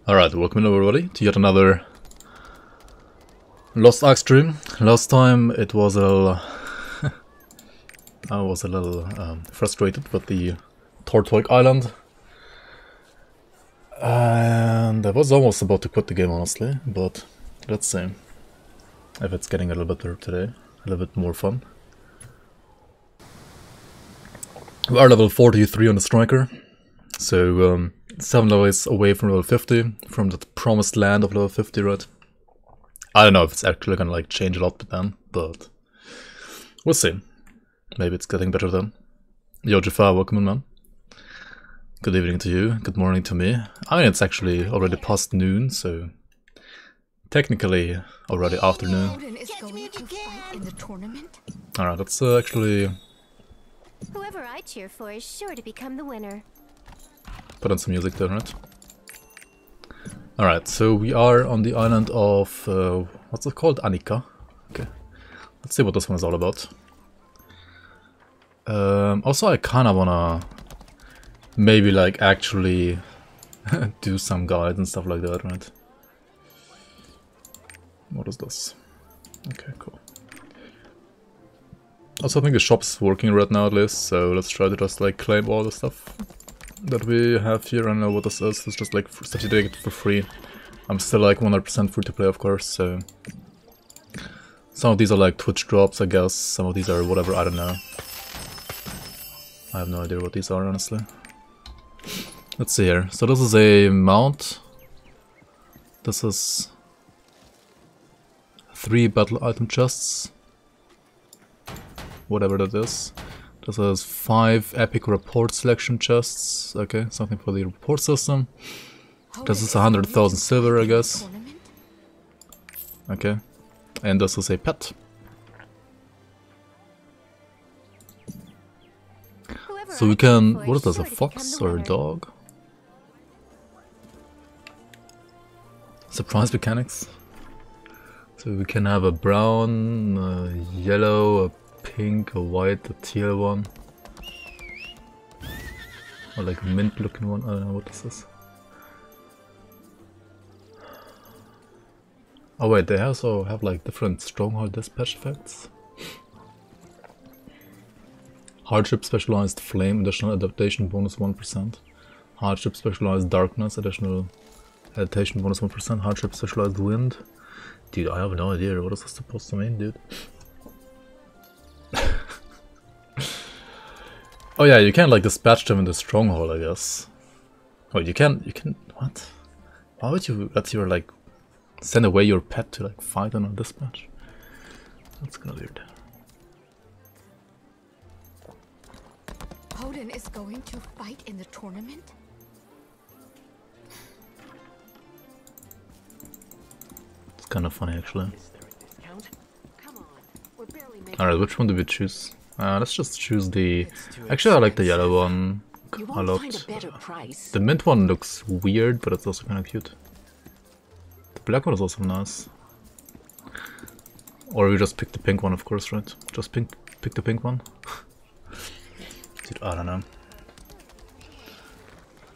Alright, welcome everybody to yet another Lost Ark stream. Last time it was a little... I was a little frustrated with the Tortoise Island. And I was almost about to quit the game, honestly, but let's see if it's getting a little bit better today, a little bit more fun. We are level 43 on the Striker, so 7 levels away from level 50, from the promised land of level 50, right? I don't know if it's actually gonna like change a lot then, but we'll see. Maybe it's getting better then. Yo, Jafar, welcome in, man. Good evening to you, good morning to me. I mean, it's actually already past noon, so technically already afternoon. Alright, let's actually... Whoever I cheer for is sure to become the winner. Put on some music there, right? Alright, so we are on the island of... what's it called? Anikka. Okay. Let's see what this one is all about. Also, I kind of wanna... maybe like actually do some guides and stuff like that, right? What is this? Okay, cool. Also, I think the shop's working right now at least, so let's try to just like claim all the stuff that we have here. I don't know what this is, it's just like stuff you get for free. I'm still like 100% free to play, of course, so... some of these are like Twitch drops, I guess, some of these are whatever, I don't know. I have no idea what these are, honestly. Let's see here. So this is a mount. This is 3 battle item chests. Whatever that is. This is 5 epic report selection chests. Okay, something for the report system. This is 100,000 silver, I guess. Okay. And this is a pet. So we can... what is this, a fox or a dog? Surprise mechanics. So we can have a brown, a yellow, a pink, a white, a teal one. Or like a mint looking one, I don't know what this is. Oh wait, they also have like different Stronghold dispatch effects. Hardship specialized flame, additional adaptation bonus 1%. Hardship specialized darkness, additional adaptation bonus 1%. Hardship specialized wind. Dude, I have no idea what is this supposed to mean, dude. Oh yeah, you can like dispatch them in the Stronghold, I guess. Oh, you can, what? Why would you let your like send away your pet to like fight on a dispatch? That's kind of weird. Odin is going to fight in the tournament? It's kind of funny actually. Alright, which one do we choose? Let's just choose the... actually I like the yellow one a lot. The mint one looks weird, but it's also kind of cute. The black one is also nice. Or we just pick the pink one, of course, right? Just pick the pink one. Dude, I don't know.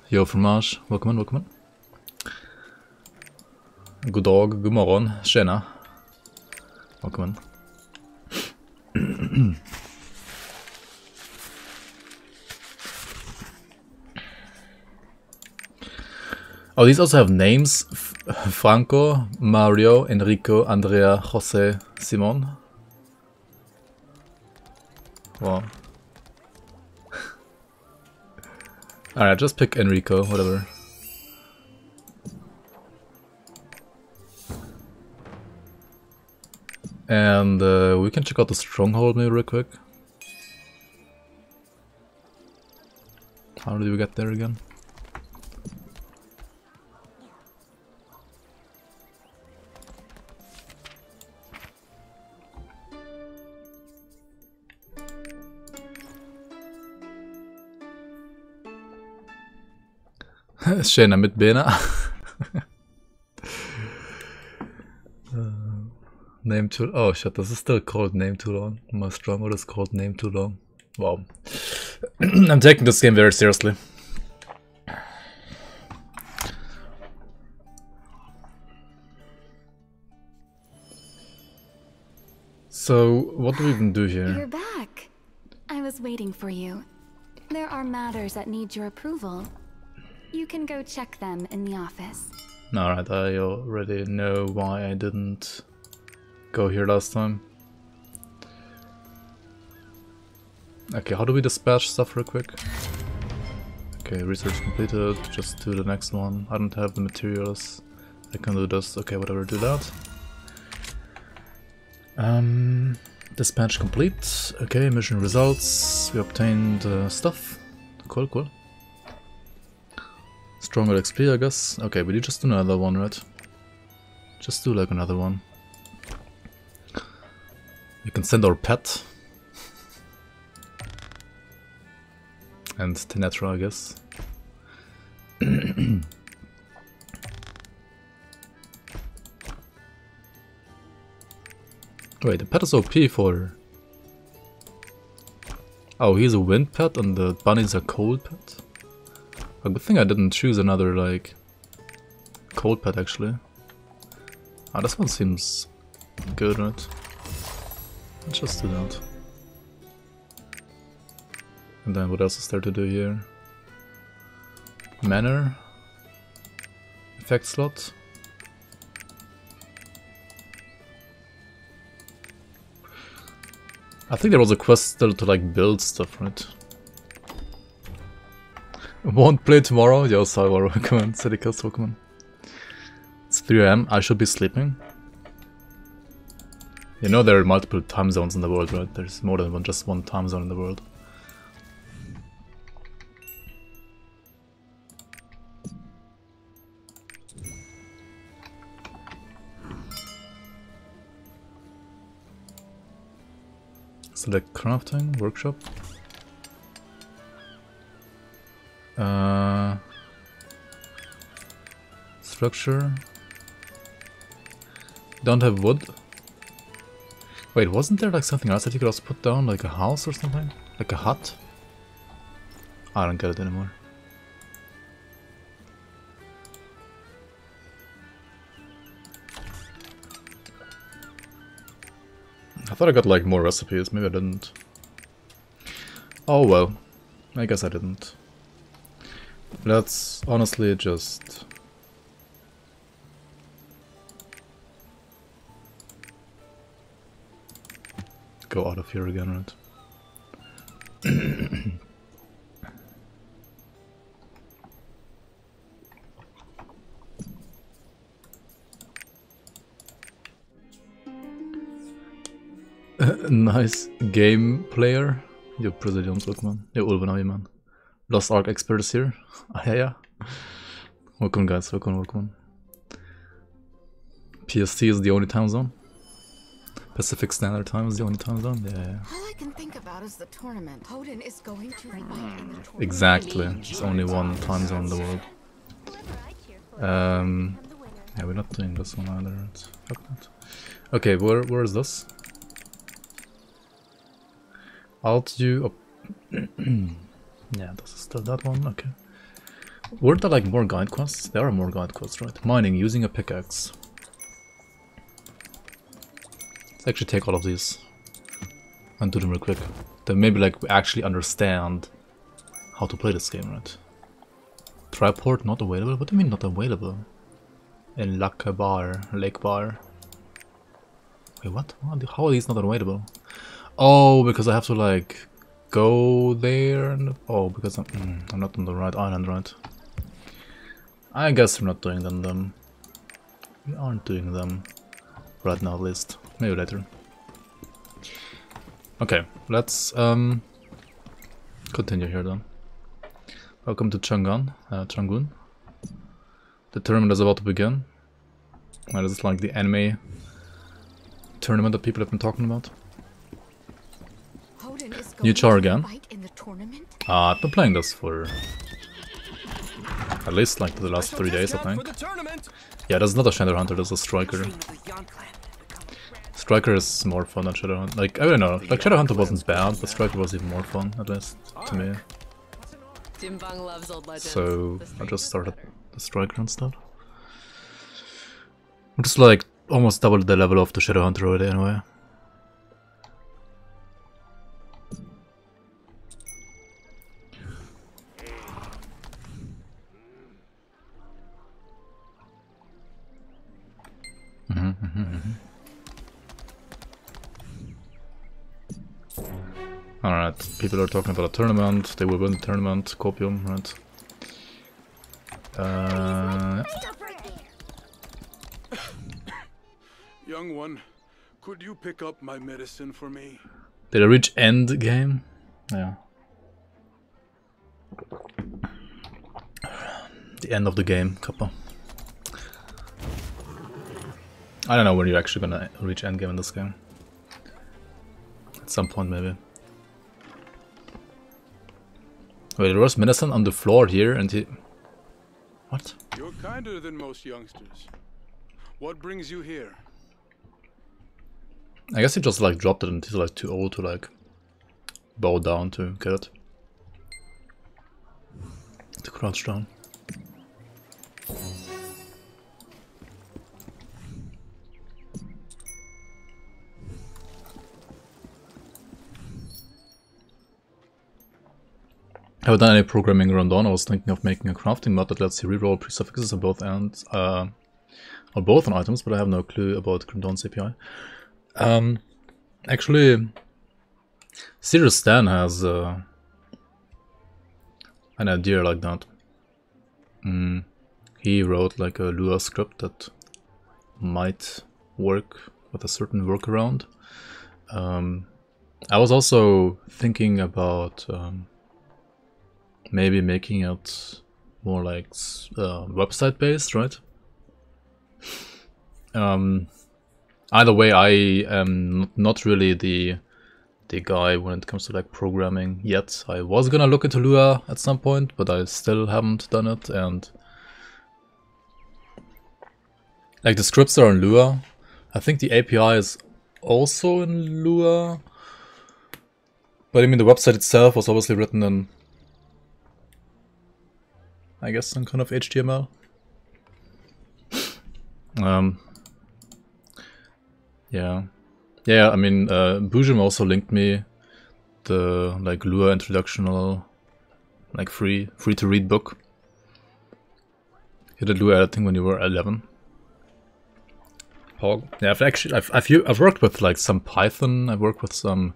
Yo, Fromage, welcome in, welcome in. God dag, god morgon, tjena. Welcome in. Oh, these also have names. Franco, Mario, Enrico, Andrea, Jose, Simon. Wow. Alright, just pick Enrico, whatever. And we can check out the Stronghold maybe real quick. How did we get there again? Tjena mitt bena. Name too... oh shit, this is still called name too long. My Stronghold is called name too long. Wow. I'm taking this game very seriously. So, what do we even do You're here? back. I was waiting for you. There are matters that need your approval. You can go check them in the office. Alright, I already know why I didn't go here last time. Okay, how do we dispatch stuff real quick? Okay, research completed, just do the next one. I don't have the materials. I can do this, okay, whatever, do that. Dispatch complete. Okay, mission results. We obtained stuff. Cool, cool. Stronghold XP, I guess. Okay, we need just do another one, right? Just do like another one. We can send our pet. And Tenetra, I guess. Wait, the pet is OP for... Oh, he's a wind pet and the bunny's a cold pet? A good thing I didn't choose another, like, cold pet, actually. Ah, this one seems good, right? Let's just do that. And then what else is there to do here? Manor. Effect slot. I think there was a quest still to like build stuff, right? Won't play tomorrow? Yo, Salvador, come on, Sedicus, welcome on. It's 3 AM, I should be sleeping. You know there are multiple time zones in the world, right? There's more than just one time zone in the world. Select crafting, workshop. Structure. Don't have wood. Wait, wasn't there like something else that you could also put down? Like a house or something? Like a hut? I don't get it anymore. I thought I got like more recipes, maybe I didn't. Oh well, I guess I didn't. Let's honestly just... go out of here again, right? Nice game player. Jo, President, welcome. Jo, Ulven har vi man. Lost Ark expert is here. Ah, yeah. Welcome guys, welcome. PST is the only time zone. Pacific Standard Time is the only time zone. Yeah. All I can think about is the tournament. Odin is going to fight in the tournament. Exactly. It's only one time zone in the world. Yeah, we're not doing this one either. Fuck that. Okay, where is this? Alt U up. Yeah, this is still that one. Okay. Were there like more guide quests? There are more guide quests, right? Mining using a pickaxe. Let's actually take all of these and do them real quick. Then maybe like we actually understand how to play this game, right? Triport not available? What do you mean not available? In Lake Bar. Wait, what? How are these not available? Oh, because I have to like go there and... Oh, because I'm not on the right island, right? I guess we're not doing them. We aren't doing them right now, at least. Maybe later. Okay, let's continue here then. Welcome to Changun. The tournament is about to begin. This is like the anime tournament that people have been talking about. New char again. I've been playing this for at least like the last 3 days, I think. Yeah, there's not a Shadow Hunter, there's a Striker. Striker is more fun than Shadow Hunter. Like, I don't know, like Shadow Hunter wasn't bad, but Striker was even more fun, at least, to me. So, I just started the Striker instead. I'm just like, almost doubled the level of the Shadow Hunter already, anyway. Alright, people are talking about a tournament, they will win the tournament, copium, right? Young one, could you pick up my medicine for me? Did I reach end game? Yeah. The end of the game, Kappa. I don't know when you're actually gonna reach end game in this game. At some point, maybe. Wait, there was medicine on the floor here, and he... What? You're kinder than most youngsters. What brings you here? I guess he just like dropped it and he's like too old to like bow down to get it. To crouch down. I haven't done any programming around on. I was thinking of making a crafting mod that lets you reroll prefixes on both ends, or both on items, but I have no clue about Grimdawn's API. Actually, Serious Stan has an idea like that. He wrote like a Lua script that might work with a certain workaround. I was also thinking about maybe making it more like website based, right? Either way, I am not really the guy when it comes to like programming yet. I was gonna look into Lua at some point, but I still haven't done it. And like the scripts are in Lua. I think the API is also in Lua. But I mean, the website itself was obviously written in, I guess, some kind of HTML. Yeah. I mean, Bujum also linked me the like Lua introductional, like free to read book. You did Lua editing when you were 11. Pog. Yeah, I've worked with like some Python. I've worked with some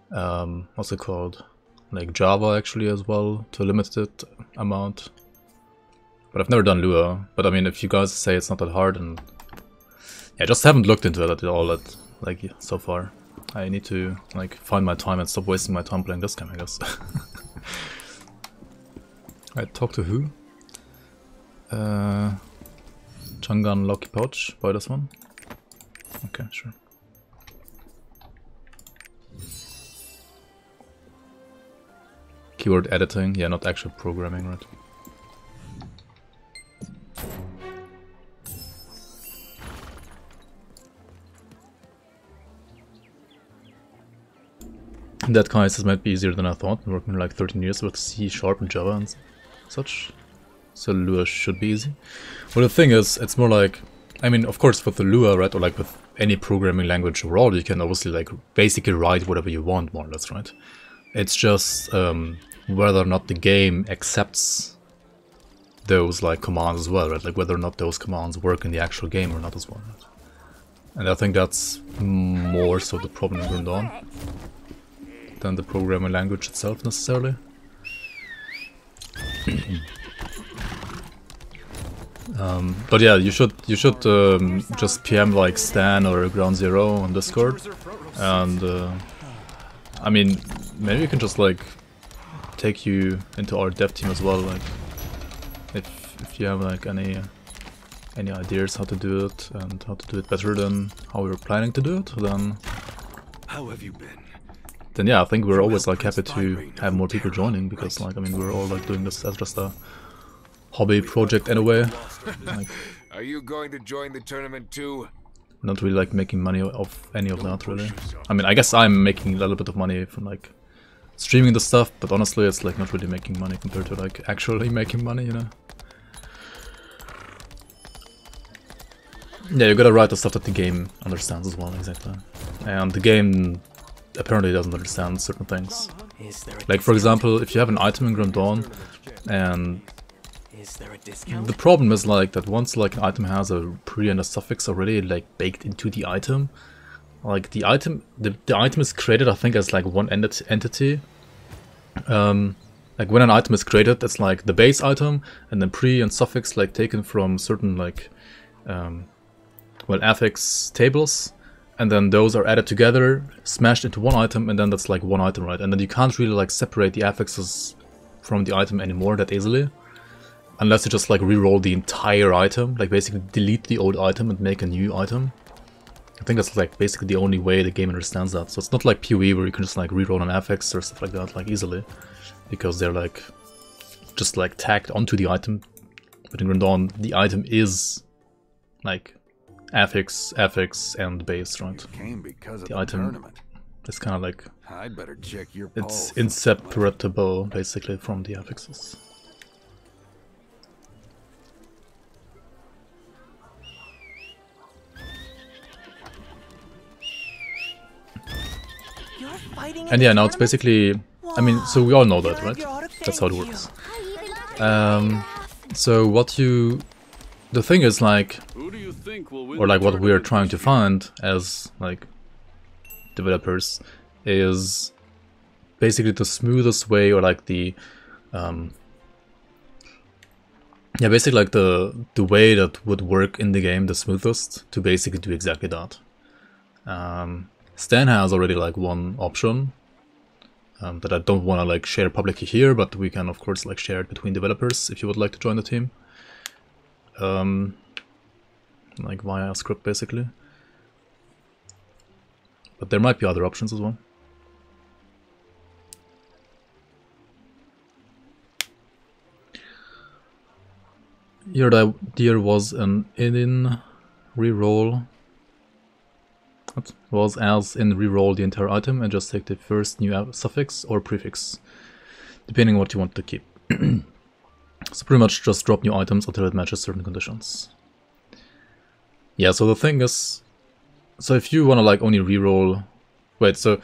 what's it called, like Java actually as well, to a limited amount. But I've never done Lua. But I mean, if you guys say it's not that hard, and yeah, I just haven't looked into it at all so far. I need to like find my time and stop wasting my time playing this game, I guess. I talk to who? Chang'an Lucky Pouch, buy this one. Okay, sure. Keyword editing, yeah, not actual programming, right? In that case, this might be easier than I thought. I'm working like 13 years with C# and Java and such. So Lua should be easy. Well, the thing is, it's more like, I mean, of course, with the Lua, right, or like with any programming language overall, you can obviously like basically write whatever you want, more or less, right? It's just whether or not the game accepts those like commands as well, right? Like whether or not those commands work in the actual game or not as well, right? And I think that's more so the problem in Grim Dawn than the programming language itself necessarily. But yeah, you should just PM like Stan or Ground Zero on Discord, and I mean, maybe we can just like take you into our dev team as well. Like, if you have like any ideas how to do it and how to do it better than how we were planning to do it, then How have you been? Then yeah, I think we're always like happy to have more people joining, because like, I mean, we're all like doing this as just a hobby project anyway. Like, are you going to join the tournament too? Not really like making money off any of that really. I mean, I guess I'm making a little bit of money from like streaming the stuff, but honestly it's like not really making money compared to like actually making money, you know? Yeah, you gotta write the stuff that the game understands as well, exactly. And the game apparently doesn't understand certain things. Like for example, if you have an item in Grim Dawn and Is there a discount? The problem is like that once like an item has a pre and a suffix already like baked into the item, like the item is created I think as like one entity. Like when an item is created, it's like the base item and then pre and suffix like taken from certain like well affix tables, and then those are added together, smashed into one item, and then that's like one item, right? And then you can't really like separate the affixes from the item anymore that easily. Unless you just like re-roll the entire item, like basically delete the old item and make a new item. I think that's like basically the only way the game understands that. So it's not like PoE where you can just like re-roll an affix or stuff like that like easily, because they're like just like tagged onto the item. But in Grand Dawn, the item is like affix, and base, right? Came because of The item tournament. is kind of like I'd better check your it's pulse. inseparable basically from the affixes. And yeah, now it's basically, I mean, so we all know that, right? That's how it works. So the thing is like, Who do you think will win or like the what we are tournament trying this to year? find as like developers is basically the smoothest way, or like the yeah, basically like the way that would work in the game the smoothest to basically do exactly that. Stan has already like one option that I don't want to like share publicly here, but we can of course like share it between developers if you would like to join the team. Like via a script basically. But there might be other options as well. Here there was an in reroll. What was as in reroll the entire item and just take the first new suffix or prefix, depending on what you want to keep. So pretty much just drop new items until it matches certain conditions. Yeah, so the thing is, so if you want to like only reroll, wait, so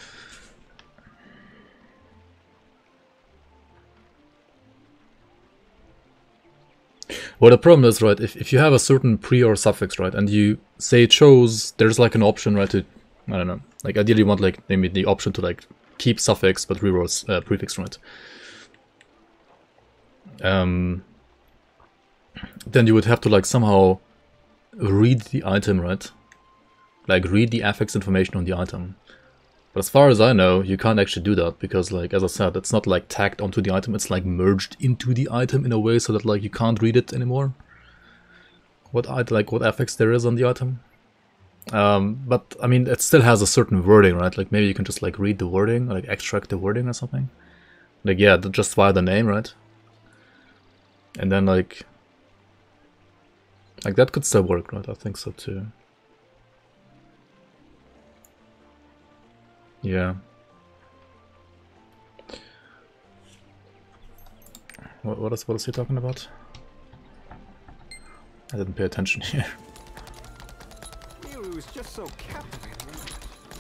well, the problem is, right, if you have a certain pre or suffix, right, and you say it shows, there's like an option, right, to, I don't know, like ideally you want like maybe the option to like keep suffix but reroll prefix, right? Then you would have to like somehow read the item, right? Like read the affix information on the item. But as far as I know, you can't actually do that because, like, as I said, it's not like tagged onto the item, it's like merged into the item in a way so that like you can't read it anymore. What affix there is on the item. But I mean, it still has a certain wording, right? Like maybe you can just like read the wording, like extract the wording or something. Like yeah, just via the name, right? And then like that could still work, right? I think so too. Yeah. What is he talking about? I didn't pay attention here. It was just so captivating.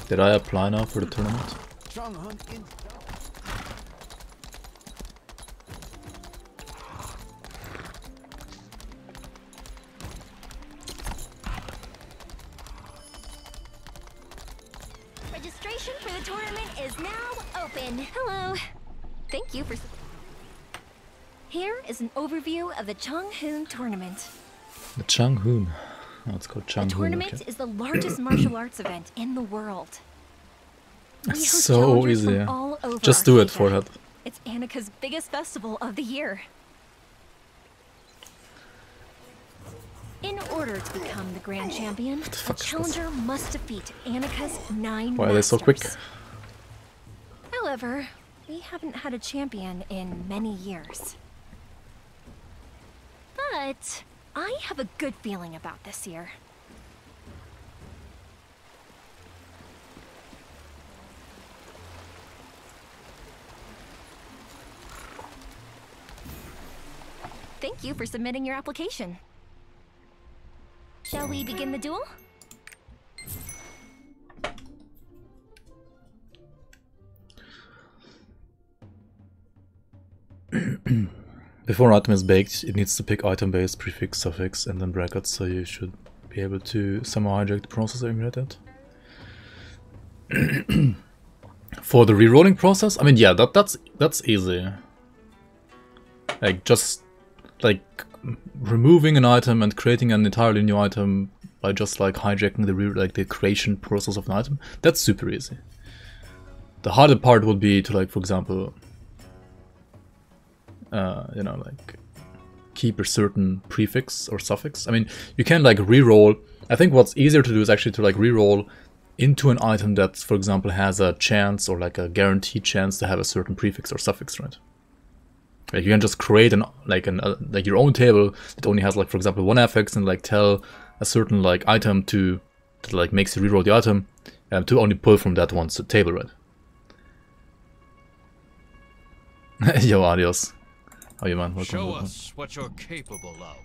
Did I apply now for the tournament? Registration for the tournament is now open. Hello. Thank you for... Here is an overview of the Changhoon tournament. The Changhoon. Oh, it's called The Changhoon. tournament Okay. is the largest martial arts event in the world. We It's host so challengers easy. from Yeah. all over Just do it, Arcadia. forehead. It's Anikka's biggest festival of the year. In order to become the grand champion, the fuck is this? challenger must defeat Anikka's 9 Why are they so quick? masters. However, we haven't had a champion in many years. But I have a good feeling about this year. Thank you for submitting your application. Shall we begin the duel? Before an item is baked, it needs to pick item base, prefix, suffix, and then brackets, so you should be able to somehow hijack the process or emulate it. For the rerolling process, I mean, yeah, that's easy. Like, just like removing an item and creating an entirely new item by just like hijacking the creation process of an item. That's super easy. The harder part would be to, like, for example, you know, like keep a certain prefix or suffix. I mean, you can like reroll. I think what's easier to do is actually to like reroll into an item that, for example, has a chance or like a guaranteed chance to have a certain prefix or suffix, right? Like you can just create like your own table that only has, like, for example, one affix, and like tell a certain like item to like makes you reroll the item to only pull from that one table, right? Yo, adios. How you, man? Welcome. Show us what you're capable of.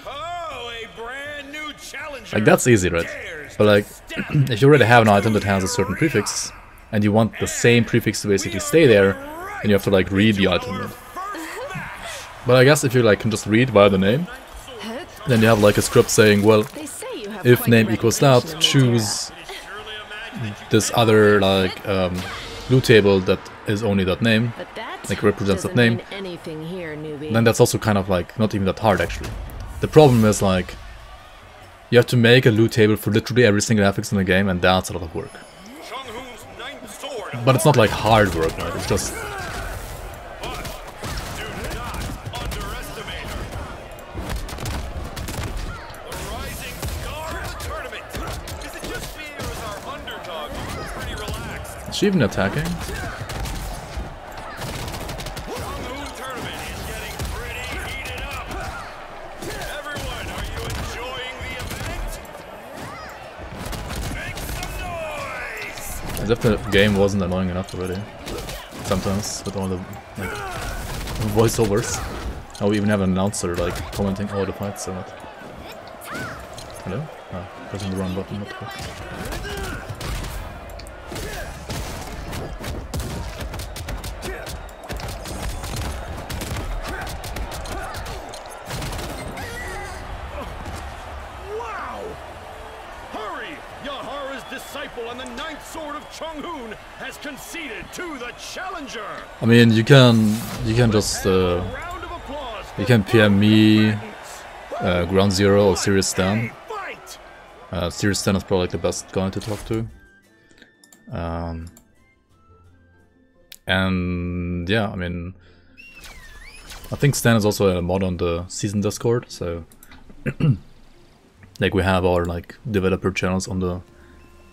Oh, a brand new challenger. Like, that's easy, right? But like, if you already have an item that has a certain prefix, and you want the same prefix to basically stay there, then you have to like read the item, right? But I guess if you like can just read via the name, then you have like a script saying, well, if name equals that, choose this other like loot table that is only that name, like represents that name. Then that's also kind of like not even that hard actually. The problem is like you have to make a loot table for literally every single affix in the game, and that's a lot of work. But it's not like hard work, right? It's just is she even attacking? As if the game wasn't annoying enough already. Sometimes with all the like voiceovers. Now we even have an announcer like commenting all the fights or not. Hello? Ah, pressing the wrong button, what the fuck. And the ninth sword of Chonghoon has conceded to the challenger. I mean, you can just you can PM me, Ground Zero or Serious Stan. Serious Stan is probably like the best guy to talk to. And yeah, I mean, I think Stan is also a mod on the season Discord, so like we have our like developer channels on the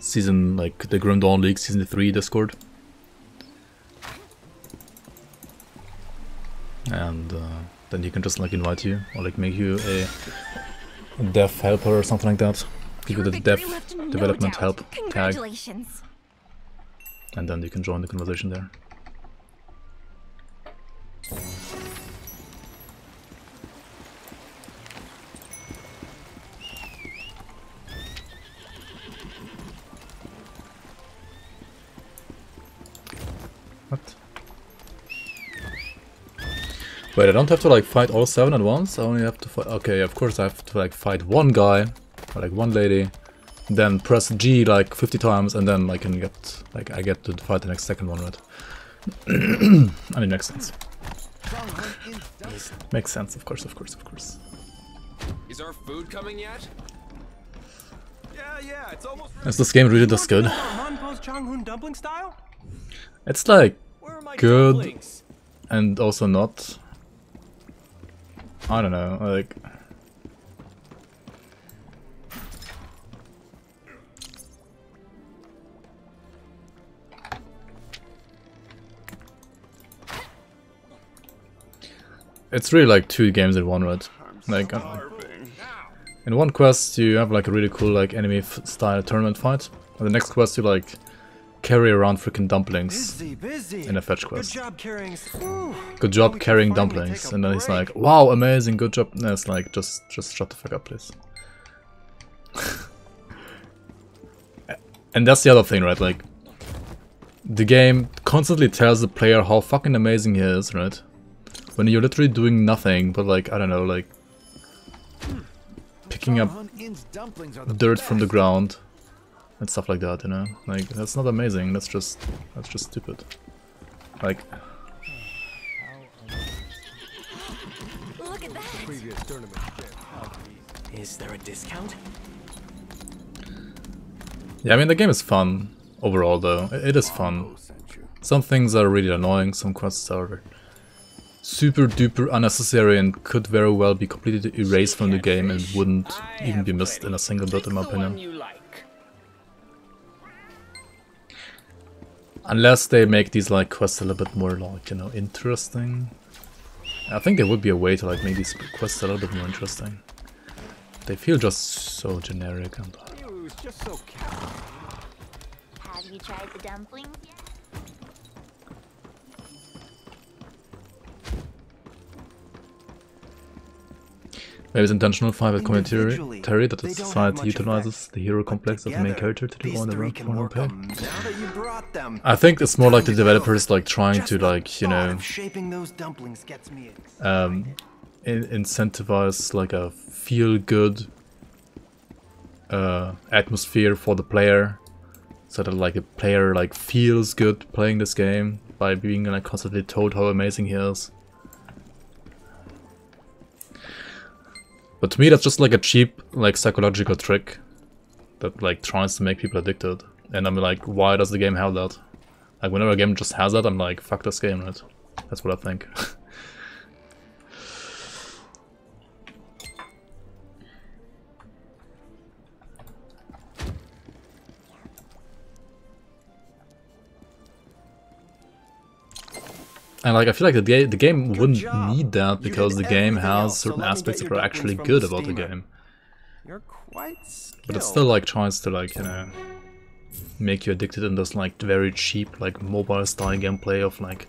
season, like the Grim Dawn League Season 3 Discord. And then he can just like invite you or like make you a dev helper or something like that. Give you the dev development help tag. And then you can join the conversation there. What? Wait, I don't have to like fight all 7 at once? I only have to fight... Okay, of course I have to like fight one guy, or like one lady, then press G like 50 times, and then I can get... like, I get to fight the next second one, right? I mean, makes sense. Makes sense, of course, of course, of course. Is our food coming yet? Yeah, it's almost. Is this game really this good? Chonghoon dumpling style? It's like Where are my good dumplings? and also not. I don't know, like it's really like 2 games in one, right? Like in one quest you have like a really cool like enemy style tournament fight, and the next quest you like carry around freaking dumplings in a fetch quest. Good job carrying dumplings. And then he's like, wow, amazing, good job. And it's like, just shut the fuck up, please. And that's the other thing, right? Like, the game constantly tells the player how fucking amazing he is, right? when you're literally doing nothing but like, I don't know, like picking up dirt from the ground and stuff like that, you know? Like, that's not amazing, that's just stupid. Like, Look at that. Previous tournament. Is there a discount? yeah, I mean, the game is fun overall, though. It is fun. Some things are really annoying, some quests are super duper unnecessary and could very well be completely erased from the game and wouldn't even be missed in a single bit, in my opinion. Unless they make these like quests a little bit more like, you know, interesting. I think there would be a way to like make these quests a little bit more interesting. They feel just so generic and... Just so Have you tried the dumplings yet? Maybe it's intentional 5-bit commentary that the society utilizes the hero complex of the main character to do all the work for one pay. I think it's more like the developers like trying to like, you know, incentivize like a feel-good atmosphere for the player, so that like the player like feels good playing this game by being like constantly told how amazing he is. But to me that's just like a cheap like psychological trick that like tries to make people addicted, and I'm like, why does the game have that? Like whenever a game just has that, I'm like, fuck this game, right? That's what I think. And like I feel like the game wouldn't need that because the game has certain aspects that are actually good about the game. But it still like tries to like, you know, make you addicted in this like very cheap like mobile style gameplay of like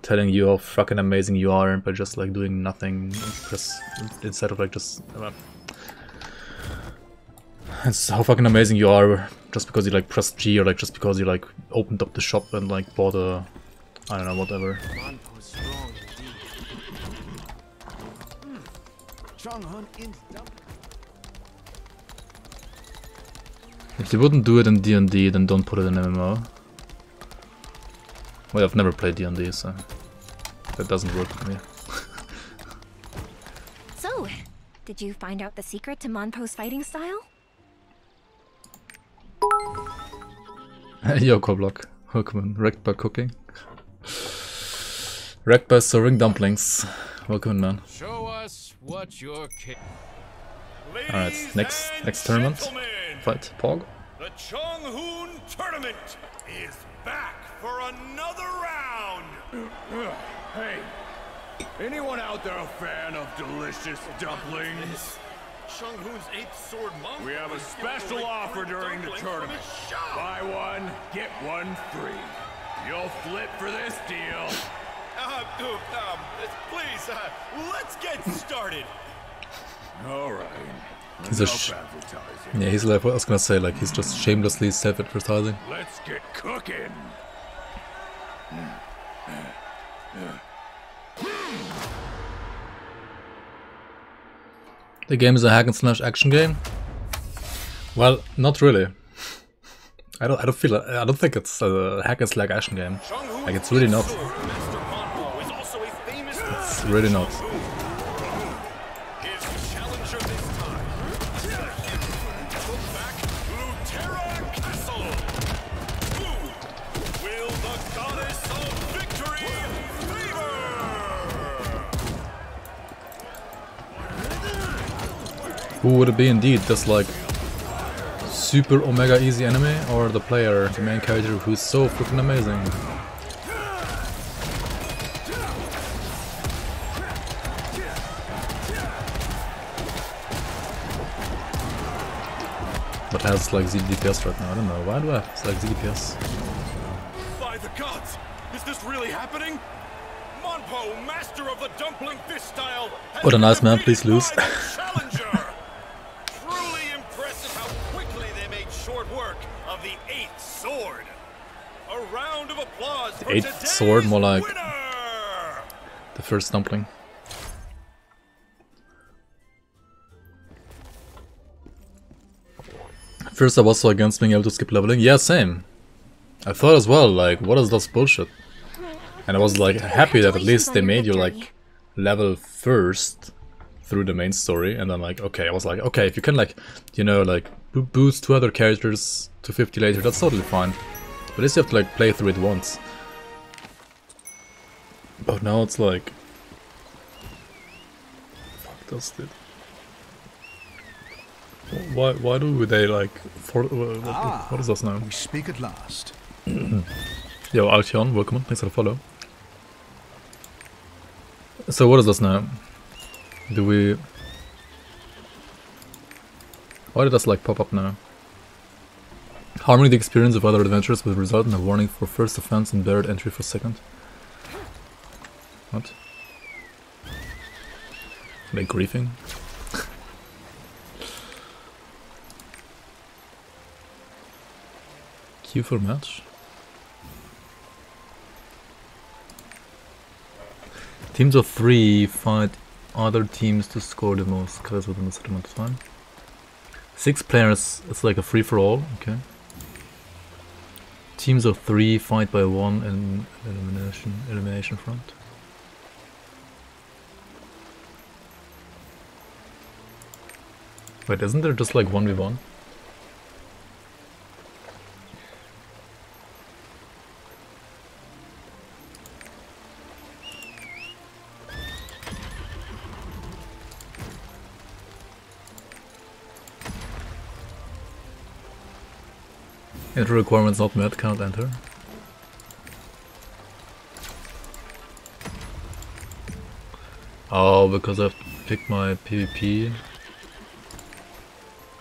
telling you how fucking amazing you are by just like doing nothing instead of like just it's how fucking amazing you are just because you like pressed G, or like just because you like opened up the shop and like bought a, I don't know, whatever. If they wouldn't do it in D&D, then don't put it in MMO. Well, I've never played D&D, so that doesn't work with me. So, did you find out the secret to Monpo's fighting style? Yo, Koblock. Welcome in. Wrecked by cooking. Wrecked by serving dumplings. Welcome in, man. Show us what you're Alright, next tournament. Fight, Pog. The Chonghoon Tournament is back for another round. Hey, anyone out there a fan of delicious dumplings? Chonghoon's 8th sword monk. We have a special offer during the tournament. Buy one, get one free. You'll flip for this deal. Please, let's get started. All right. He's a yeah, he's like, I was gonna say, like, he's just shamelessly self-advertising. Let's get cooking. The game is a hack and slash action game. Well, not really. I don't think it's a hack and slash action game. Like, it's really not. It's really not. Who would it be indeed? This like super omega easy enemy, or the player, the main character who's so freaking amazing? But has like Z DPS right now, I don't know. Why do I have like Z DPS? By the gods! Is this really happening? Monpo, master of the dumpling fish style. What a nice man, please lose. Truly impressive how quickly they made short work of the 8th sword. A round of applause for 8th sword, more like winner! the first dumpling. First I was so against being able to skip leveling. Yeah, same. I thought as well, like, what is this bullshit? And I was like happy that at least they made you like level first through the main story, and then like, okay, I was like, okay, if you can like, you know, like boost 2 other characters to 50 later, that's totally fine. But at least you have to like play through it once. But now it's like, fuck this, dude. Why do they like what is this now? We speak at last. Yo, Altion, welcome. Thanks for the follow. So what is this now? Do we... Why did this like pop up now? Harming the experience of other adventurers will result in a warning for first offense and barred entry for second. What? Like griefing? Queue for match? Teams of 3 fight other teams to score the most kills within a certain amount of time. 6 players, it's like a free-for-all, okay. Teams of 3 fight by 1 in elimination front. Wait, isn't there just like 1v1? Entry requirements not met, cannot enter. Oh, because I have to pick my PvP.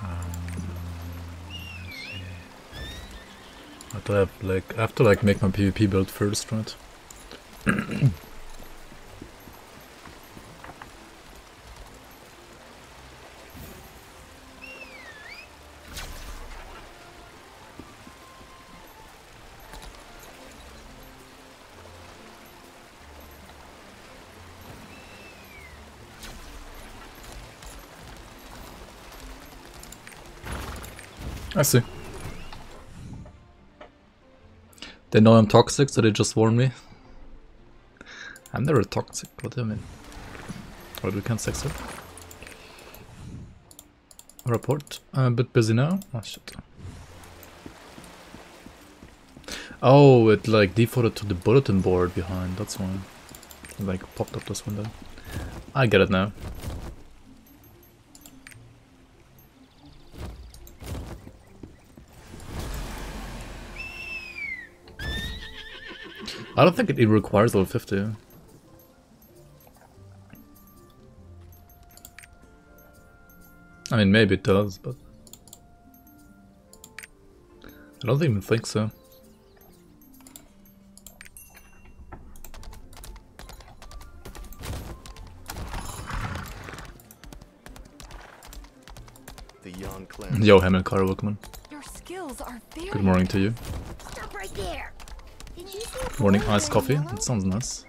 I see. I have to like make my PvP build first, right? I see. They know I'm toxic, so they just warn me. I'm never toxic, what do you mean? Or we can't sex it. Report. I'm a bit busy now. Oh shit. Oh, it like defaulted to the bulletin board behind, that's why. It like popped up this window. I get it now. I don't think it requires level 50. I mean, maybe it does, but I don't even think so. The young clan. Yo, Hamilcar, welcome. Your skills are very Good morning to you. Stop right there. Did you see Morning iced coffee, that sounds nice.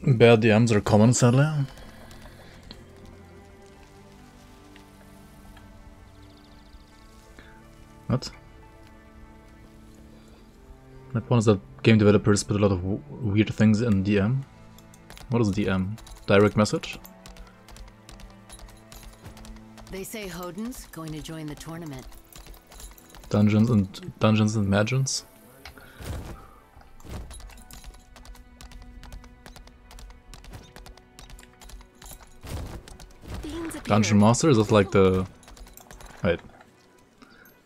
Bad DMs are common, sadly. What? My point is that game developers put a lot of weird things in DM. What is DM? Direct message? They say Hodin's going to join the tournament. Dungeons and Magians? Dungeon Master? Is that like the... Wait.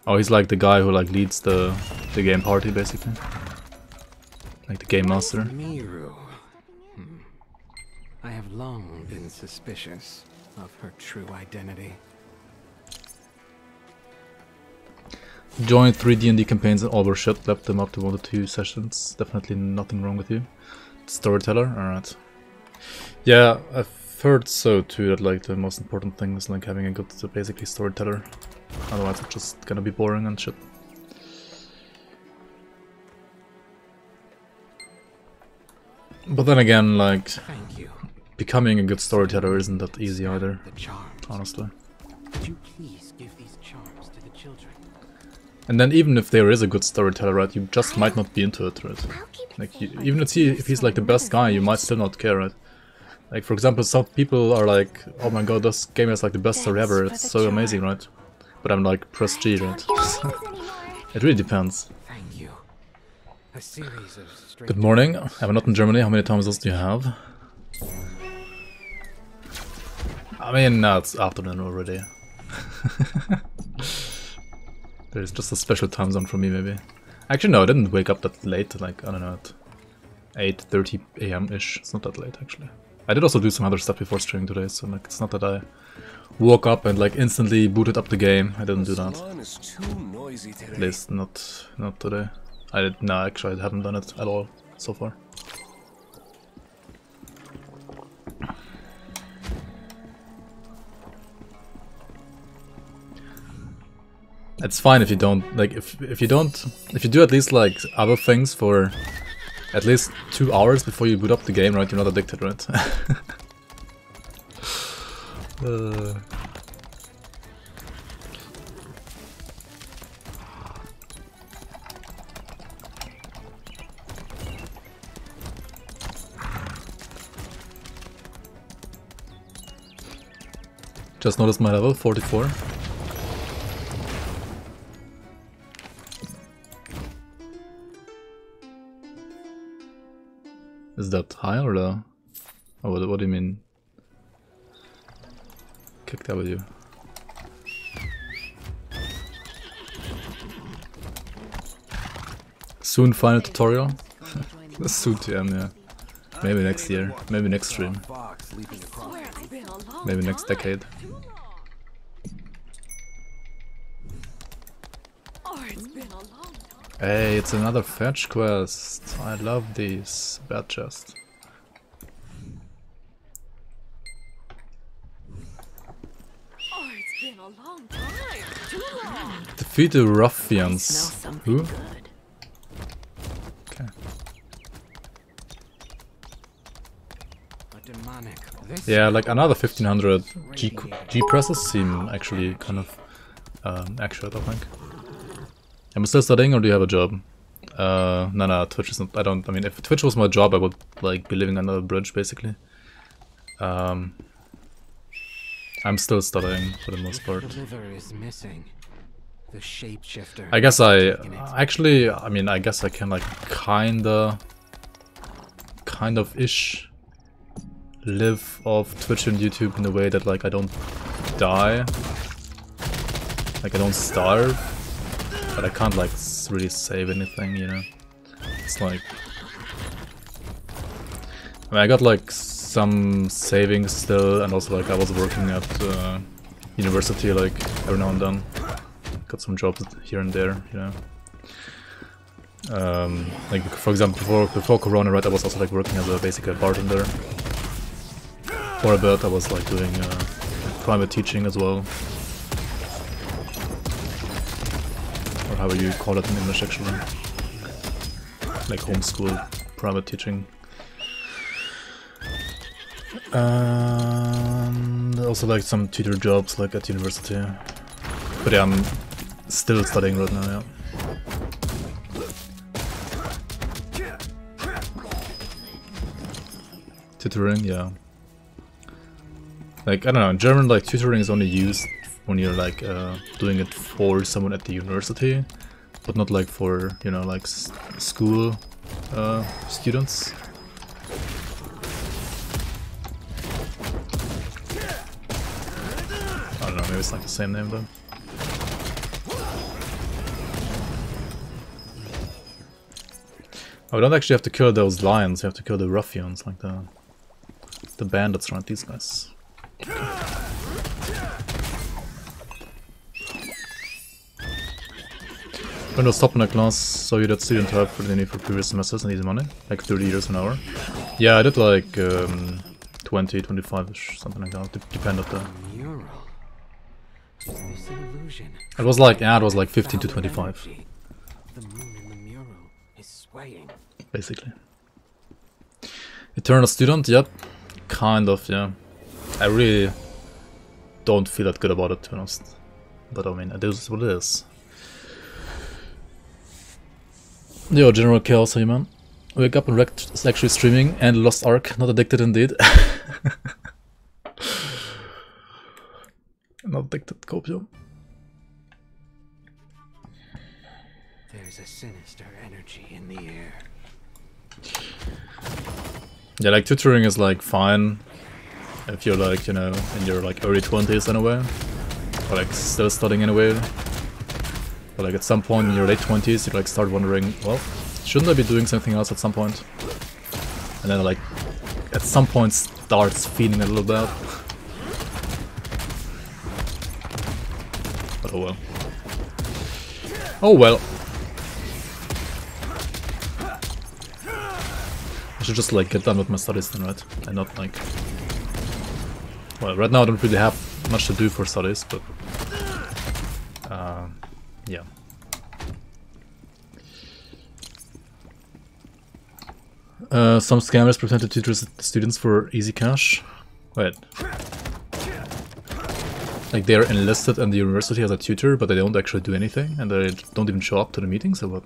Oh, he's like the guy who like leads the game party, basically. Like the game master. Miru. I have long been suspicious of her true identity. Joined 3 D&D campaigns and all were shit, left them up to 1 to 2 sessions. Definitely nothing wrong with you. Storyteller? Alright. Yeah, I've heard so too, that like the most important thing is like having a good, basically, storyteller. Otherwise it's just gonna be boring and shit. But then again, like, Thank you. becoming a good storyteller isn't that easy either, The charms. honestly. Could you please give these charms to the children? And then even if there is a good storyteller, right, you just might not be into it, right? Like, even if he's like the best guy, you might still not care, right? Like, for example, some people are like, oh my god, this game is like the best story ever, it's so amazing, right? But I'm like, press G, right? It really depends. Thank you. A series of strange Good morning, I'm not in Germany, how many time zones do you have? I mean, no, it's afternoon already. There's just a special time zone for me, maybe. Actually, no, I didn't wake up that late, like, I don't know, at 8:30 AM-ish. It's not that late, actually. I did also do some other stuff before streaming today, so like, it's not that I woke up and like instantly booted up the game. I didn't do that. At least not today. No, actually, I haven't done it at all so far. It's fine if you don't like if you do at least like other things for at least 2 hours before you boot up the game, right? You're not addicted, right? Just noticed my level, 44. Is that high or low? Oh, what do you mean? Kick W. Soon final tutorial? Soon TM, yeah. Maybe next year, maybe next stream. Maybe next decade. Hey, it's another fetch quest. I love these. Bad chest. Defeat the ruffians. Who? Okay. Yeah, like another 1500 G presses seem actually kind of accurate, I think. Am I still studying or do you have a job? No, Twitch is not. I mean, if Twitch was my job, I would like be living under a bridge, basically. I'm still studying for the most part. I guess I mean, I guess I can like kind of ish live off Twitch and YouTube in a way that like I don't die, like I don't starve. But I can't like really save anything, you know. It's like, I mean, I got like some savings still, and also like I was working at university like every now and then. Got some jobs here and there, you know. Like for example, before Corona, right? I was also like working as basically a bartender. For a bit, I was like doing private teaching as well. Or however you call it in English, actually. Like homeschool, private teaching. And also like some tutor jobs like at university. But yeah, I'm still studying right now, yeah. Tutoring, yeah. Like, I don't know, in German, like, tutoring is only used when you're, like, doing it for someone at the university, but not, like, for, you know, like, school students. I don't know, maybe it's, like, the same name, though. Oh, we don't actually have to kill those lions, we have to kill the ruffians, like the bandits, right? These guys. When was top in a class, saw you that student help for the need for previous semesters and easy money? Like 30 euros an hour? Yeah, I did like 20, 25-ish, something like that. Depend on the... It was like, yeah, it was like 15 to 25. Basically. Eternal student, yep. Kind of, yeah. I really don't feel that good about it, to be honest. But I mean, it is what it is. Yo, General Chaos, hey man. Wake up and Wrecked is actually streaming and Lost Ark, not addicted indeed. Not addicted, Copium. There's a sinister energy in the air. Yeah, like tutoring is like fine if you're like, you know, in your like early 20s anyway, or like still studying anyway. But like at some point in your late 20s, you like start wondering, well, shouldn't I be doing something else at some point? And then like at some point starts feeling a little bad. But oh well. Oh well. I should just like get done with my studies then, right? And not like... Well, right now I don't really have much to do for studies, but... yeah. Some scammers pretend to tutor students for easy cash. Wait. Like they're enlisted in the university as a tutor, but they don't actually do anything, and they don't even show up to the meetings, or what?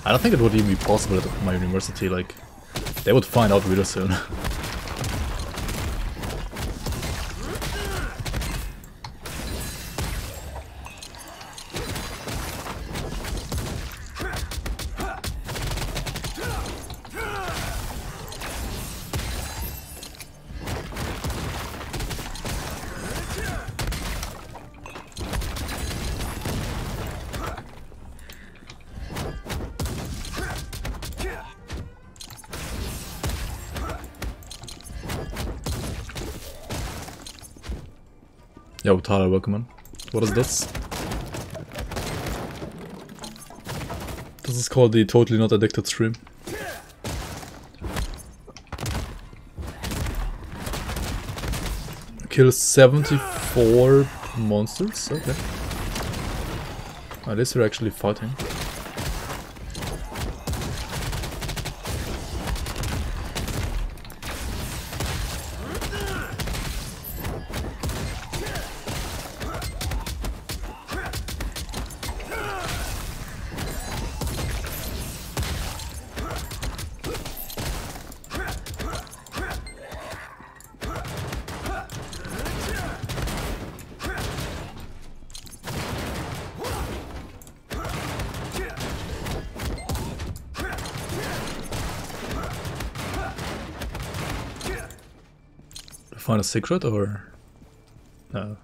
I don't think it would even be possible at my university, like, they would find out really soon. Yo, Tyler, welcome in. What is this? This is called the Totally Not Addicted stream. Kill 74 monsters? Okay. At least we're actually fighting. Find a secret or no?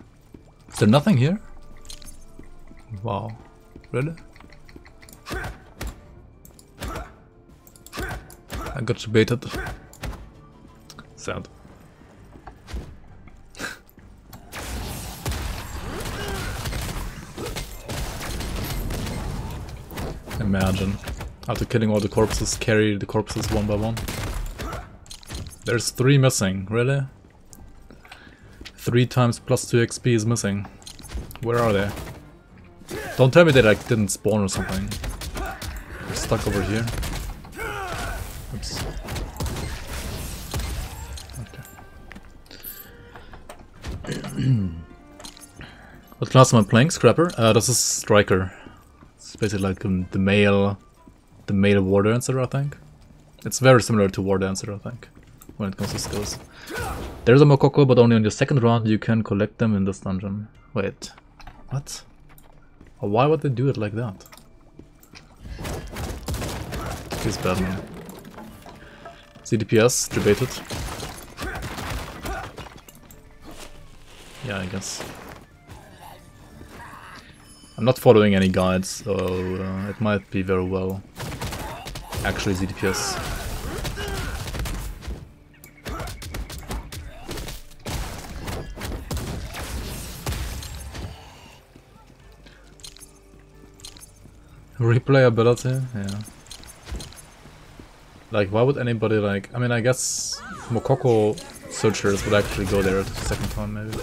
Is there nothing here? Wow, really? I got baited. Sad. Imagine after killing all the corpses, carry the corpses one by one. There's 3 missing, really? 3 times plus 2 XP is missing. Where are they? Don't tell me they like didn't spawn or something. They're stuck over here. Oops. Okay. What class am I playing? Scrapper? This is Striker. It's basically like the male War Dancer, I think. It's very similar to War Dancer, I think, when it comes to skills. There's a Mokoko, but only on your second round you can collect them in this dungeon. Wait, what? Why would they do it like that? He's bad, man. CDPS, debated. Yeah, I guess. I'm not following any guides, so it might be very well actually ZDPS. Replayability? Yeah. Like, why would anybody like... I mean, I guess Mokoko searchers would actually go there the second time, maybe.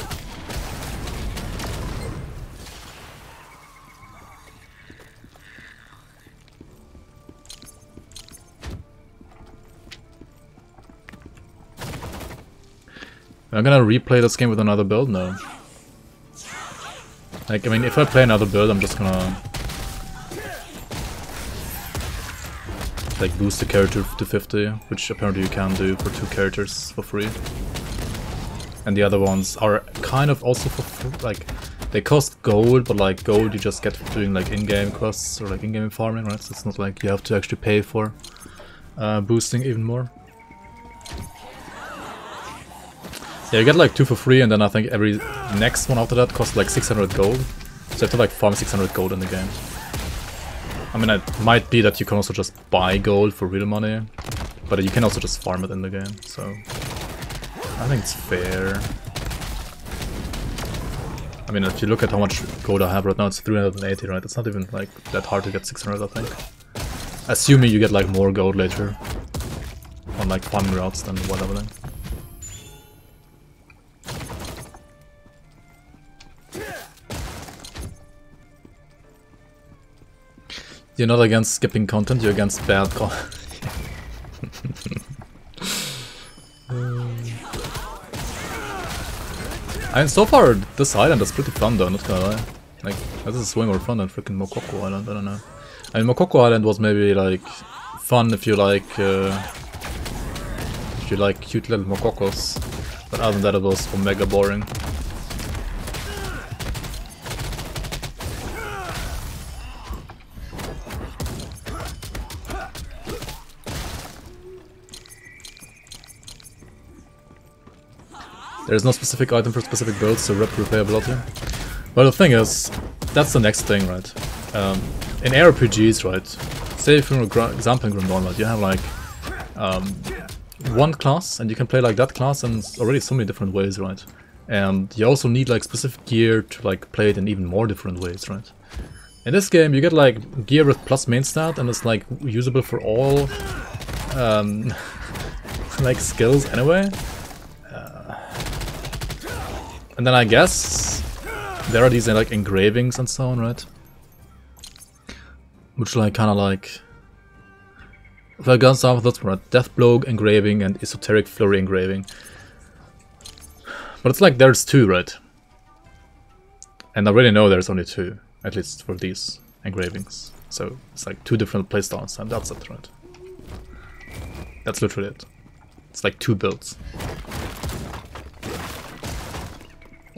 I'm gonna replay this game with another build? No. Like, I mean, if I play another build, I'm just gonna like boost the character to 50, which apparently you can do for 2 characters for free. And the other ones are kind of also for free, like, they cost gold, but like gold you just get for doing like in-game quests or like in-game farming, right? So it's not like you have to actually pay for boosting even more. Yeah, you get like 2 for free, and then I think every next one after that costs like 600 gold. So you have to like farm 600 gold in the game. I mean, it might be that you can also just buy gold for real money, but you can also just farm it in the game, so I think it's fair. I mean, if you look at how much gold I have right now, it's 380, right? It's not even like that hard to get 600, I think. Assuming you get like more gold later on like farming routes than whatever then. You're not against skipping content, you're against bad content. I mean, so far, this island is pretty fun though, not gonna lie. Like, this is way more fun than freaking Mokoko Island, I don't know. I mean, Mokoko Island was maybe like fun if you like cute little Mokokos, but other than that it was omega boring. There's no specific item for specific builds, so rep replayability. Well, the thing is, that's the next thing, right? In ARPGs, right? Say for example in Grim Dawn, you have like one class, and you can play like that class in already so many different ways, right? And you also need like specific gear to like play it in even more different ways, right? In this game, you get like gear with plus main stat, and it's like usable for all like skills anyway. And then I guess there are these like engravings and so on, right? Which like kind of like, if I got some of those, right? Death Blow engraving and Esoteric Flurry engraving. But it's like there's 2, right? And I already know there's only 2, at least for these engravings. So it's like 2 different playstyles, and that's it, right? That's literally it. It's like 2 builds.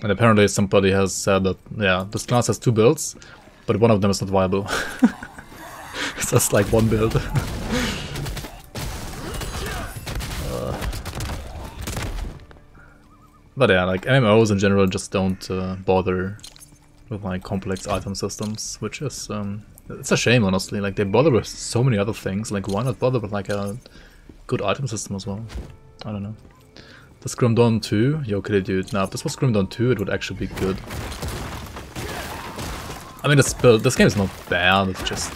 And apparently somebody has said that, yeah, this class has 2 builds, but one of them is not viable. It's just like 1 build. But yeah, like MMOs in general just don't bother with like complex item systems, which is, it's a shame honestly. Like they bother with so many other things, like why not bother with like a good item system as well? I don't know. This Grim Dawn 2? Yo, okay, dude. Now, if this was Grim Dawn 2, it would actually be good. I mean, this game is not bad, it's just...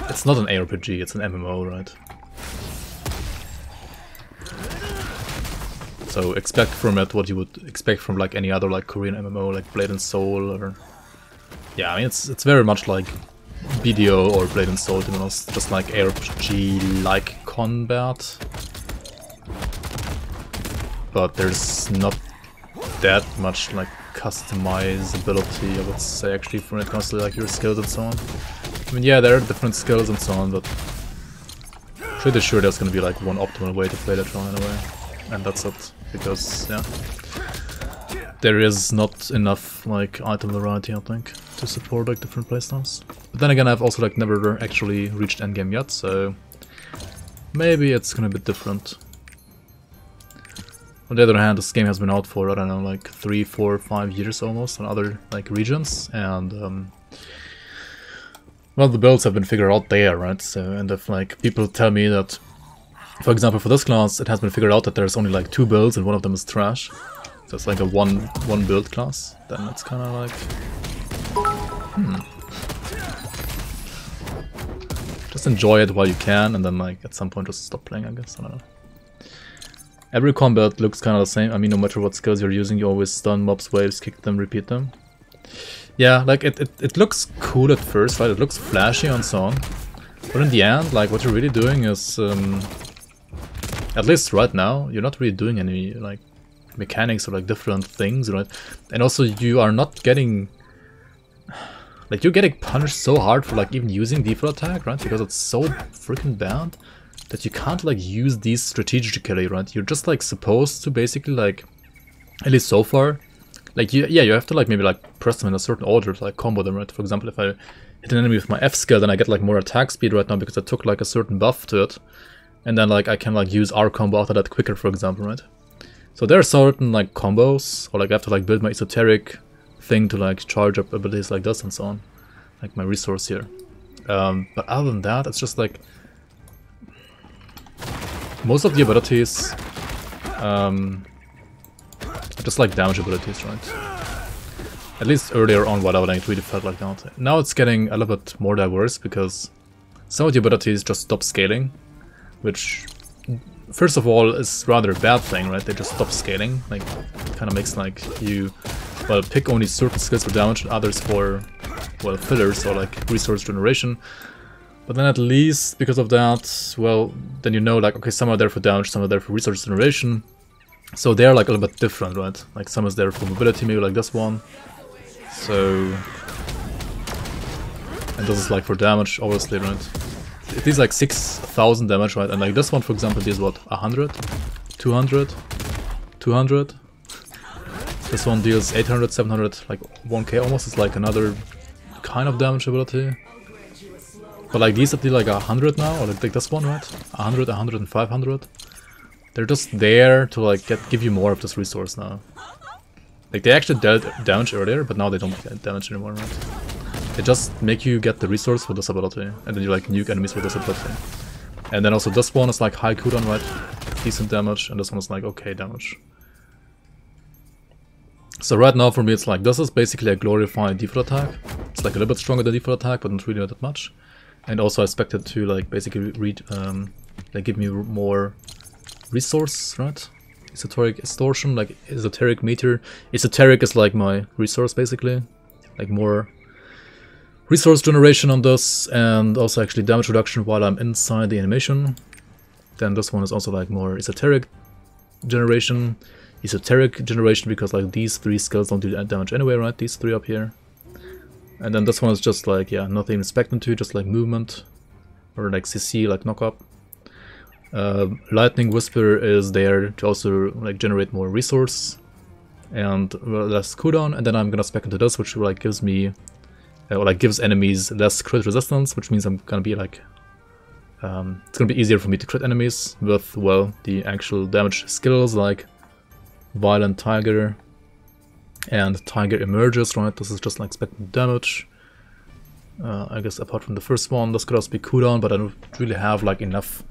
It's not an ARPG, it's an MMO, right? So, expect from it what you would expect from, like, any other, like, Korean MMO, like Blade and Soul, or... Yeah, I mean, it's very much like BDO or Blade and Soul, to be honest. Just like ARPG-like combat. But there's not that much like customizability, I would say, actually, when it comes to like your skills and so on. I mean, yeah, there are different skills and so on, but pretty sure there's gonna be like one optimal way to play that run anyway, and that's it. Because yeah, there is not enough like item variety, I think, to support like different playstyles. But then again, I've also like never actually reached endgame yet, so maybe it's gonna be different. On the other hand, this game has been out for, I don't know, like 3, 4, 5 years almost on other like regions, and well, the builds have been figured out there, right? So, and if like people tell me that, for example, for this class, it has been figured out that there's only like 2 builds and one of them is trash, so it's like a one build class, then it's kind of like, just enjoy it while you can, and then like at some point just stop playing, I guess. I don't know. Every combat looks kind of the same. I mean, no matter what skills you're using, you always stun mobs, waves, kick them, repeat them. Yeah, like it looks cool at first, right? It looks flashy and so on. But in the end, like what you're really doing is, at least right now, you're not really doing any like mechanics or like different things, right? And also you are not getting, like, you're getting punished so hard for like even using default attack, right? Because it's so freaking bad that you can't like use these strategically, right? You're just like supposed to basically like, at least so far, like you have to like maybe like press them in a certain order to like combo them, right? For example, if I hit an enemy with my F skill, then I get like more attack speed right now because I took like a certain buff to it. And then like I can like use R combo after that quicker, for example, right? So there are certain like combos, or like I have to like build my esoteric thing to like charge up abilities like this and so on. Like my resource here. But other than that, it's just like most of the abilities are just like damage abilities, right? At least earlier on, whatever, it really felt like that. Now it's getting a little bit more diverse because some of the abilities just stop scaling, which, first of all, is rather a bad thing, right? They just stop scaling. Like, it kind of makes like you, well, pick only certain skills for damage and others for, well, fillers or like resource generation. But then at least because of that, well, then you know, like, okay, some are there for damage, some are there for resource generation. So they're like a little bit different, right? Like some is there for mobility, maybe like this one. So, and this is like for damage, obviously, right? It is like 6,000 damage, right? And like this one, for example, deals what? 100? 200? 200? This one deals 800, 700, like 1k almost. Is like another kind of damage ability. But like these that deal like 100 now, or like this one, right? 100, 100 and 500. They're just there to like give you more of this resource now. Like they actually dealt damage earlier, but now they don't get damage anymore, right? They just make you get the resource for this ability, and then you like nuke enemies with this ability. And then also this one is like high cooldown, right? Decent damage, and this one is like okay damage. So right now for me it's like, this is basically a glorified default attack. It's like a little bit stronger than default attack, but not really that much. And also I expect it to like basically like give me more resource, right? Esoteric extortion, like esoteric meter. Esoteric is like my resource basically. Like more resource generation on this, and also actually damage reduction while I'm inside the animation. Then this one is also like more esoteric generation. Esoteric generation because like these three skills don't do damage anyway, right? These three up here. And then this one is just like, yeah, not even expecting to, just like movement. Or like CC, like knock up. Lightning Whisper is there to also like generate more resource and less cooldown, and then I'm gonna spec into this, which like gives me or like gives enemies less crit resistance, which means I'm gonna be like it's gonna be easier for me to crit enemies with, well, the actual damage skills like Violent Tiger and Tiger Emerges, right? This is just like expected damage. I guess apart from the first one, this could also be cooldown, but I don't really have like enough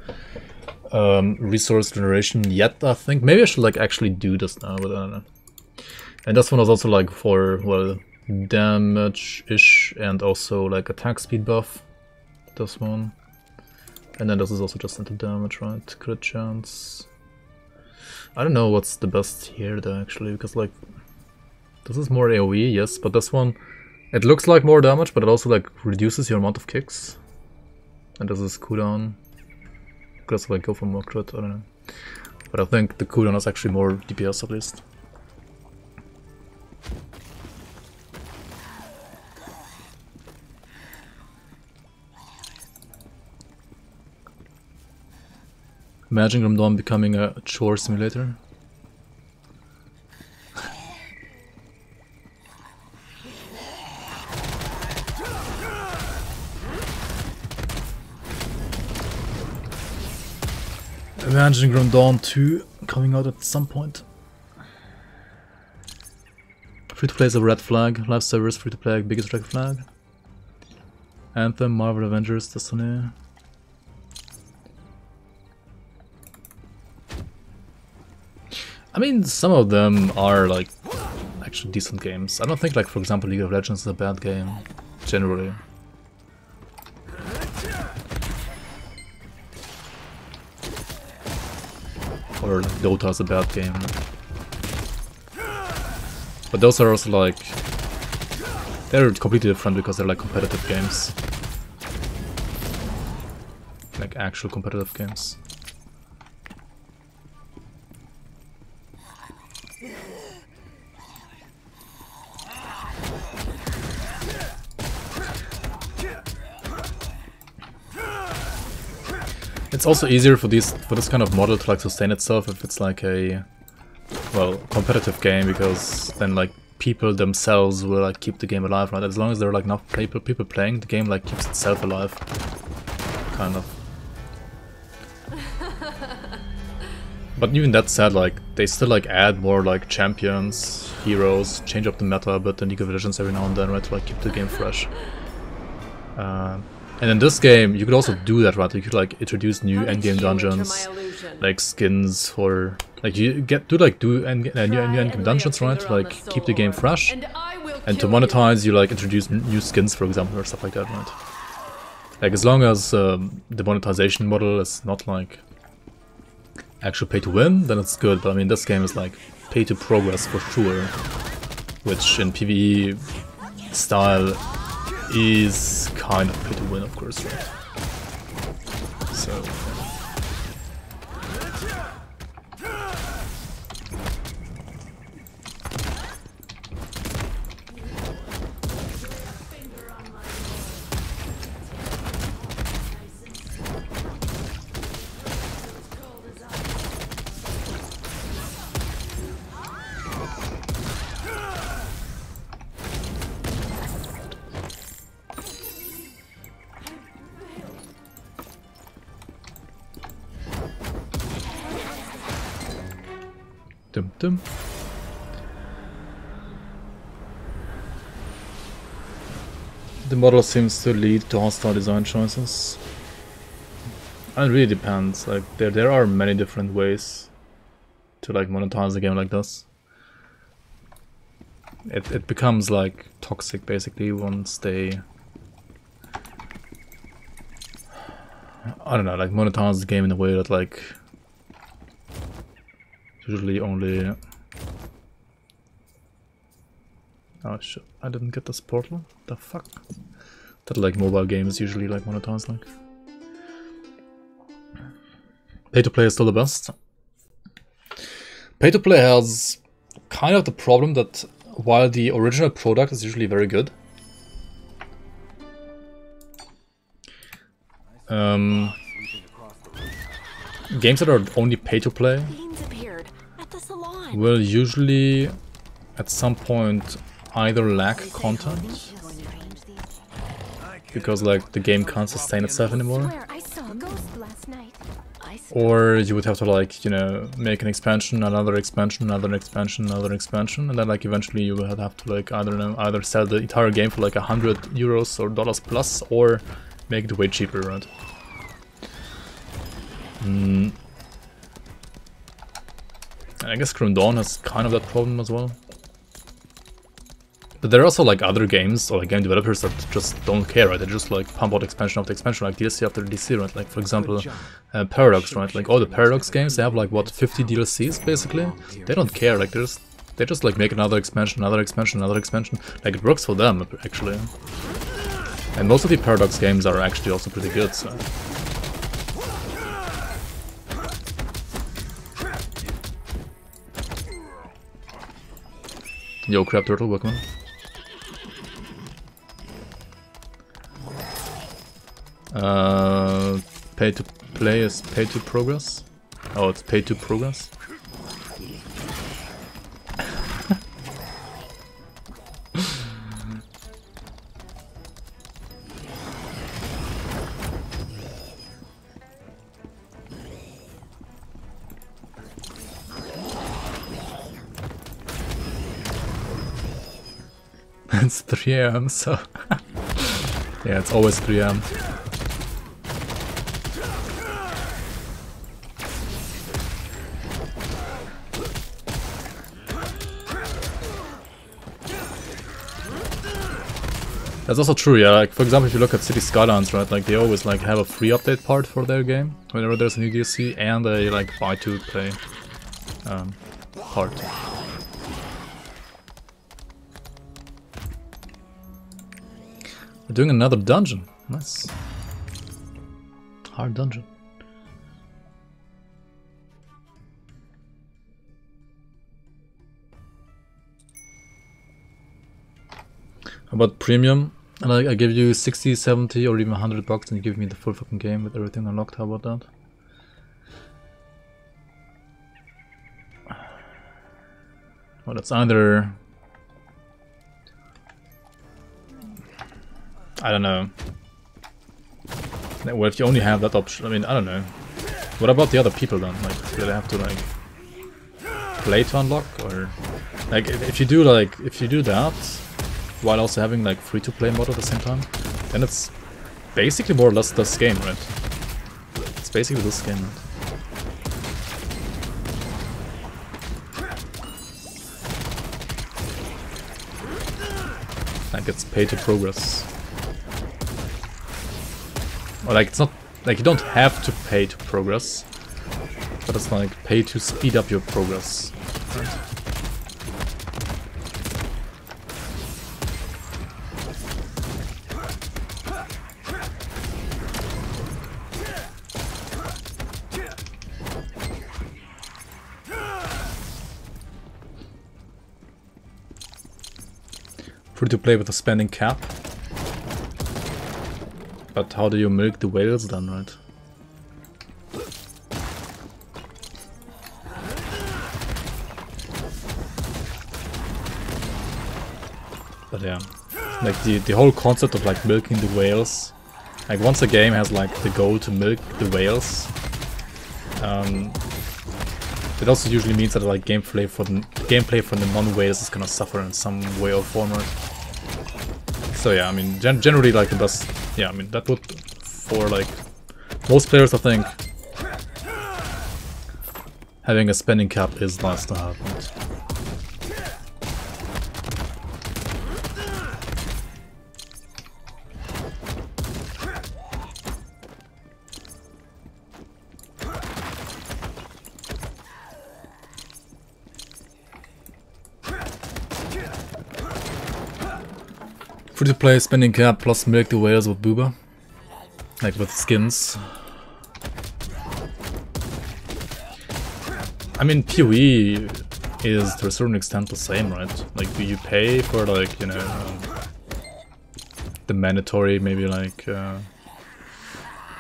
resource generation yet, I think. Maybe I should like actually do this now, but I don't know. And this one is also like for, well, damage-ish and also like attack speed buff. This one. And then this is also just into damage, right? Crit chance. I don't know what's the best here though, actually, because like this is more AoE, yes, but this one, it looks like more damage, but it also like reduces your amount of kicks. And this is cooldown. Could also like go for more crit, I don't know. But I think the cooldown is actually more DPS at least. Imagine Grim Dawn becoming a chore simulator. Imagine Grim Dawn 2 coming out at some point. Free to play is a red flag. Live servers free to play, biggest red flag. Anthem, Marvel Avengers, Destiny. I mean, some of them are like actually decent games. I don't think, like, for example, League of Legends is a bad game generally. Or like, Dota is a bad game. But those are also like, they're completely different because they're like competitive games. Like actual competitive games. It's also easier for this kind of model to like sustain itself if it's like a, well, competitive game, because then like people themselves will like keep the game alive, right? As long as there are like enough people playing, the game like keeps itself alive, kind of. But even that said, like they still like add more like champions, heroes, change up the meta a bit in League of Legends every now and then, right, to like keep the game fresh. And in this game, you could also do that, right? You could like introduce new endgame dungeons, like skins for like you do new endgame dungeons, right? To like keep the game fresh, and to monetize, you like introduce new skins, for example, or stuff like that, right? Like as long as the monetization model is not like actual pay to win, then it's good. But I mean, this game is like pay to progress for sure, which in PvE style is kind of pay to win, of course, right? So dum dum. The model seems to lead to hostile design choices. And it really depends. Like there are many different ways to like monetize a game like this. It becomes like toxic basically once they, I don't know, like monetize the game in a way that like usually only... Oh shit, I didn't get this portal? The fuck? That like mobile games usually like monetize like. Pay to play is still the best. Pay to play has kind of the problem that while the original product is usually very good, games that are only pay to play will usually at some point either lack content because like the game can't sustain itself anymore, or you would have to like, you know, make an expansion, another expansion, another expansion, another expansion, and then like eventually you will have to like, I don't know, either sell the entire game for like €100 or dollars plus, or make it way cheaper, right? I guess Chrome Dawn has kind of that problem as well. But there are also like other games or like game developers that just don't care, right? They just like pump out expansion after expansion, like DLC after DLC, right? Like for example, Paradox, right? Like all the Paradox games, they have like what, 50 DLCs basically. They don't care, like they just like make another expansion, another expansion, another expansion. Like it works for them actually. And most of the Paradox games are actually also pretty good, so. Yo, Crab Turtle, welcome. Pay to play is pay to progress. Oh, it's pay to progress. It's 3 AM, so yeah, it's always 3 AM. That's also true, yeah. Like for example, if you look at City Skylines, right? Like they always like have a free update part for their game whenever there's a new DLC, and a like buy to play part. We're doing another dungeon. Nice. Hard dungeon. How about premium? And I give you 60, 70 or even $100 and you give me the full fucking game with everything unlocked. How about that? Well, it's either... I don't know. Well, if you only have that option, I mean, I don't know. What about the other people then? Like, do they have to like play to unlock, or like if you do that while also having like free-to-play mode at the same time, then it's basically more or less this game, right? It's basically this game, right? Like it's pay to progress. Or like it's not like you don't have to pay to progress, but it's like pay to speed up your progress. Right? Free to play with a spending cap. But how do you milk the whales then, right? But yeah, like the whole concept of like milking the whales, like once a game has like the goal to milk the whales, it also usually means that like gameplay for the non-whales is gonna suffer in some way or form, right? So yeah, I mean generally like the best, yeah, I mean that would, for like most players I think, having a spending cap is nice to have, right? Free to play spending cap plus milk the whales with booba, like with skins. I mean PoE is to a certain extent the same, right? Like you pay for like, you know, the mandatory maybe like or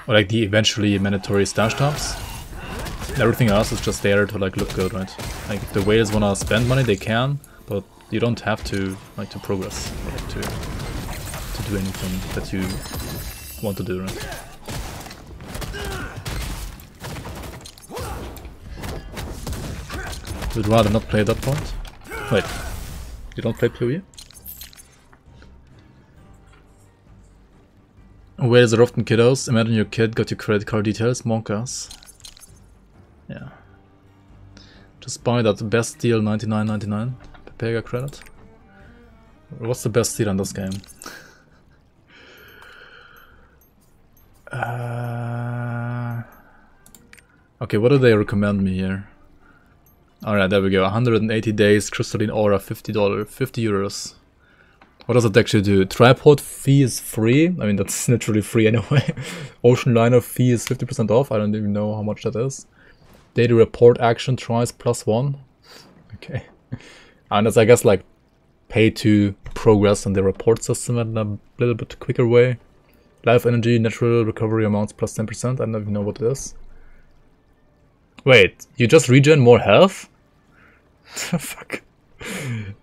like the eventually mandatory stash tops. Everything else is just there to like look good, right? Like if the whales wanna spend money they can, but you don't have to like to progress, like to do anything that you want to do, right? Would rather not play at that point. Wait, you don't play PoE? Whales are often kiddos. Imagine your kid got your credit card details, monkas. Yeah. Just buy that best deal $99.99 Pepega credit. What's the best deal on this game? Okay, what do they recommend me here? Alright, there we go. 180 days, crystalline aura, $50, 50 euros. What does it actually do? Tripod fee is free. I mean, that's literally free anyway. Ocean liner fee is 50% off. I don't even know how much that is. Daily report action tries +1. Okay. And that's, I guess, like pay to progress on the report system in a little bit quicker way. Life energy, natural recovery amounts +10%. I don't even know what it is. Wait, you just regen more health? Fuck.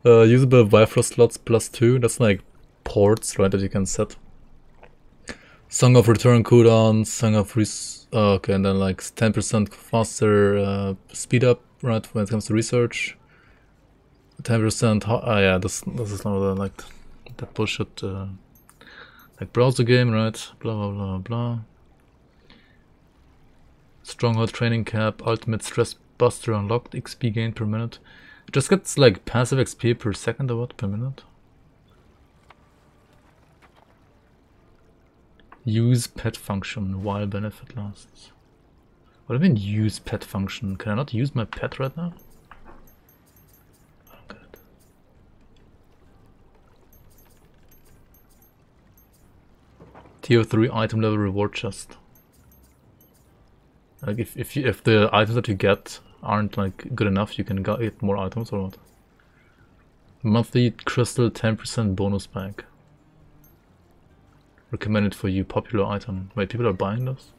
Usable Bifrost slots +2. That's like ports, right, that you can set. Song of Return cooldown, Song of okay, and then like 10% faster speed up, right, when it comes to research. 10% yeah, this is not like that bullshit like browser game, right? Blah blah blah blah. Stronghold training cap, ultimate stress buster unlocked, XP gain per minute. It just gets like passive XP per second or what, per minute? Use pet function while benefit lasts. What do I mean use pet function? Can I not use my pet right now? Oh, good. Tier 3 item level reward chest. Like if the items that you get aren't like good enough, you can get more items or what? Monthly crystal 10% bonus pack. Recommended for you, popular item. Wait, people are buying this?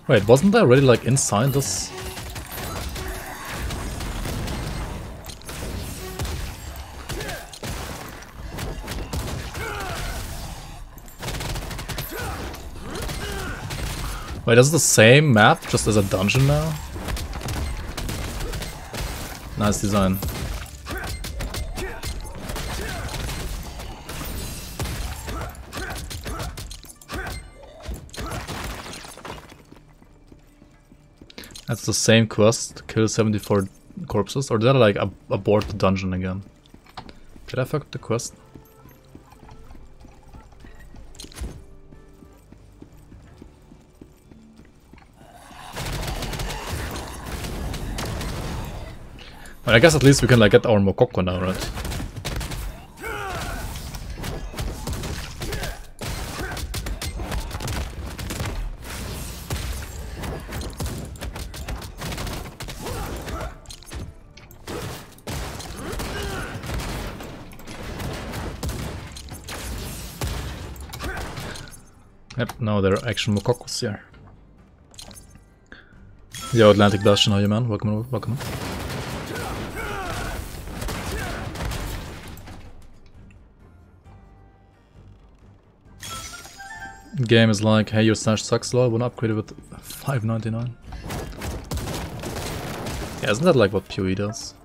Wait, wasn't that already like inside this? Wait, is it the same map, just as a dungeon now? Nice design. That's the same quest, kill 74 corpses, or did I like abort the dungeon again? Did I fuck the quest? Well, I guess at least we can like get our Mokoko now, right? Yep, now there are actual Mokokos here. Yo, Atlantic Dash, how are you, man? Welcome, welcome. Game is like, hey, your stash sucks, lol, wanna upgrade it with $5.99. Yeah, isn't that like what PoE does?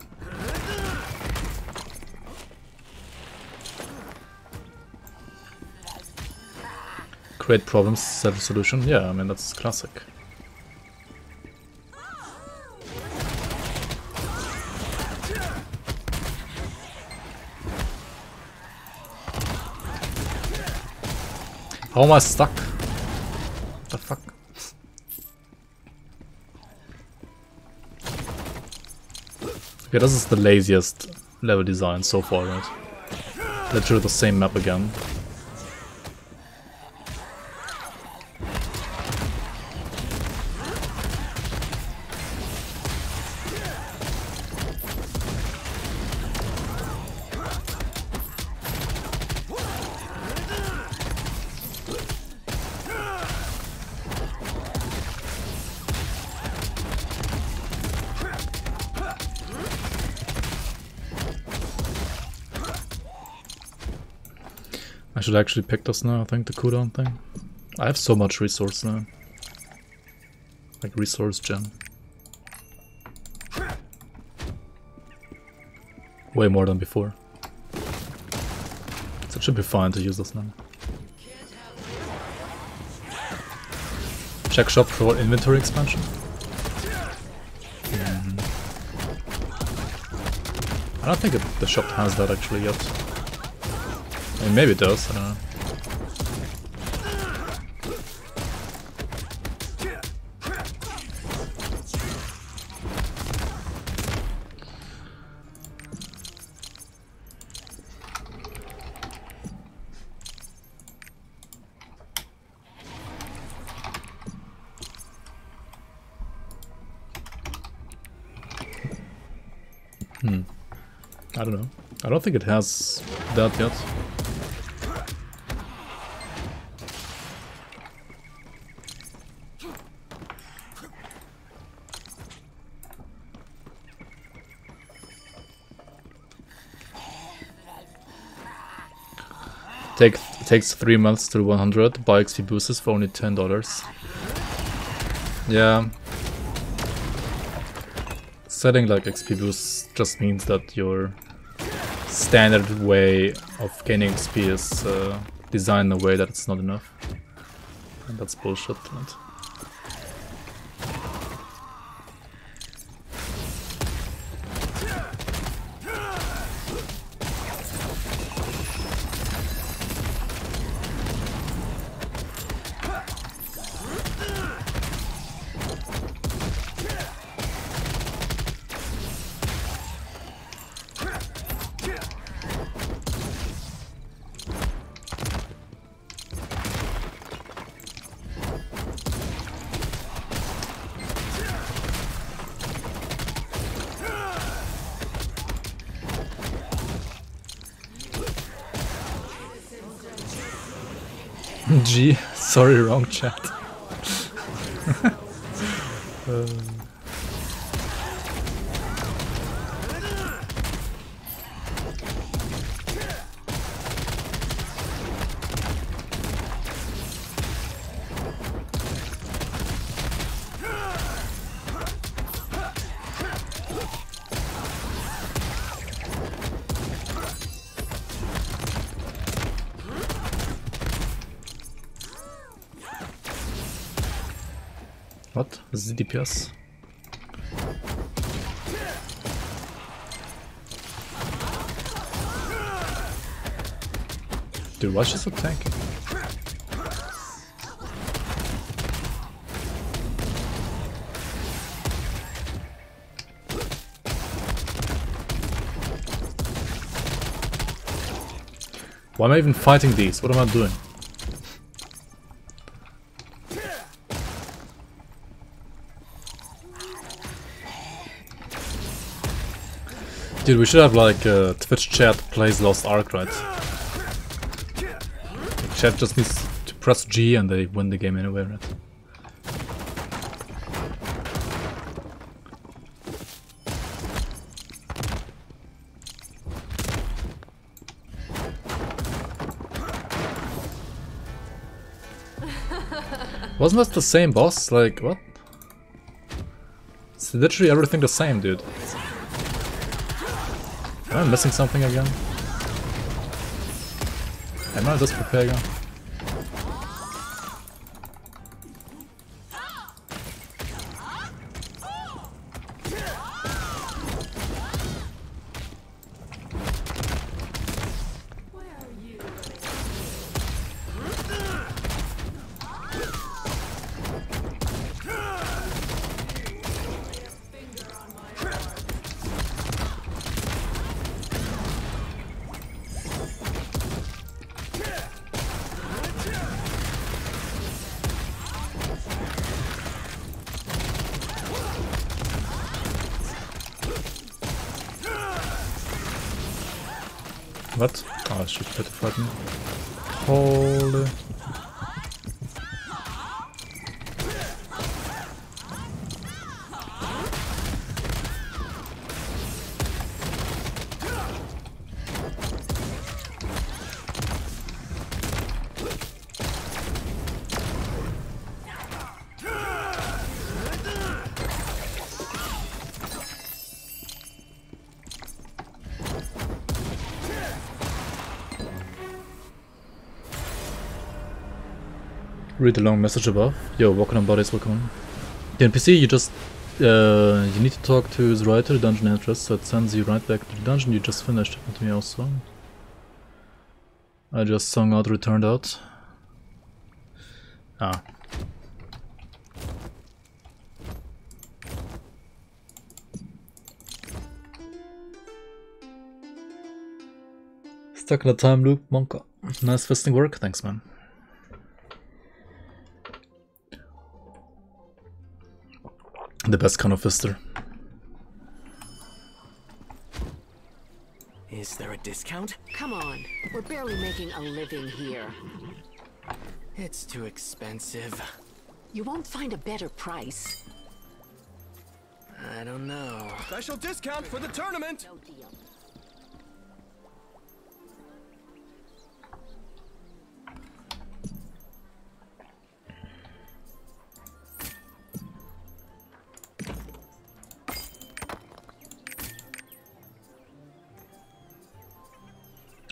Create problems, set a solution. Yeah, I mean, that's classic. How am I stuck? What the fuck? Okay, this is the laziest level design so far, right? Literally the same map again. I should actually pick this now, I think, the cooldown thing. I have so much resource now. Like resource gen. Way more than before. So it should be fine to use this now. Check shop for inventory expansion. I don't think the shop has that actually yet. I mean, maybe it does, I don't know. I don't know. I don't think it has that yet. Takes 3 months to 100. Buy XP boosters for only $10. Yeah. Setting like XP boosts just means that your standard way of gaining XP is designed in a way that it's not enough. And that's bullshit, right? G, sorry, wrong chat. What? This is DPS? Dude, why is she so tanky? Why am I even fighting these? What am I doing? Dude, we should have like Twitch chat plays Lost Ark, right? Chat just needs to press G and they win the game anyway, right? Wasn't that the same boss? Like, what? It's literally everything the same, dude. Am I missing something again? Am I just preparing? What? Oh, she tried to fight me. Holy. Read the long message above. Yo, walking on bodies, welcome on. The NPC, you just you need to talk to the writer, the dungeon entrance, so it sends you right back to the dungeon you just finished. Happened to me also. I just sung out, returned out. Ah. Stuck in a time loop, Monka. Nice fisting work, thanks man. The best kind of fister. Is there a discount? Come on, we're barely making a living here. It's too expensive. You won't find a better price. I don't know. Special discount for the tournament! No deal.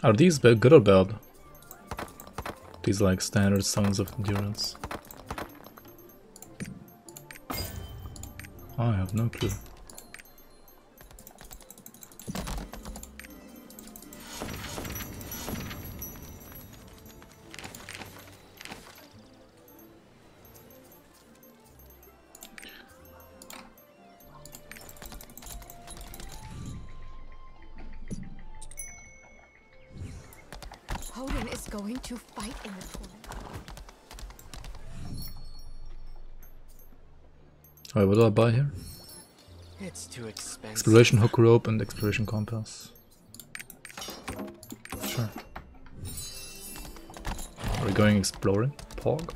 Are these good or bad? These like standard zones of endurance. I have no clue. Odin is going to fight in the tournament. Alright, what do I buy here? It's too expensive. Exploration hook rope and exploration compass. Sure. Are we going exploring? Pog?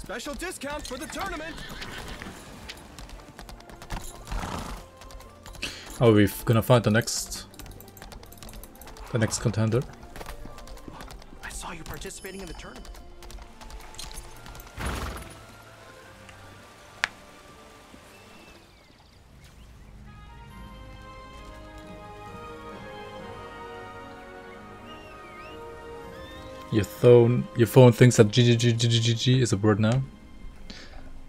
Special discount for the tournament. Oh, we're gonna find the next contender. I saw you participating in the tournament. Your phone thinks that GGG is a word now.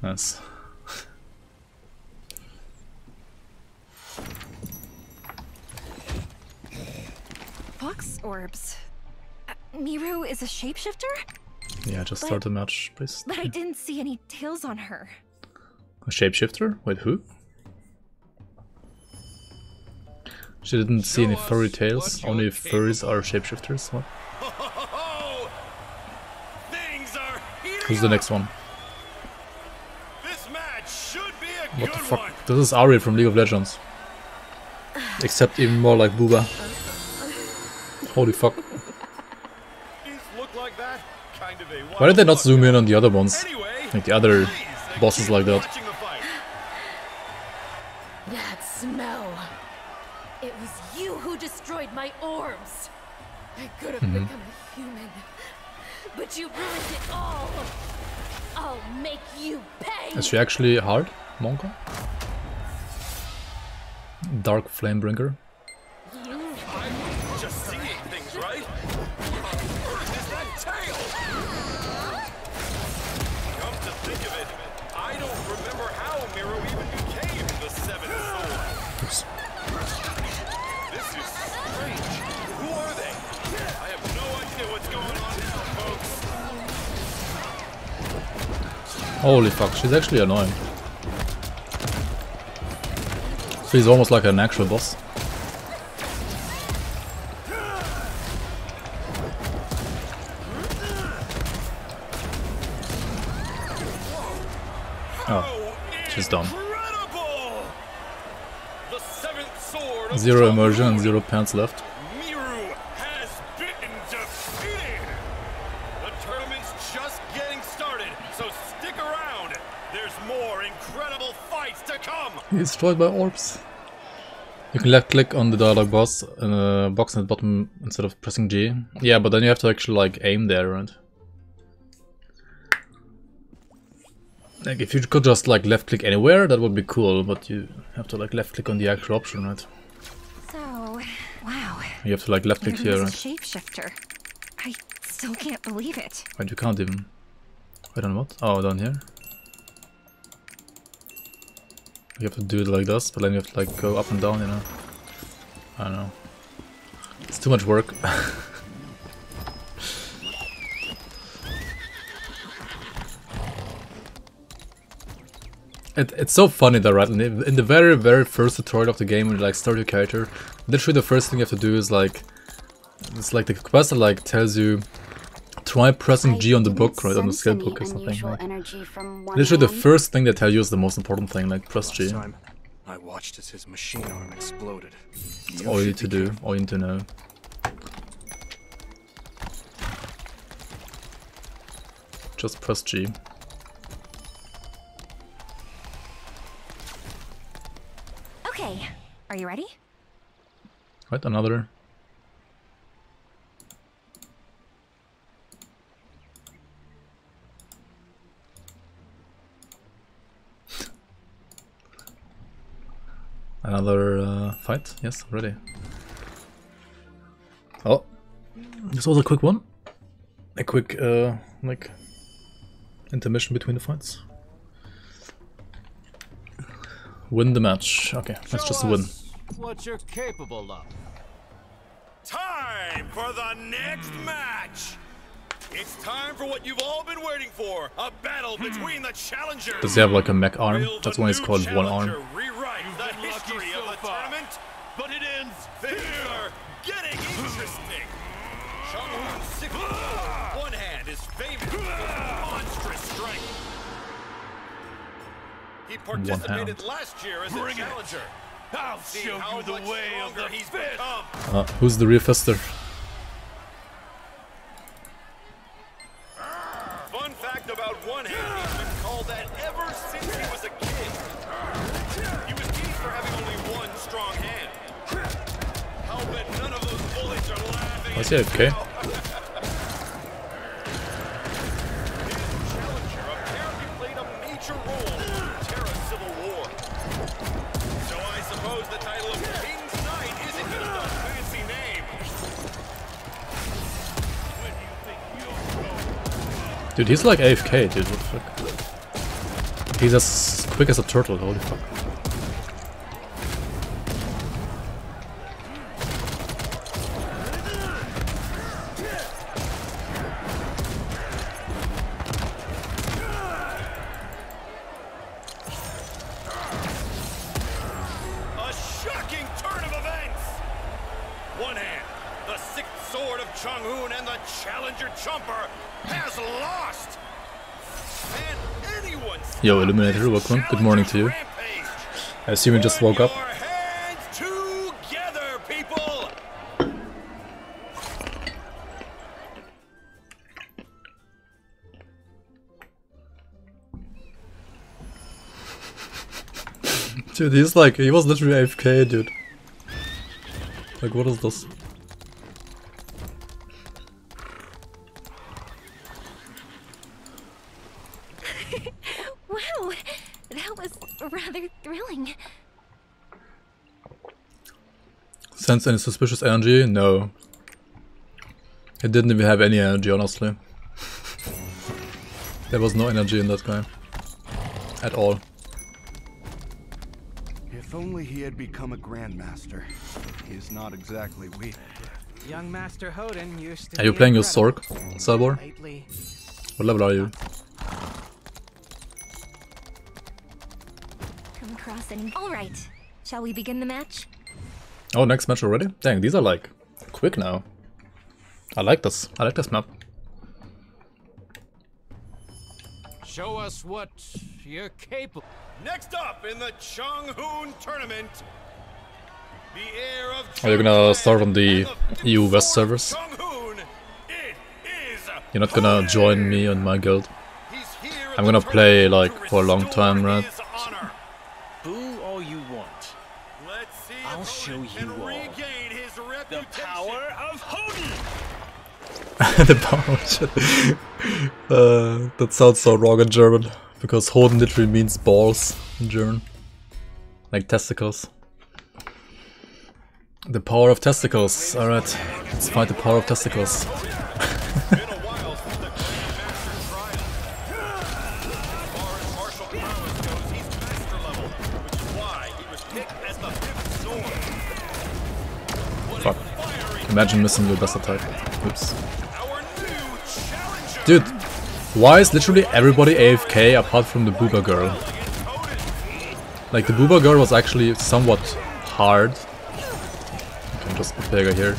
Nice. Fox orbs. Miru is a shapeshifter? Yeah, just start the match, please. But I didn't see any tails on her. A shapeshifter? Wait, who? She didn't see any furry tails. Only furries are shapeshifters. What? Who's the next one? This match should be a What the good fuck? one. This is Ari from League of Legends. Except even more like Booba. Holy fuck. Look like that? Kind of a Why did they not zoom in on the other ones? Like the other bosses like that. That smell. It was you who destroyed my orbs. I could have become a human. But you ruined it all. I'll make you pay. Is she actually hard, Monka? Dark Flamebringer. I'm just seeing things, right? Where is that tail? Come to think of it, I don't remember how Miru even became the seventh sword. Oops. This is strange. Who are they? I have no idea what's going on now, folks. Holy fuck, she's actually annoying. She's almost like an actual boss. Oh, she's done. The seventh sword of Zero immersion and 0 pants left. Miru has been defeated. The tournament's just getting started, so stick around. There's more incredible fights to come. He's destroyed by orbs. You can left click on the dialogue box at the bottom instead of pressing G. Yeah, but then you have to actually like aim there, right? Like if you could just like left click anywhere, that would be cool, but you have to like left click on the actual option, right? So, wow. You have to like left click here, Miru right? is a shapeshifter. I still can't believe it. Wait, you can't even. Wait, on what? Oh, down here. You have to do it like this, but then you have to like go up and down, you know? I don't know. It's too much work. It's so funny though, right? In the very first tutorial of the game, when you like start your character, literally the first thing you have to do is like, it's like the quest that like tells you try pressing G on the book, right, on the skill book or something. Like, literally the first thing they tell you is the most important thing, like press G. I watched as his machine arm exploded. That's all you need to do, all you need to know. Just press G. Okay, are you ready? Right, another. Another fight? Yes, ready. Oh, this was a quick one. A quick, like, intermission between the fights. Win the match. Okay, let's just win. What you're capable of. Time for the next match. It's time for what you've all been waiting for. A battle between the challengers. Does he have like a mech arm? That's why he's called one arm. Rewrite the history of the tournament, but it ends. Things are getting interesting. Stronghold 6 one hand is famous for his monstrous strength. He participated last year as a challenger. I'll show you the way of the fist. Who's the real fister? Fun fact about one hand, he's been called that ever since he was a kid. He was teased for having only one strong hand. I'll bet none of those bullies are laughing. Was he AFK? Dude, he's like AFK, dude, what the fuck? He's as quick as a turtle, holy fuck. A shocking turn of events! One hand, the sixth sword of Chung-hoon and the challenger Chomper has lost. And anyone Yo, Illuminator, welcome. Good morning to you. I assume you just woke up. hands together, people! Dude, he's like, he was literally AFK, dude. Like, what is this? Wow, that was rather thrilling. Sense any suspicious energy? No. It didn't even have any energy, honestly. There was no energy in that guy. At all. If only he had become a grandmaster. He is not exactly weak. Young Master Hoden used to Are you be playing your incredible. Sork, Sabor? Lately, What level are you? Come across any. All right, shall we begin the match? Oh, next match already? Dang, these are like quick now. I like this. I like this map. Show us what you're capable. Next up in the Chung-hoon tournament, the heir of Are you gonna start on the EU West servers? Chung-hoon, it is You're not gonna join me on my guild? He's here I'm gonna play like for a long time, right? Boo all you want. Let's see I'll if show Hoden can you all. regain his The reputation. power of Hoden! The power shit. That sounds so wrong in German. Because Hoden literally means balls in German. Like testicles. The power of testicles. Alright, let's fight the power of testicles. Fuck. Imagine missing your best attack. Oops. Dude, why is literally everybody AFK apart from the Booba girl? Like, the Booba girl was actually somewhat hard. I can just put Vega here.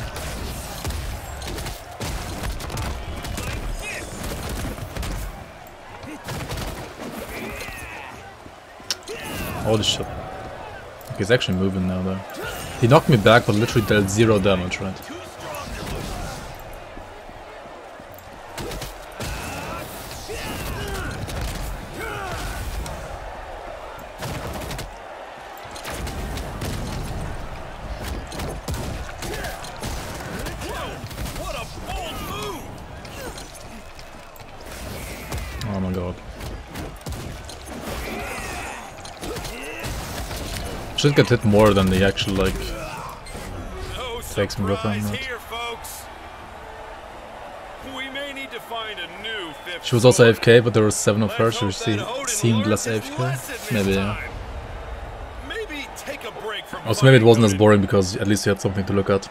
Holy shit. Okay, he's actually moving now though. He knocked me back but literally dealt 0 damage, right? Oh my god. Should get hit more than the actual, like, takes me with him. She was also AFK, but there were 7 of her, so she seemed less AFK. Maybe, yeah. Also, maybe it wasn't as boring because at least you had something to look at.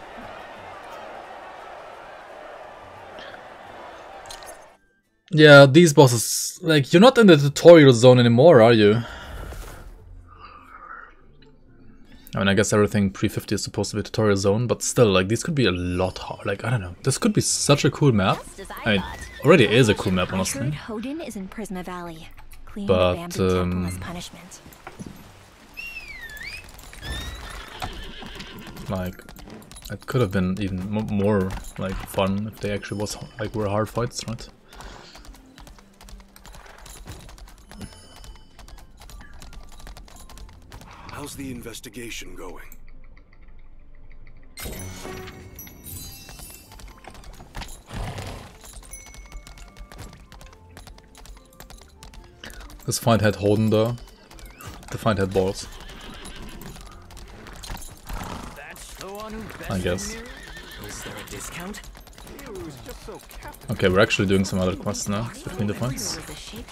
Yeah, these bosses, like, you're not in the tutorial zone anymore, are you? I mean, I guess everything pre-50 is supposed to be a tutorial zone, but still, like, these could be a lot hard. Like, I don't know. This could be such a cool map. I mean, already is a cool map, honestly. Hoden is in Prisma Valley, cleaning But, the bamboo temple as punishment. Like, it could have been even more, like, fun if they actually were hard fights, right? How's the investigation going? This fight had Holden though. The fight had balls. I guess. Is there a discount? Okay, we're actually doing some other quests now between the fights. Oops.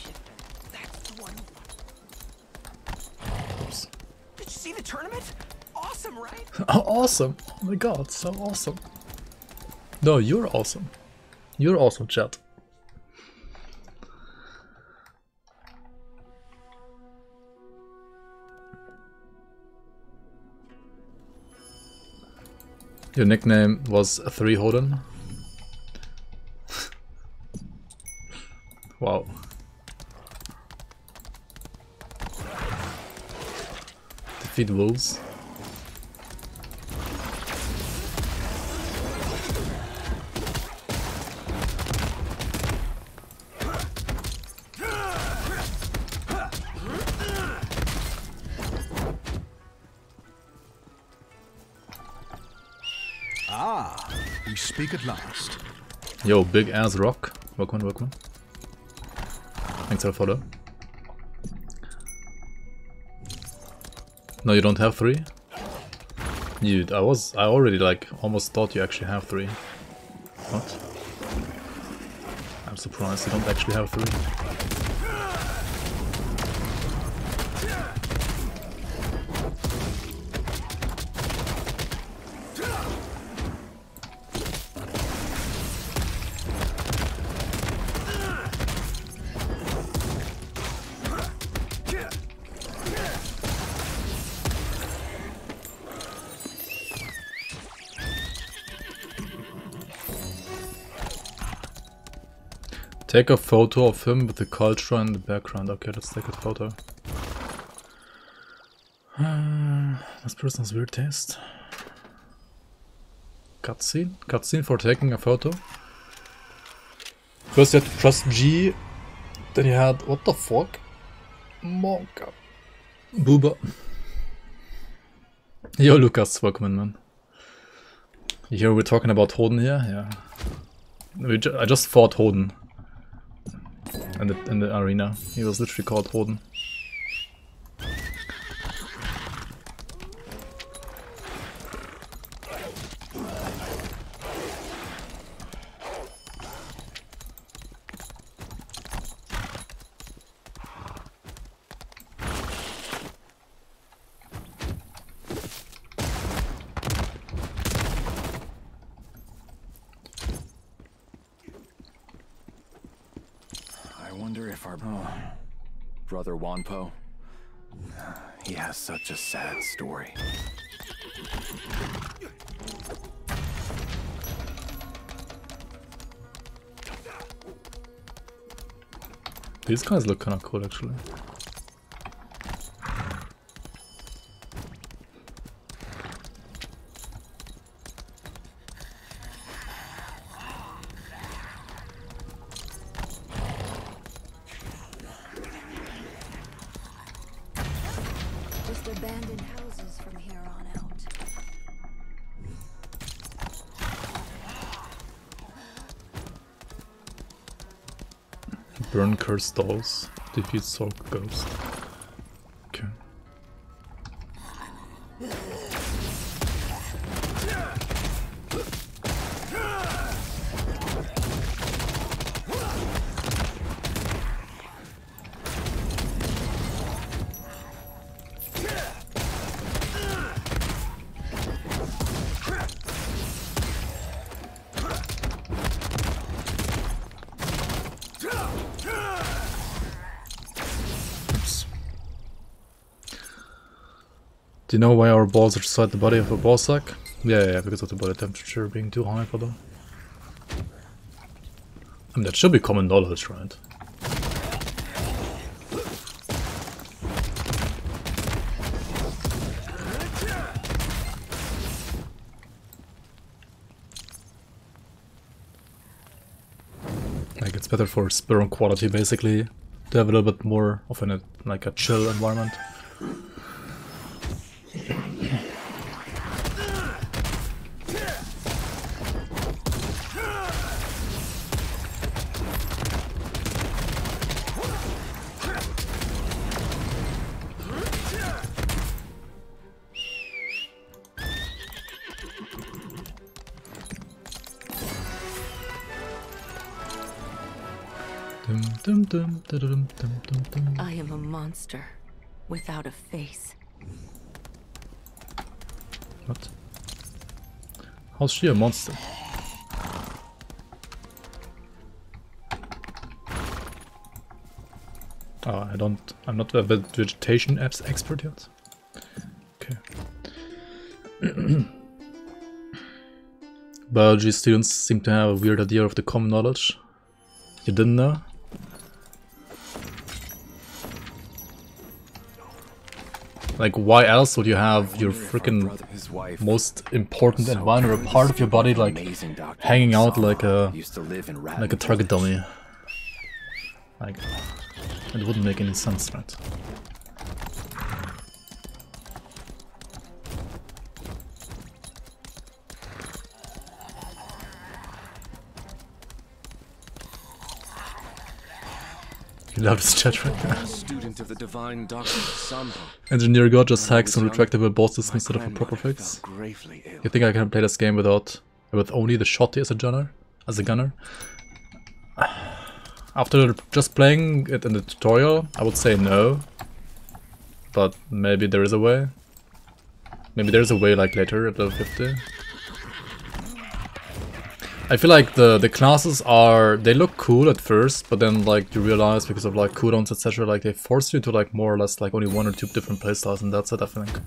Did you see the tournament? Awesome, right? Awesome! Oh my god, so awesome. No, you're awesome. You're awesome, chat. Your nickname was 3 Hoden? Wow. Defeat wolves. Ah, we speak at last. Yo, big ass rock. Welcome, welcome. Thanks for the follow. No, you don't have 3? Dude, I already like almost thought you actually have 3. What? I'm surprised you don't actually have 3. Take a photo of him with the culture in the background. Okay, let's take a photo. This person has weird taste. Cutscene? Cutscene for taking a photo? First you had to press G, then you had... what the fuck? Monka. Booba. Yo Lucas, welcome in, man. You hear we're talking about Hoden here? Yeah. I just fought Hoden. In the arena. He was literally called Hoden. Brother Wanpo. He has such a sad story. These guys look kind of cool actually. Abandoned houses from here on out. Burn cursed dolls. Defeat soul ghost. Okay. Do you know why our balls are inside the body of a ball sack? Yeah, because of the body temperature being too high for them. I mean, that should be common knowledge, right? Like, it's better for spawn quality, basically, to have a little bit more of like a chill environment. Dum, dum, dum, dum, dum, dum, dum. I am a monster without a face. What? How's she a monster? Oh, I'm not a vegetation expert yet. Okay. Biology students seem to have a weird idea of the common knowledge. You didn't know? Like, why else would you have your freaking most important and vulnerable part of your body like hanging out like a target dummy? Like, it wouldn't make any sense, right? You love this chat right now. Student of the divine doctor Sambo. Engineer God just hacks and retractable bosses instead of a proper fix. You think I can play this game with only the shotty as a gunner? After just playing it in the tutorial, I would say no. But maybe there is a way. Maybe there's a way like later at level 50. I feel like the classes they look cool at first, but then like you realize because of like cooldowns etc, like they force you to like more or less like only 1 or 2 different playstyles, and that's it. I think.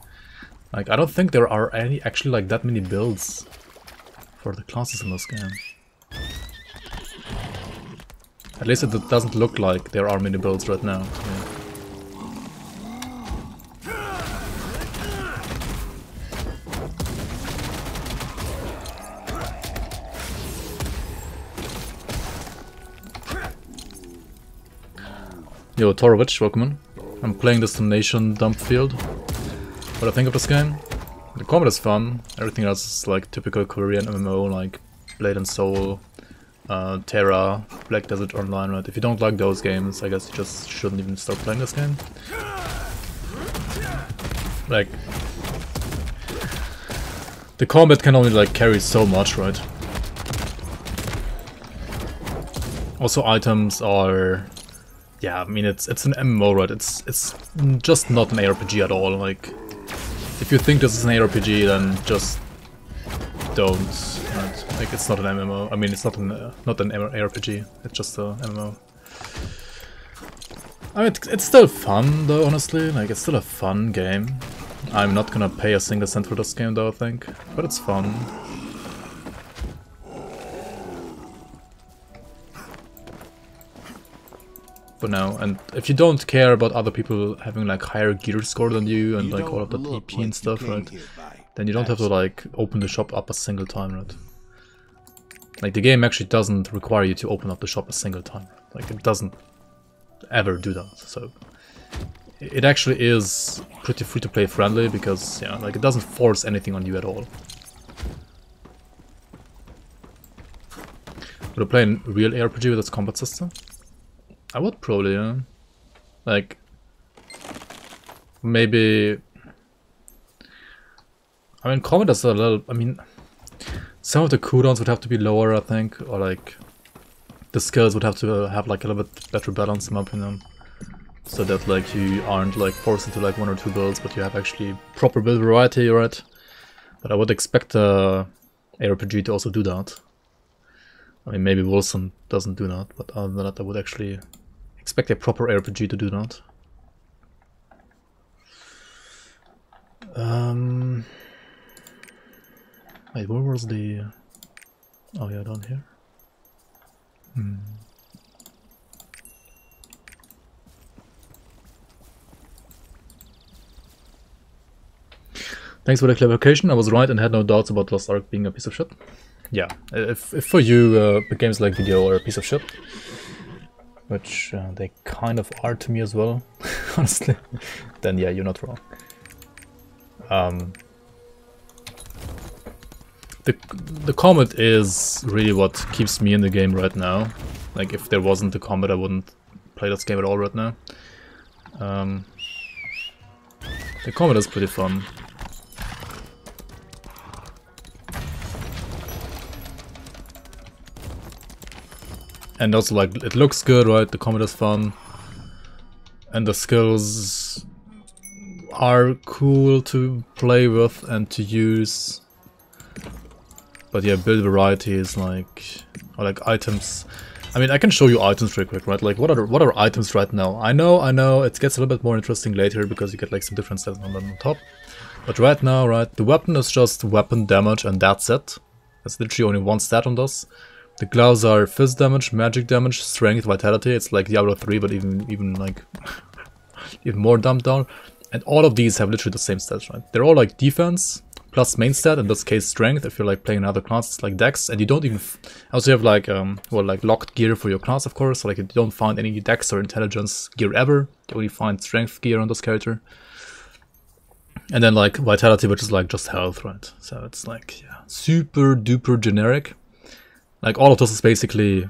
Like I don't think there are actually like that many builds for the classes in this game. At least it doesn't look like there are many builds right now. Yeah. Yo, Torovich, welcome in. I'm playing this Nation Dump Field. What do I think of this game? The combat is fun, everything else is like typical Korean MMO, like Blade and Soul, Terra, Black Desert Online, right? If you don't like those games, I guess you just shouldn't even start playing this game. Like, the combat can only like carry so much, right? Also, items are... Yeah, I mean it's an MMO, right? It's just not an ARPG at all. Like, if you think this is an ARPG, then just don't. Right? Like, it's not an MMO. I mean, it's not an ARPG. It's just a MMO. I mean, it's still fun though. Honestly, like it's still a fun game. I'm not gonna pay a single cent for this game though, I think, but it's fun. For now, and if you don't care about other people having like higher gear score than you and like all of the EP and stuff, right, then you don't have to like open the shop up a single time, right? Like the game actually doesn't require you to open up the shop a single time. Like it doesn't ever do that, so it actually is pretty free to play friendly because yeah, like it doesn't force anything on you at all. Would I play a real ARPG with its combat system? I would probably, yeah. Like, maybe... I mean, combat is a little... I mean, some of the cooldowns would have to be lower, I think, or like... The skills would have to have like a little bit better balance, in my opinion. So that like you aren't like forced into like 1 or 2 builds, but you have actually proper build variety, right? But I would expect ARPG to also do that. I mean, maybe Wilson doesn't do that, but other than that I would actually expect a proper RPG to do that. Wait, where was the... Oh yeah, down here. Thanks for the clarification. I was right and had no doubts about Lost Ark being a piece of shit. Yeah, if for you games like Video are a piece of shit, which they kind of are to me as well, honestly, then yeah, you're not wrong. The combat is really what keeps me in the game right now. Like, if there wasn't the combat, I wouldn't play this game at all right now. The combat is pretty fun. And also, like, it looks good, right? The combat is fun. And the skills are cool to play with and to use. But yeah, build variety is like, or like items. I mean, I can show you items real quick, right? Like, what are items right now? I know, it gets a little bit more interesting later because you get like some different stats on top. But right now, right, the weapon is just weapon damage and that's it. That's literally only one stat on this. The gloves are fist damage, magic damage, strength, vitality. It's like Diablo 3, but even like even more dumbed down. And all of these have literally the same stats, right? They're all like defense plus main stat, in this case strength. If you're like playing another class, it's like dex, and you don't even also have like well, like locked gear for your class, of course. So like you don't find any dex or intelligence gear ever. You only find strength gear on this character. And then like vitality, which is like just health, right? So it's like, yeah, super duper generic. Like all of this is basically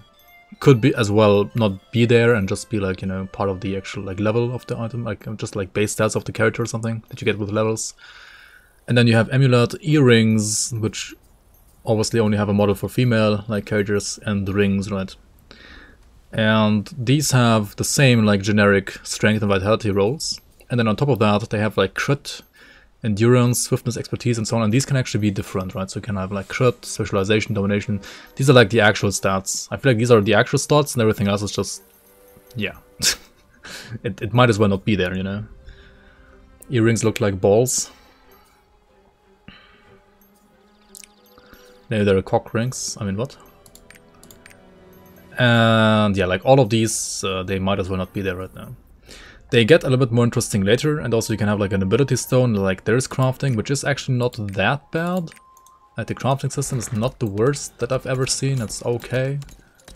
could be as well not be there and just be like, you know, part of the actual like level of the item, like just like base stats of the character or something that you get with levels. And then you have amulet, earrings, which obviously only have a model for female like characters, and the rings, right? And these have the same like generic strength and vitality rolls. And then on top of that, they have like crit, endurance, swiftness, expertise, and so on. And these can actually be different, right? So you can have like crit, specialization, domination. These are like the actual stats. I feel like these are the actual stats, and everything else is just, yeah. it might as well not be there, you know? Earrings look like balls. Maybe they're cock rings. I mean, what? And yeah, like all of these, they might as well not be there right now. They get a little bit more interesting later, and also you can have like an ability stone, like there's crafting, which is actually not that bad. Like the crafting system is not the worst that I've ever seen, it's okay.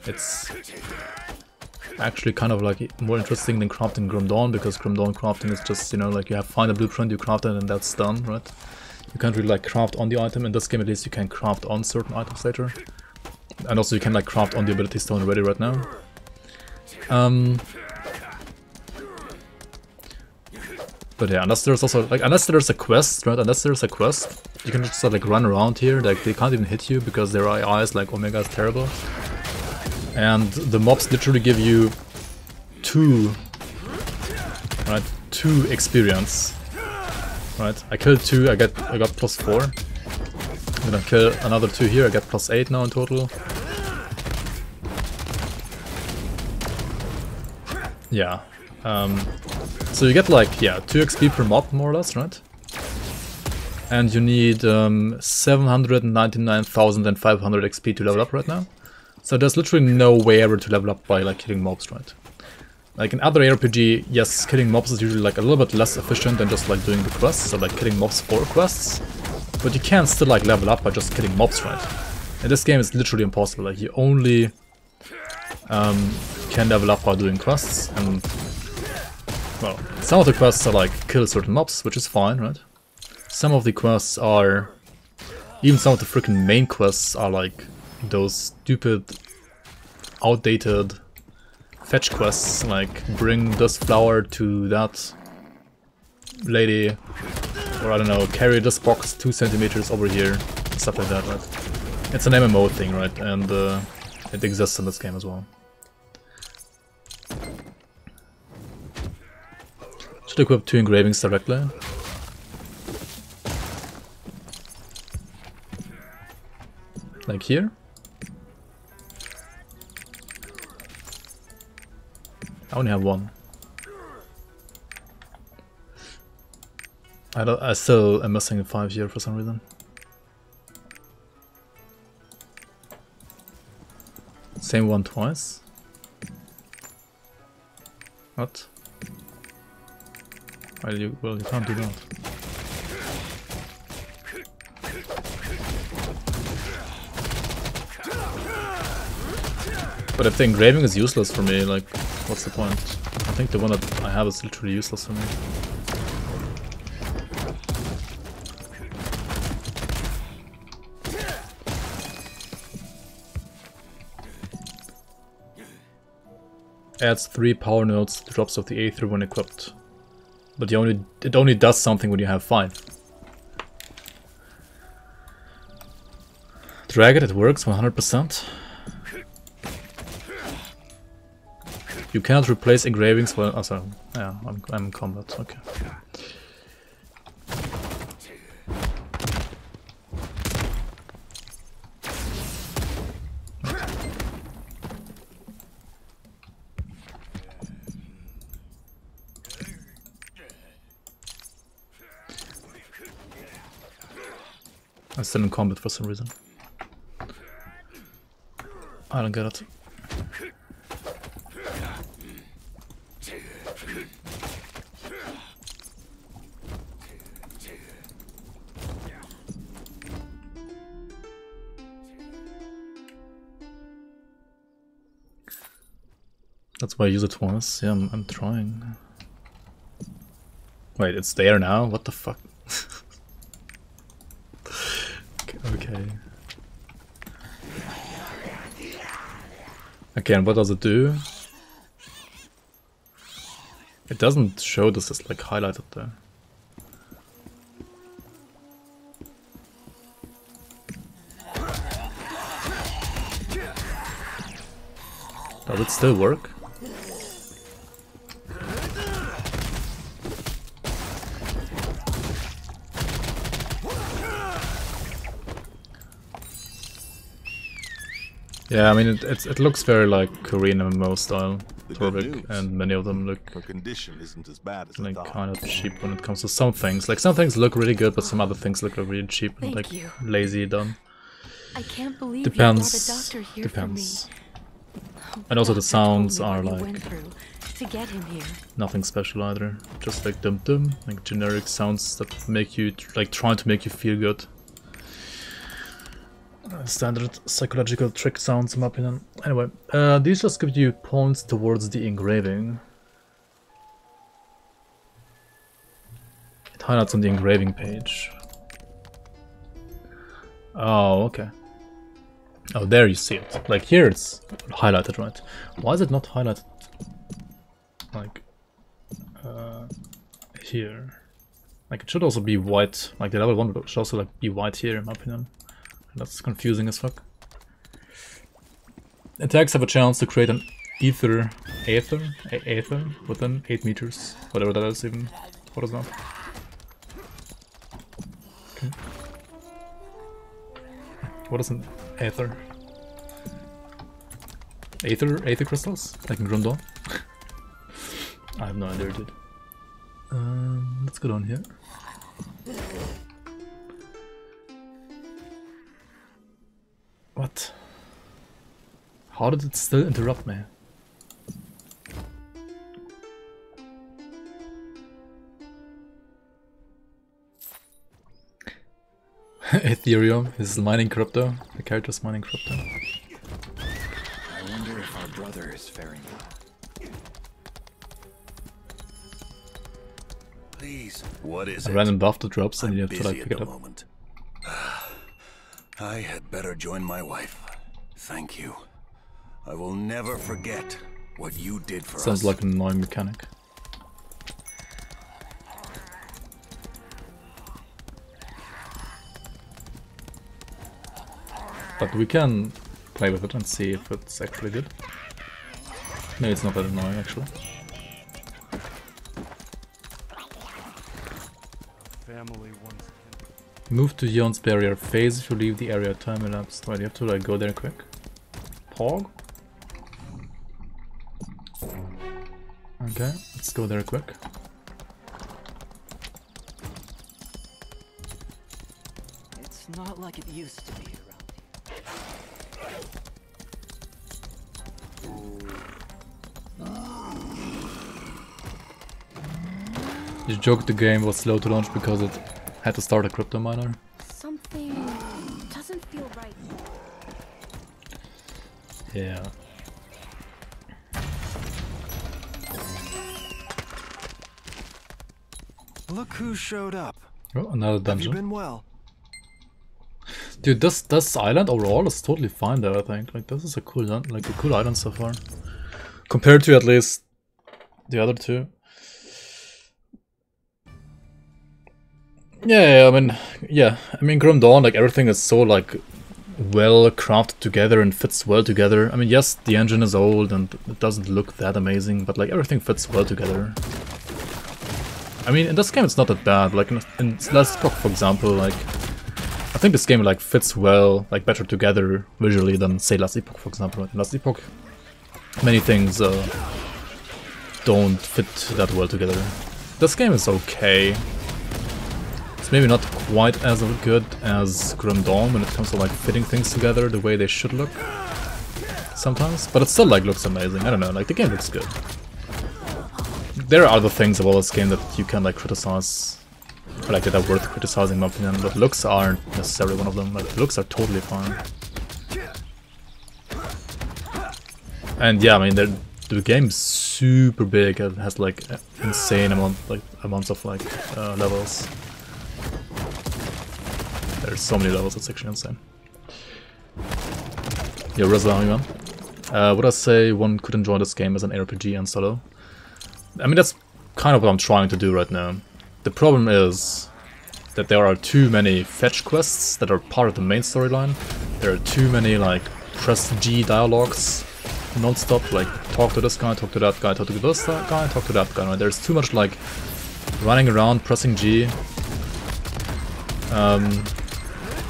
It's actually kind of like more interesting than crafting Grim Dawn, because Grim Dawn crafting is just, you know, like you have find a blueprint, you craft it, and that's done, right? You can't really like craft on the item. In this game at least you can craft on certain items later. And also you can like craft on the ability stone already right now. But yeah, unless there's also like, unless there's a quest, right? Unless there's a quest, you can just like run around here. Like they can't even hit you because their AI is like Omega is terrible. And the mobs literally give you 2 experience. Right? I killed 2, I got +4. I'm gonna kill another 2 here, I get +8 now in total. Yeah. So you get like, yeah, 2 XP per mob more or less, right? And you need 799,500 XP to level up right now. So there's literally no way ever to level up by like killing mobs, right? Like in other ARPG, yes, killing mobs is usually like a little bit less efficient than just like doing the quests, so like killing mobs for quests. But you can still like level up by just killing mobs, right? In this game it's literally impossible, like you only can level up by doing quests, and well, some of the quests are like kill certain mobs, which is fine, right? Some of the quests are, even some of the freaking main quests are like those stupid, outdated fetch quests, like bring this flower to that lady, or I don't know, carry this box 2 centimeters over here, stuff like that, right? It's an MMO thing, right? And it exists in this game as well. Should equip 2 engravings directly. Like here. I only have 1. I still am missing 5 here for some reason. Same one twice. What? Well, you can't do that. But if the engraving is useless for me, like, what's the point? I think the one that I have is literally useless for me. Adds 3 power nodes to drops of the Aether when equipped. But it only does something when you have 5. Drag it works 100%. You cannot replace engravings for... Oh, sorry. Yeah, I'm in combat, okay. I'm still in combat for some reason. I don't get it. That's why I use it twice. Yeah, I'm trying. Wait, it's there now? What the fuck? Okay. Okay, and what does it do? It doesn't show this as like highlighted there. Does it still work? Yeah, I mean it looks very like Korean MMO style, Torvik, and many of them look condition isn't as bad as like kind of cheap when it comes to some things. Like some things look really good, but some other things look really cheap and like lazy done. I can't believe depends. You brought a doctor here Depends. For me. And also the sounds are like to get him here. Nothing special either. Just like dum dum, like generic sounds that make you like trying to make you feel good. Standard psychological trick sounds in my opinion. Anyway, these just give you points towards the engraving. It highlights on the engraving page. Oh, okay. Oh, there you see it. Like here it's highlighted, right? Why is it not highlighted like here? Like it should also be white. Like the level 1 should also like be white here in my opinion. That's confusing as fuck. Attacks have a chance to create an aether within 8 meters. Whatever that is even. What is that? Okay. What is an aether? Aether crystals? Like in Grim Dawn? I have no idea, dude. Let's go down here. What? How did it still interrupt me? Ethereum is mining crypto. The character's mining crypto. I wonder if our brother is faring well. Please, what is A it? random buff that drops and you have to like Busy pick at it the up. moment. I had better join my wife. Thank you. I will never forget what you did for us. Sounds like an annoying mechanic. But we can play with it and see if it's actually good. Maybe it's not that annoying actually. Family once. Move to Yon's barrier phase if you leave the area. Time elapsed. Wait, you have to like go there quick. Pog? Okay, let's go there quick. It's not like it used to be You joked the game was slow to launch because it had to start a crypto miner. Something doesn't feel right. Yeah. Look who showed up. Oh, another dungeon. Have you been well? Dude, this island overall is totally fine there, I think. Like this is a cool island so far. Compared to at least the other two. Yeah, I mean Grim Dawn, like everything is so like well crafted together and fits well together. I mean, yes, the engine is old and it doesn't look that amazing, but like everything fits well together. I mean, in this game it's not that bad. Like in Last Epoch, for example, like I think this game like fits well, like better together visually than say Last Epoch, for example. In Last Epoch, many things don't fit that well together. This game is okay. It's maybe not quite as good as Grim Dawn when it comes to like fitting things together the way they should look sometimes, but it still like looks amazing. I don't know, like the game looks good. There are other things about this game that you can like criticize, or, like that are worth criticizing in my opinion, but looks aren't necessarily one of them. Like looks are totally fine. And yeah, I mean the game's super big. It has like insane amounts of like levels. There's so many levels, it's actually insane. Yo, Rizla, how you on? Would I say one could enjoy this game as an ARPG and solo? I mean, that's kind of what I'm trying to do right now. The problem is that there are too many fetch quests that are part of the main storyline. There are too many like press G dialogues non-stop, like talk to this guy, talk to that guy, talk to this guy, talk to that guy. Right? There's too much like running around pressing G.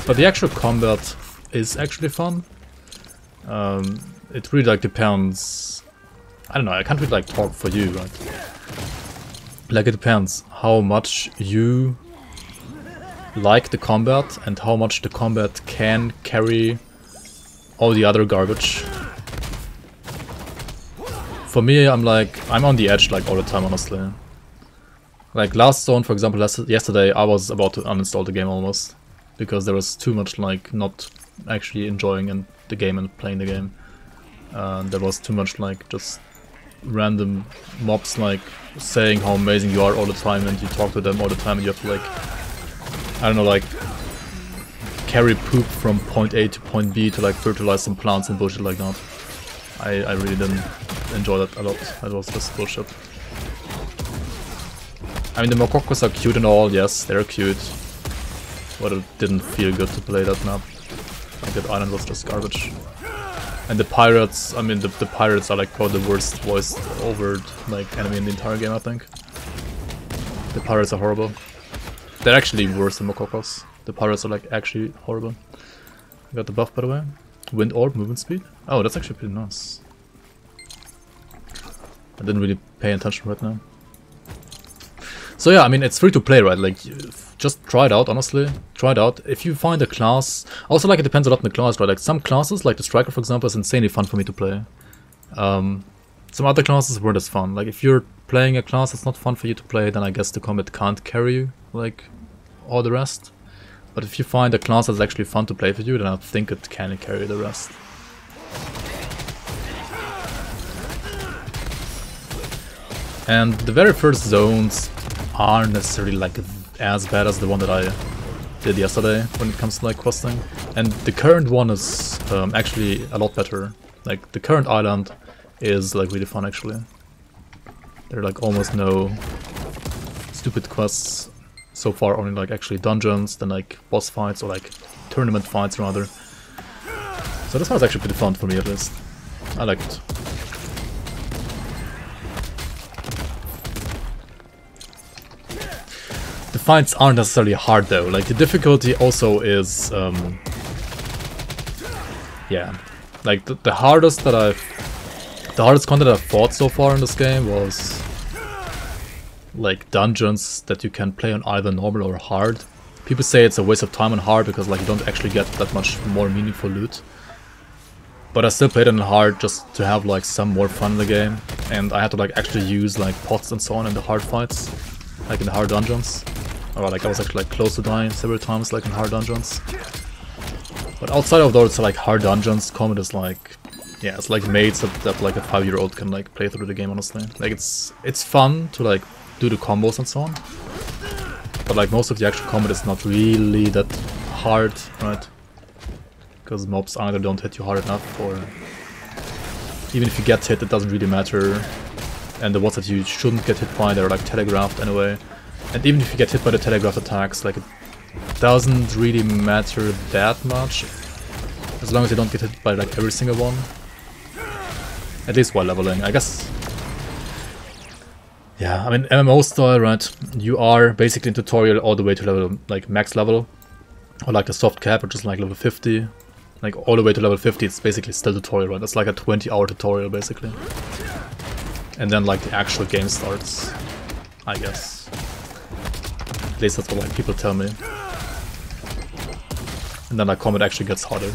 But the actual combat is actually fun. It really like depends. I don't know, I can't really like talk for you, right? Like it depends how much you like the combat and how much the combat can carry all the other garbage. For me, I'm on the edge like all the time, honestly. Like Last Zone, for example, yesterday I was about to uninstall the game almost. Because there was too much like not actually enjoying the game and playing the game. There was too much like just random mobs like saying how amazing you are all the time and you talk to them all the time and you have to like, I don't know, like carry poop from point A to point B to like fertilize some plants and bullshit like that. I really didn't enjoy that a lot. That was just bullshit. I mean the Mokokos are cute and all, yes, they're cute. But it didn't feel good to play that map. Like that island was just garbage. And the pirates, I mean the pirates are like probably the worst voiced over like enemy in the entire game, I think. The pirates are horrible. They're actually worse than Mokokos. The pirates are like actually horrible. I got the buff by the way. Wind orb, movement speed. Oh, that's actually pretty nice. I didn't really pay attention right now. So yeah, I mean it's free to play, right? Like just try it out, honestly. Try it out. If you find a class... Also, like, it depends a lot on the class, right? Like, some classes, like the Striker, for example, is insanely fun for me to play. Some other classes weren't as fun. Like, if you're playing a class that's not fun for you to play, then I guess the combat can't carry you, like, all the rest. But if you find a class that's actually fun to play for you, then I think it can carry the rest. And the very first zones aren't necessarily, like, as bad as the one that I did yesterday when it comes to like questing, and the current one is actually a lot better. Like the current island is like really fun actually. There are like almost no stupid quests so far, only like actually dungeons, then like boss fights or like tournament fights rather. So this was actually pretty fun for me at least. I liked it. The fights aren't necessarily hard though, like the difficulty also is, yeah, like the hardest content I've fought so far in this game was like dungeons that you can play on either normal or hard. People say it's a waste of time on hard because like you don't actually get that much more meaningful loot. But I still played it on hard just to have like some more fun in the game, and I had to like actually use like pots and so on in the hard fights, like in the hard dungeons. Or like I was actually like close to dying several times like in hard dungeons. But outside of those like hard dungeons, combat is like, yeah, it's like mates that like a 5-year-old can like play through the game honestly. Like it's fun to like do the combos and so on. But like most of the actual combat is not really that hard, right? Because mobs either don't hit you hard enough, or even if you get hit it doesn't really matter. And the ones that you shouldn't get hit by, they're like telegraphed anyway. And even if you get hit by the telegraphed attacks, like it doesn't really matter that much. as long as you don't get hit by like every single one. At least while leveling, I guess. Yeah, I mean MMO style, right? You are basically in tutorial all the way to level like max level, or like the soft cap, which is like level 50. Like all the way to level 50, it's basically still tutorial, right? It's like a 20-hour tutorial basically. And then like the actual game starts, I guess. At least that's what like people tell me. And then like combat actually gets harder.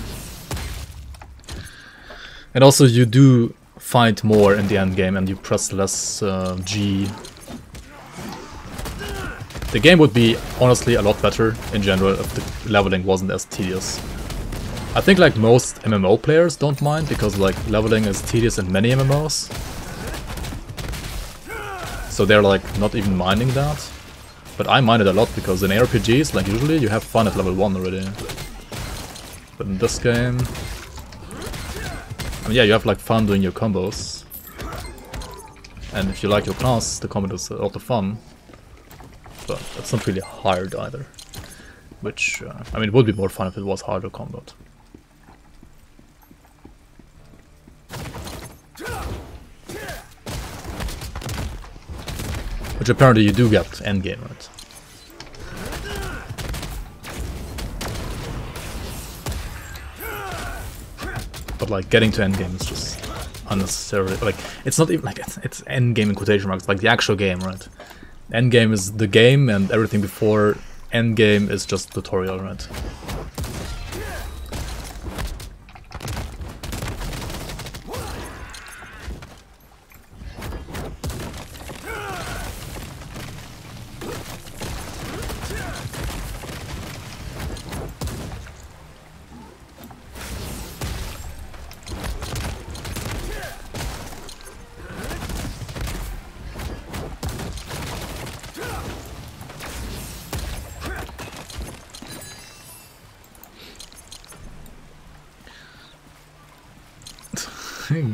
And also you do find more in the end game and you press less G. The game would be honestly a lot better in general if the leveling wasn't as tedious. I think like most MMO players don't mind because like leveling is tedious in many MMOs. So they're like not even minding that. But I mind it a lot because in ARPGs like usually you have fun at level 1 already. But in this game, I mean, yeah, you have like fun doing your combos. And if you like your class, the combat is a lot of fun. But it's not really hard either. Which, I mean, it would be more fun if it was harder combat. Which apparently you do get endgame, right? But like getting to endgame is just unnecessary. Like it's not even like it's endgame in quotation marks, like the actual game, right? Endgame is the game and everything before endgame is just tutorial, right?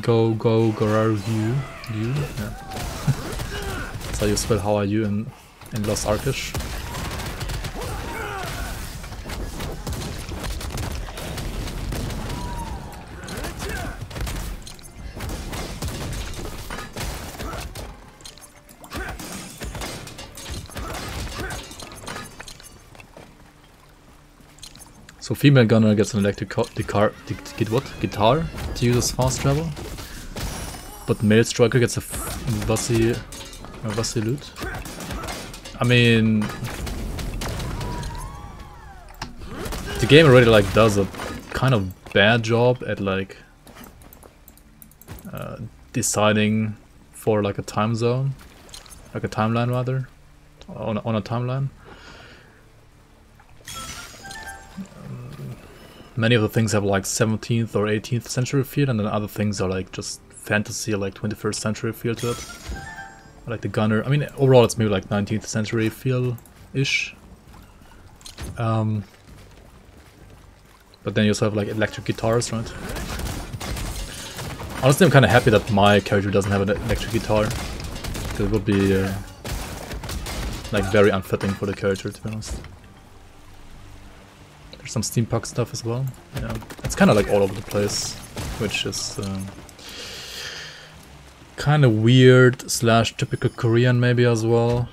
Go, you. Yeah. That's how you spell how are you in Lost Arkish. So female gunner gets an electric guitar to use as fast travel, but male striker gets a Vassi loot. I mean, the game already like does a kind of bad job at like deciding for like a time zone, like a timeline rather, on a timeline. Many of the things have like 17th or 18th century feel, and then other things are like just fantasy, like 21st century feel to it. Like the gunner, I mean overall it's maybe like 19th century feel-ish. But then you also have like electric guitars, right? Honestly I'm kind of happy that my character doesn't have an electric guitar. Because it would be like very unfitting for the character, to be honest. There's some steampunk stuff as well. Yeah, it's kind of like all over the place, which is kind of weird / typical Korean maybe as well.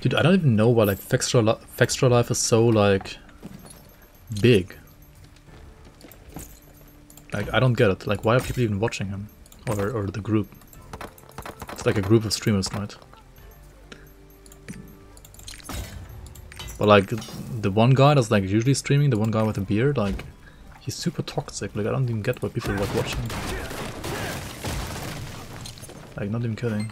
Dude, I don't even know why like Fextra Life is so like big. Like I don't get it. Like why are people even watching him? Or the group? It's like a group of streamers, right? But like the one guy that's like usually streaming, the one guy with a beard, like he's super toxic. Like I don't even get why people like watching. Like not even kidding.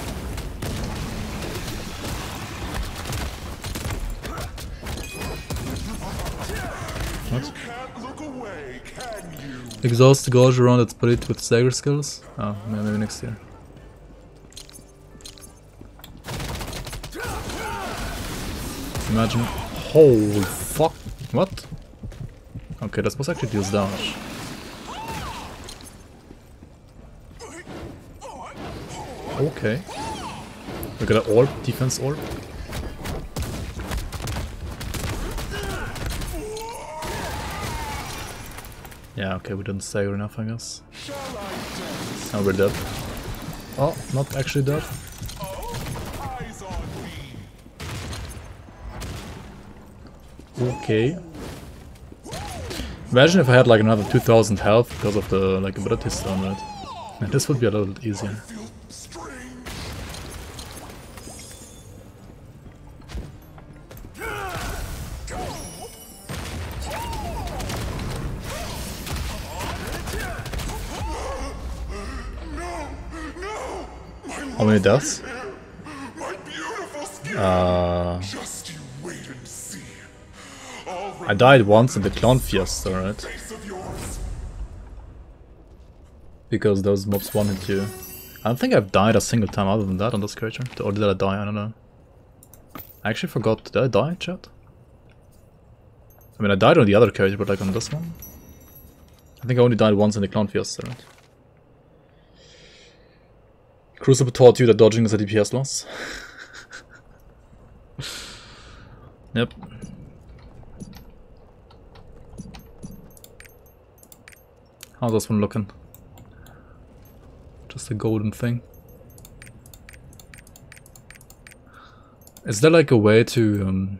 What? Exhaust the gauge around its body with stagger skills? Oh, maybe next year. Imagine. Holy fuck. What? Okay, that's supposed to actually deals damage. Okay. We got an orb, defense orb. Yeah, okay, we didn't stagger enough, I guess. Now we're dead. Oh, not actually dead. Okay. Imagine if I had like another 2000 health because of the like ability stone, right? And this would be a little bit easier. How many deaths? I died once in the clown fiesta, right? Because those mobs wanted you. I don't think I've died a single time other than that on this character. Or did I die? I don't know. I actually forgot. Did I die, chat? I mean, I died on the other character, but like on this one? I think I only died once in the clown fiesta, right? Crucible taught you that dodging is a DPS loss. Yep. How's this one looking? Just a golden thing. Is there like a way to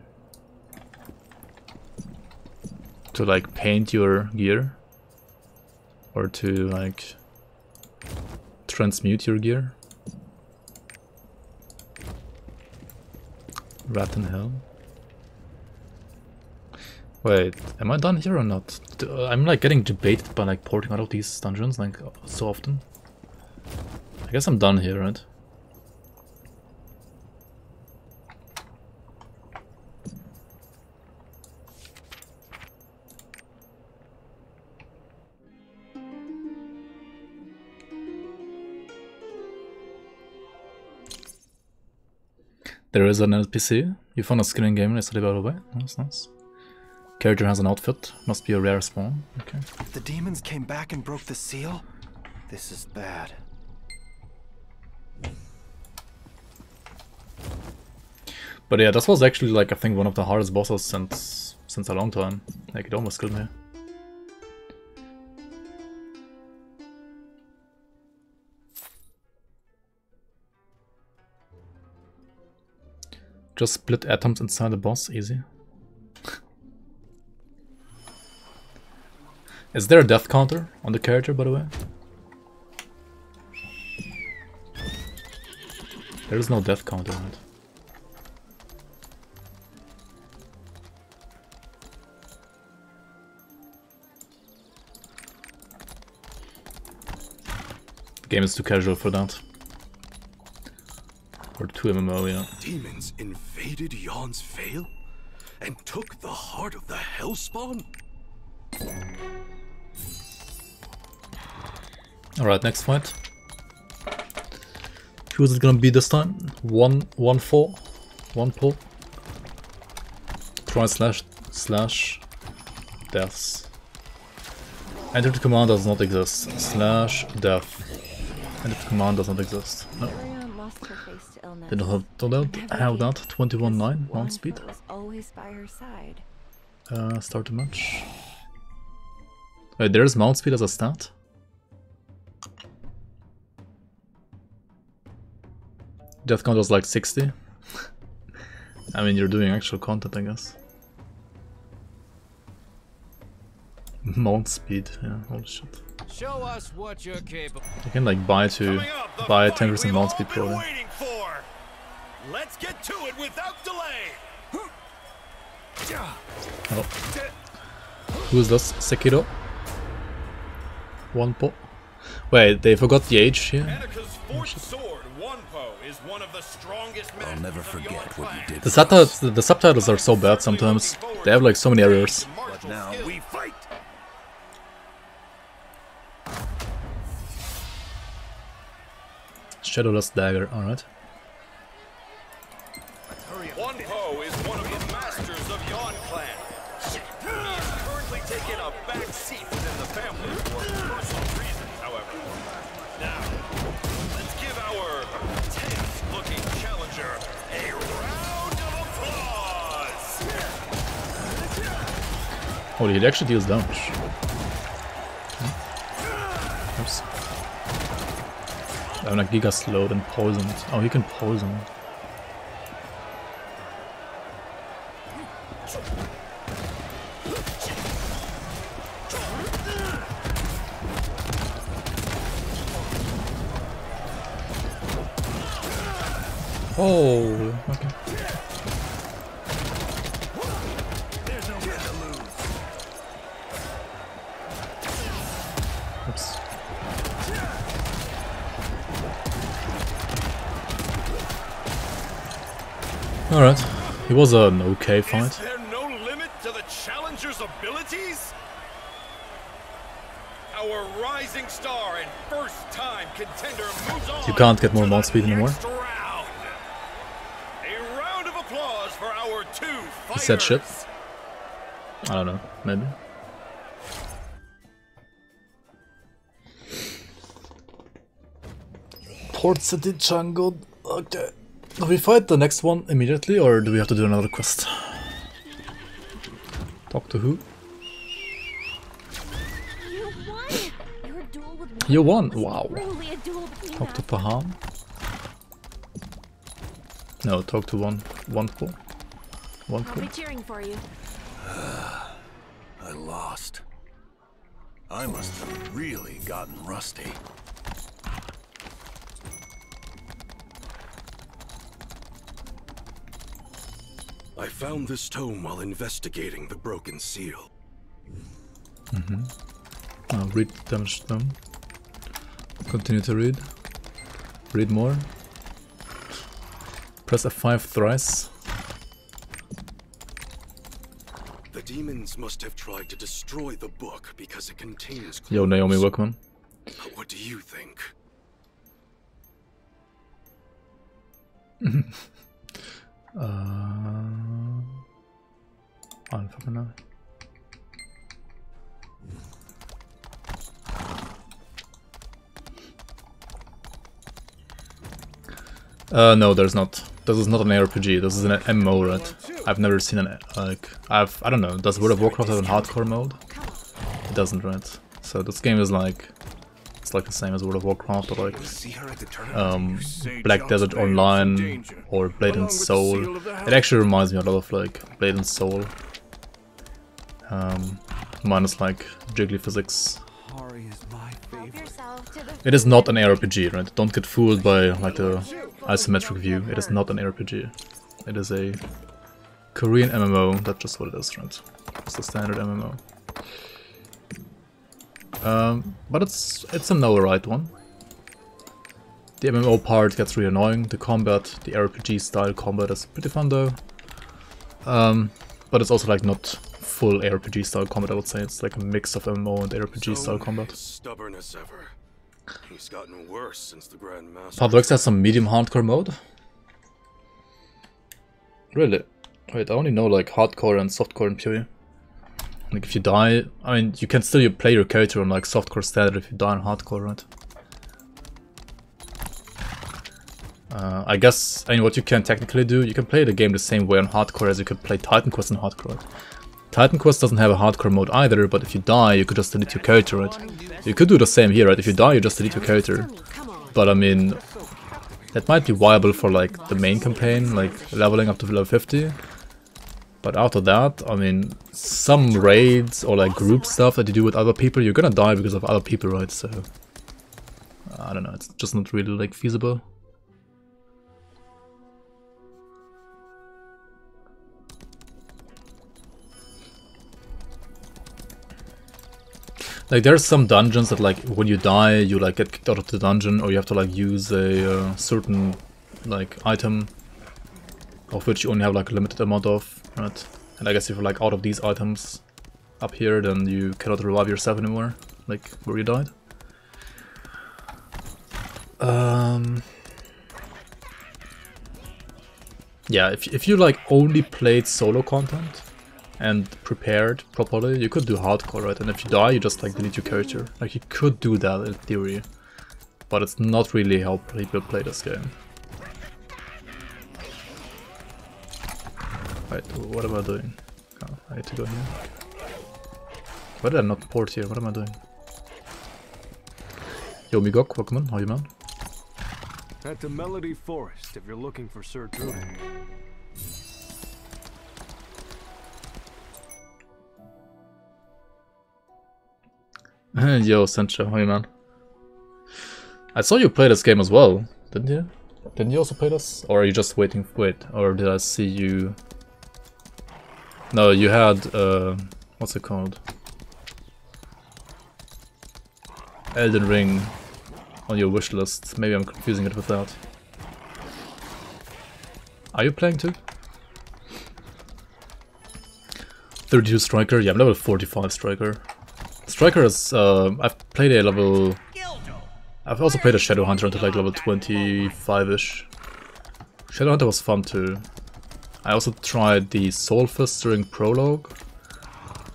like paint your gear? Or to like transmute your gear? Rat in hell. Wait, am I done here or not? I'm like getting debated by like porting out of these dungeons like so often. I guess I'm done here, right? There is an NPC. You found a skill in game yesterday, by the way. That's nice. Character has an outfit. Must be a rare spawn. Okay. The demons came back and broke the seal? This is bad. But yeah, this was actually like I think one of the hardest bosses since a long time. Like it almost killed me. Just split atoms inside the boss, easy. Is there a death counter on the character, by the way? There is no death counter on it. The game is too casual for that. Or too MMO, yeah. Demons invaded Yon's Vale and took the heart of the Hellspawn? Alright, next fight. Who's it gonna be this time? 1-4? 1 pull? Try slash deaths. Enter the command does not exist. Slash death. Enter the command does not exist. No. They don't have that. 21.9 mount speed. Start the match. Wait, there's mount speed as a stat? Death count was like 60. I mean, you're doing actual content, I guess. Mount speed, yeah, holy shit. Show us what you're capable. You can like buy 10% mount speed probably. Let's get to it without delay. Oh. Who is this? Sekiro? 1 po. Wait, they forgot the age here. Anika's fourth sword, Wonpo, is one of the strongest men. I'll never forget what you did. The subtitles are so bad sometimes. They have like so many errors. But now we Shadowless Dagger, alright. One Po is one of the masters of Yon Clan. He is currently taking a back seat within the family for personal reasons, however. Now, let's give our tense-looking challenger a round of applause! Oh, he actually deals damage. Oops. I'm like Giga slowed and poisoned. Oh, he can poison. Oh, okay. Oops. Alright, it was an okay fight. Is there no limit to the challenger's abilities? Our rising star and first-time contender moves on. You can't get more mount speed anymore. A round of applause for our two fighters. He said shit. I don't know, maybe. Port City Jungle. Okay. Do we fight the next one immediately, or do we have to do another quest? Talk to who? You won! Wow. Talk to Paham? No, talk to one Po. One Po. I'll be cheering for you. I lost. I must have really gotten rusty. I found this tome while investigating the broken seal. Read damaged tome. Continue to read. Read more. Press F5 thrice. The demons must have tried to destroy the book because it contains clues. Yo, Naomi, welcome. But what do you think? I don't fucking know. No, there's not. This is not an ARPG. This is an MMO, right? I've never seen an I don't know. Does World of Warcraft have a hardcore mode? It doesn't, right? So this game is like, it's like the same as World of Warcraft, or like Black Desert Online or Blade and Soul. It actually reminds me a lot of like Blade and Soul, minus like jiggly physics. It is not an ARPG, right? Don't get fooled by like the isometric view. It is not an ARPG. It is a Korean MMO. That's just what it is, right? It's the standard MMO. But it's an alright one. The MMO part gets really annoying. The combat, the RPG style combat is pretty fun though. But it's also like not full ARPG style combat, I would say. It's like a mix of MMO and ARPG style combat. Stubborn as ever. He's gotten worse since the Grand Master. Pablo X has some medium hardcore mode? Really? Wait, I only know like hardcore and softcore in PoE. Like if you die, I mean, you can still play your character on like softcore standard if you die on hardcore, right? I guess, I mean, what you can technically do, you can play the game the same way on hardcore as you could play Titan Quest on hardcore, right? Titan Quest doesn't have a hardcore mode either, but if you die, you could just delete your character, right? You could do the same here, right? If you die, you just delete your character. But I mean, that might be viable for like the main campaign, like leveling up to level 50. But after that, I mean, some raids or like group stuff that you do with other people, you're gonna die because of other people, right? So, I don't know, it's just not really like feasible. Like there's some dungeons that like when you die you like get kicked out of the dungeon, or you have to like use a certain like item of which you only have like a limited amount of, right? And I guess if you're like out of these items up here, then you cannot revive yourself anymore, like where you died. Yeah, if you like only played solo content and prepared properly, you could do hardcore, right? And if you die, you just like delete your character. Like you could do that in theory, but it's not really how people play this game. Right, what am I doing? Oh, I need to go here. Why did I not port here? What am I doing? Yo, Migok, welcome in. How are you, man? At the Melody Forest, if you're looking for Sir Drew. Yo, Sancho, how are you, man? I saw you play this game as well, didn't you? Didn't you also play this? Or are you just waiting? Wait, or did I see you? No, you had, what's it called? Elden Ring on your wish list. Maybe I'm confusing it with that. Are you playing too? 32 Striker? Yeah, I'm level 45 Striker. Striker is, I've played a level... I've also played a Shadowhunter until like level 25-ish. Shadowhunter was fun too. I also tried the Soul Fist during Prologue.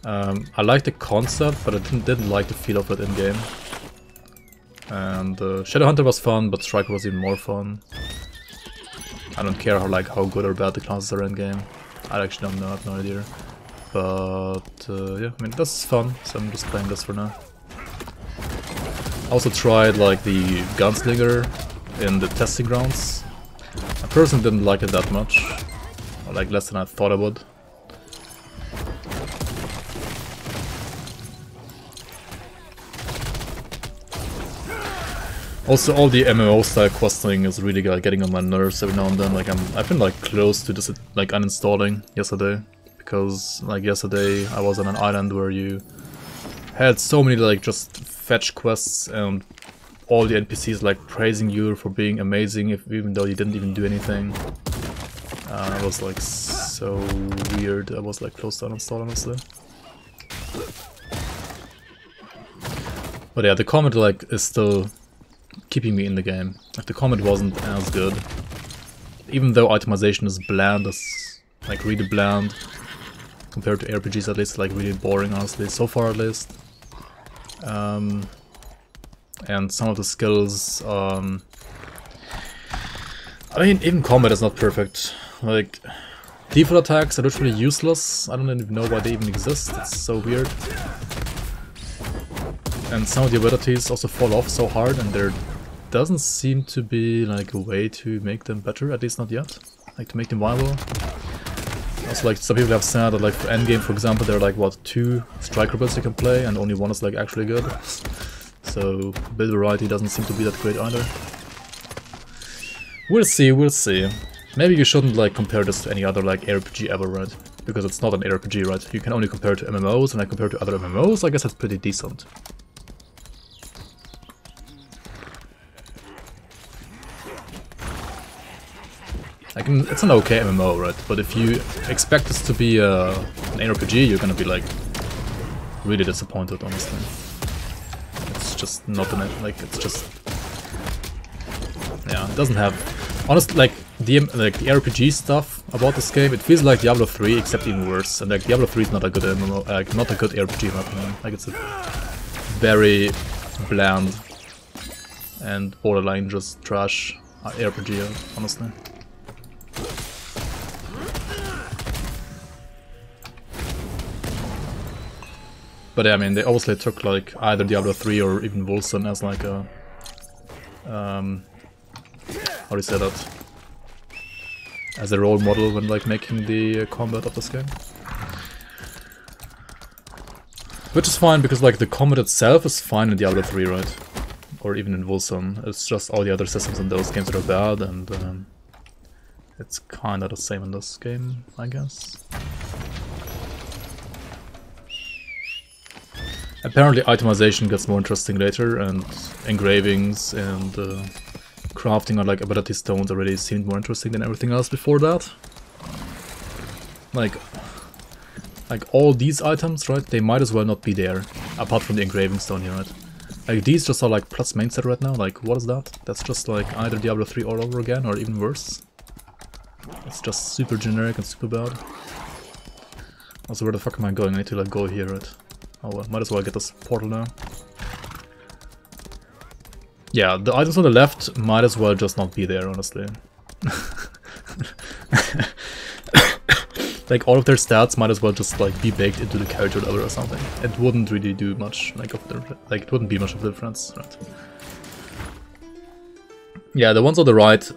I liked the concept, but I didn't like the feel of it in-game. And Shadowhunter was fun, but Striker was even more fun. I don't care how good or bad the classes are in-game. I actually don't know, I have no idea. But yeah, I mean, this is fun, so I'm just playing this for now. I also tried like the Gunslinger in the testing grounds. I personally didn't like it that much, or like less than I thought I would. Also, all the MMO style questing is really getting on my nerves every now and then. Like I've been like close to just like uninstalling yesterday, because like yesterday I was on an island where you had so many like just fetch quests and all the NPCs like praising you for being amazing, even though you didn't even do anything. It was like so weird. I was like close to uninstall, honestly. But yeah, the comment like is still keeping me in the game. Like the comment wasn't as good, even though itemization is bland, it's like really bland compared to ARPGs, at least like really boring, honestly, so far at least. And some of the skills, I mean, even combat is not perfect. Like, default attacks are literally useless. I don't even know why they even exist. It's so weird. And some of the abilities also fall off so hard, and there doesn't seem to be like a way to make them better, at least not yet. Like to make them viable. Also, like some people have said that like for endgame, for example, there are like what 2 striker builds you can play, and only one is like actually good. So build variety doesn't seem to be that great either. We'll see, we'll see. Maybe you shouldn't like compare this to any other like ARPG ever, right? Because it's not an ARPG, right? You can only compare it to MMOs, and I compare to other MMOs, I guess that's pretty decent. Like, it's an okay MMO, right? But if you expect this to be an ARPG, you're gonna be like really disappointed, honestly. It's just not an, like, it's just, yeah, it doesn't have, honestly, like the RPG stuff about this game, it feels like Diablo 3 except even worse. And like Diablo 3 is not a good MMO, like not a good RPG in my opinion. Like it's a very bland and borderline just trash RPG, honestly. But yeah, I mean, they obviously took like either Diablo 3 or even Wolfson as like a, how do you say that? As a role model when like making the combat of this game. Which is fine, because like the combat itself is fine in Diablo 3, right? Or even in Wolfson. It's just all the other systems in those games that are bad, and it's kinda the same in this game, I guess. Apparently itemization gets more interesting later, and engravings and crafting on like ability stones already seemed more interesting than everything else before that. Like all these items, right, they might as well not be there, apart from the engraving stone here, right? Like these just are like plus main set right now, like what is that? That's just like either Diablo 3 all over again, or even worse. It's just super generic and super bad. Also, where the fuck am I going? I need to like go here, right? Oh well, might as well get this portal now. Yeah, the items on the left might as well just not be there, honestly. Like, all of their stats might as well just like be baked into the character level or something. It wouldn't really do much, like, it wouldn't be much of a difference, right? Yeah, the ones on the right...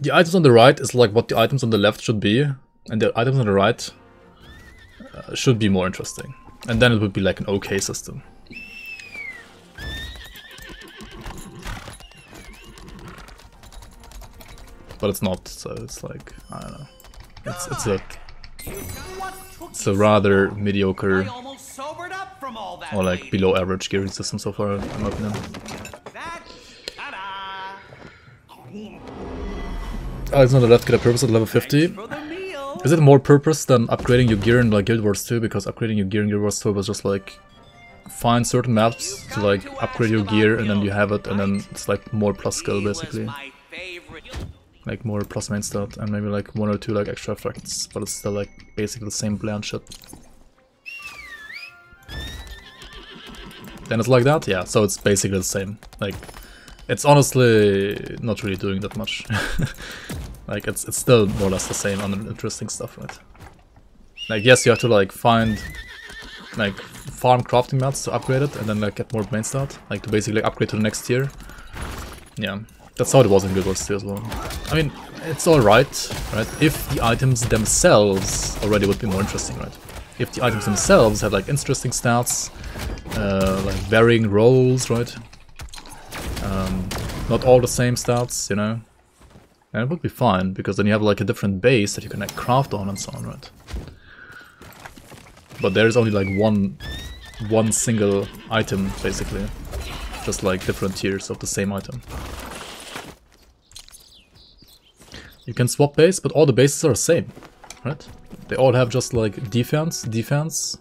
The items on the right is like what the items on the left should be, and the items on the right should be more interesting. And then it would be like an okay system. But it's not, so it's like, I don't know. It's a rather mediocre or like below average gearing system so far, in my opinion. Items on the left get a purpose at level 50. Is it more purpose than upgrading your gear in like Guild Wars 2? Because upgrading your gear in Guild Wars 2 was just like find certain maps to like upgrade your gear and then you have it, and then it's like more plus skill basically. Like more plus main stat and maybe like 1 or 2 like extra effects, but it's still like basically the same bland shit. Then it's like that? Yeah, so it's basically the same. Like, it's honestly not really doing that much. Like, it's still more or less the same uninteresting stuff, right? Like, yes, you have to like find like farm crafting mats to upgrade it and then like get more main stat, like to basically upgrade to the next tier. Yeah. That's how it was in Guild Wars 2 as well. I mean, it's alright, right? If the items themselves already would be more interesting, right? If the items themselves had like interesting stats, like varying roles, right? Not all the same stats, you know? And it would be fine, because then you have like a different base that you can like craft on and so on, right? But there's only like one single item, basically. Just like different tiers of the same item. You can swap base, but all the bases are the same, right? They all have just like defense,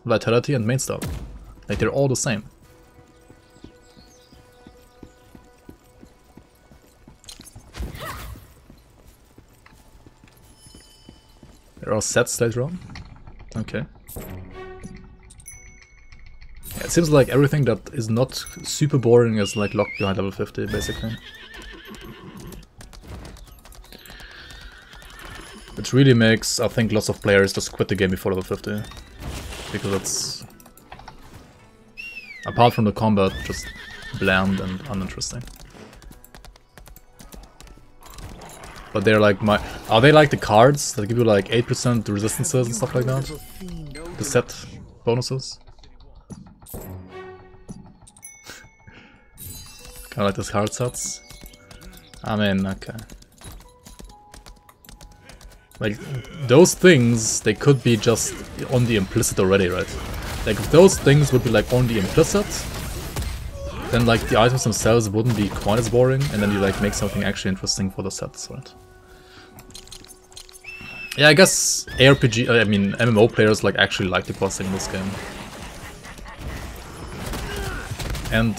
vitality, and main stat. Like they're all the same. There are sets later on. Okay. Yeah, it seems like everything that is not super boring is like locked behind level 50, basically. Which really makes, I think, lots of players just quit the game before level 50. Because it's, apart from the combat, just bland and uninteresting. But they're like are they like the cards that give you like 8% resistances and stuff like that? The set bonuses? Kinda like those card sets? I mean, okay. Like, those things, they could be just on the implicit already, right? Like, if those things would be like on the implicit, then like the items themselves wouldn't be quite as boring, and then you like make something actually interesting for the sets, right? Yeah, I guess ARPG, I mean MMO players like actually like the questing in this game. And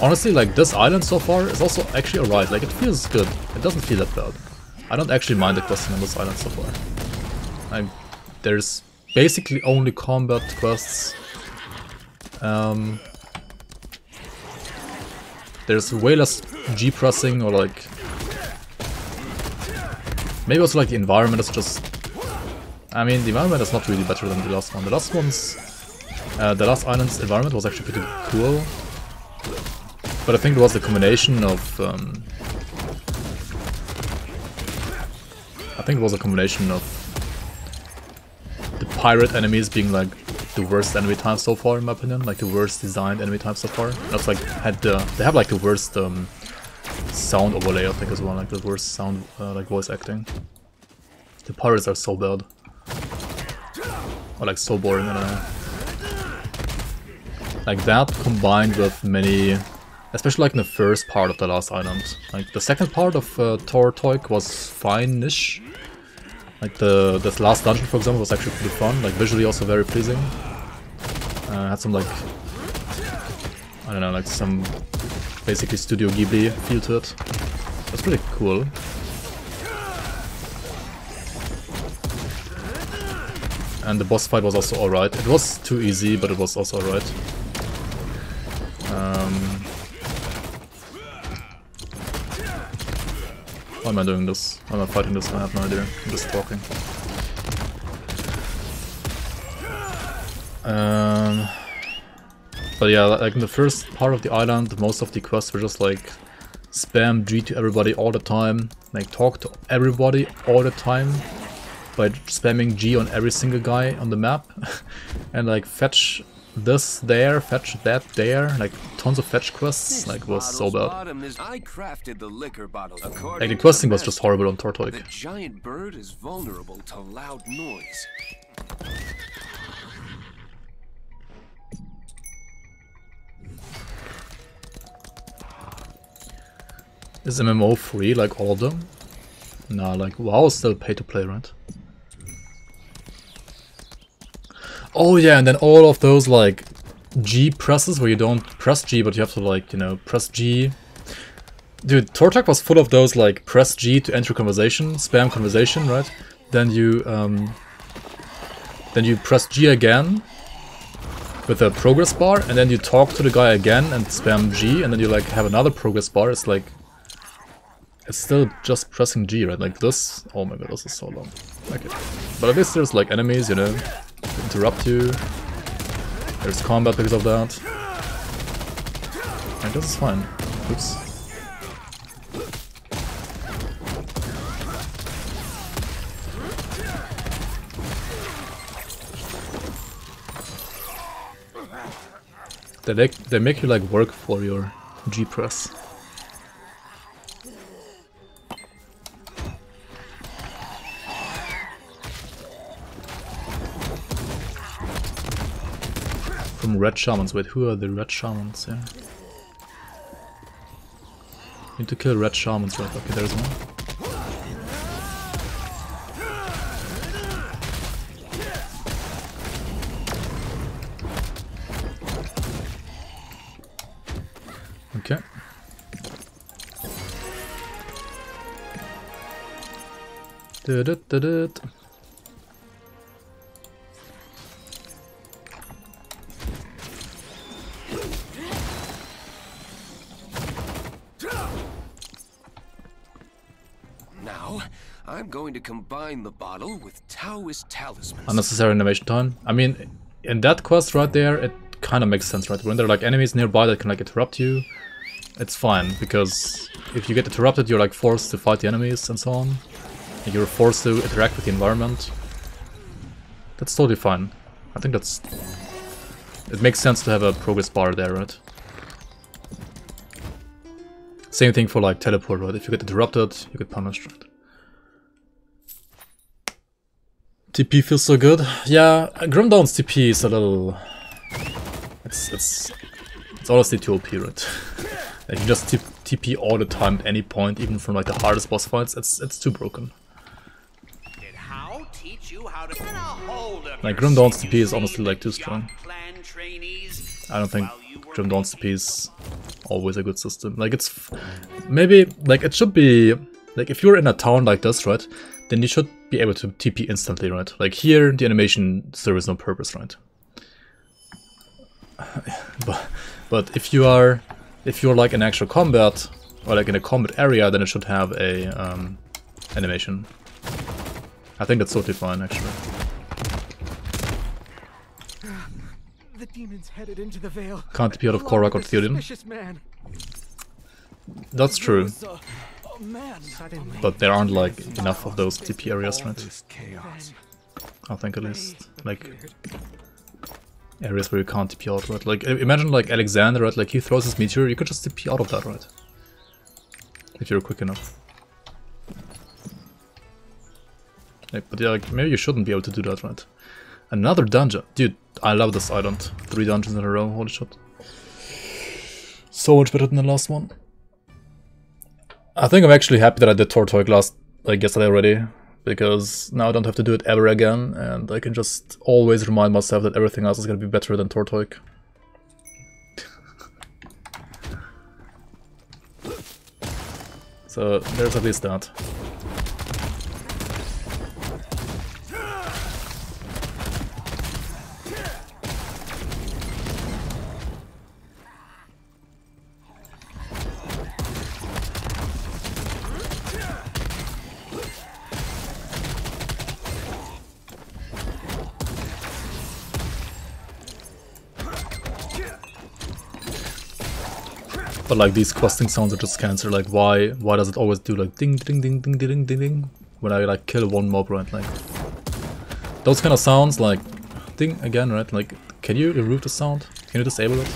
honestly, like this island so far is also actually alright, like it feels good, it doesn't feel that bad. I don't actually mind the questing on this island so far. There's basically only combat quests. There's way less G pressing or like... Maybe also like the environment is just... I mean, the environment is not really better than the last one. The last one's... the last island's environment was actually pretty cool. But I think it was the combination of... I think it was a combination of the pirate enemies being like the worst enemy type so far, in my opinion, like the worst designed enemy type so far. That's like they have like the worst sound overlay, I think, as well, like the worst sound like voice acting. The pirates are so bad, or like so boring. I don't know. Like that combined with many. Especially like in the first part of the last island. Like the second part of Tortoik was fine-ish. Like this last dungeon, for example, was actually pretty fun. Like visually also very pleasing. Had some like, I don't know, like some basically Studio Ghibli feel to it. That's pretty cool. And the boss fight was also alright. It was too easy, but it was also alright. Why am I doing this? Why am I fighting this? I have no idea. I'm just talking. But yeah, like in the first part of the island, most of the quests were just like spam G to everybody all the time, like talk to everybody all the time by spamming G on every single guy on the map, and like fetch this there, fetch that there, like tons of fetch quests. Like, it was so bad. I crafted the liquor bottle. Like the questing was just horrible on Tortoik. The giant bird is vulnerable to loud noise. Is MMO free, like all of them? Nah, like WoW is still pay to play, right? Oh yeah, and then all of those like G presses where you don't press G but you have to like, you know, press G. Dude, Tortoik was full of those like press G to enter conversation, spam conversation, right? Then you press G again with a progress bar, and then you talk to the guy again and spam G, and then you like have another progress bar. It's like, it's still just pressing G, right? Like this. Oh my god, this is so long. Okay. But at least there's like enemies, you know, to interrupt you. There's combat because of that. And this is fine. Oops. They make you like work for your G press. From Red Shamans. Wait, who are the Red Shamans here? Need to kill Red Shamans, right? Okay, there's one. Okay. Da-da-da-da. Now, I'm going to combine the bottle with Taoist talismans. Unnecessary animation time. I mean, in that quest right there, it kind of makes sense, right? When there are like enemies nearby that can like interrupt you, it's fine, because if you get interrupted, you're like forced to fight the enemies and so on. And you're forced to interact with the environment. That's totally fine. I think that's... It makes sense to have a progress bar there, right? Same thing for like teleport, right? If you get interrupted, you get punished, right? TP feels so good. Yeah, Grimdawn's TP is a little... It's honestly too OP, right? Like you just TP all the time at any point, even from like the hardest boss fights. It's too broken. Like Grimdawn's TP is honestly like too strong. I don't think Grimdawn's TP is always a good system. Like it's maybe like it should be like if you're in a town like this, right? Then you should be able to TP instantly, right? Like here, the animation serves no purpose, right? But if you're like in actual combat or like in a combat area, then it should have a animation. I think that's totally fine, actually. The demons headed into the Vale. Can't TP out of Korak or Theoden. That's true. But there aren't like enough of those TP areas, right? I think at least. Like areas where you can't TP out, right? Like imagine like Alexander, right? Like he throws his meteor, you could just TP out of that, right? If you're quick enough. Like, but yeah, like, maybe you shouldn't be able to do that, right? Another dungeon. Dude, I love this island. 3 dungeons in a row, holy shit. So much better than the last one. I think I'm actually happy that I did Tortoik yesterday already, because now I don't have to do it ever again, and I can just always remind myself that everything else is gonna be better than Tortoik. So there's at least that. But like these questing sounds are just cancer. Like why does it always do like ding ding ding ding ding ding ding when I like kill one mob, right? Like those kind of sounds, like ding again, right? Like can you remove the sound? Can you disable it?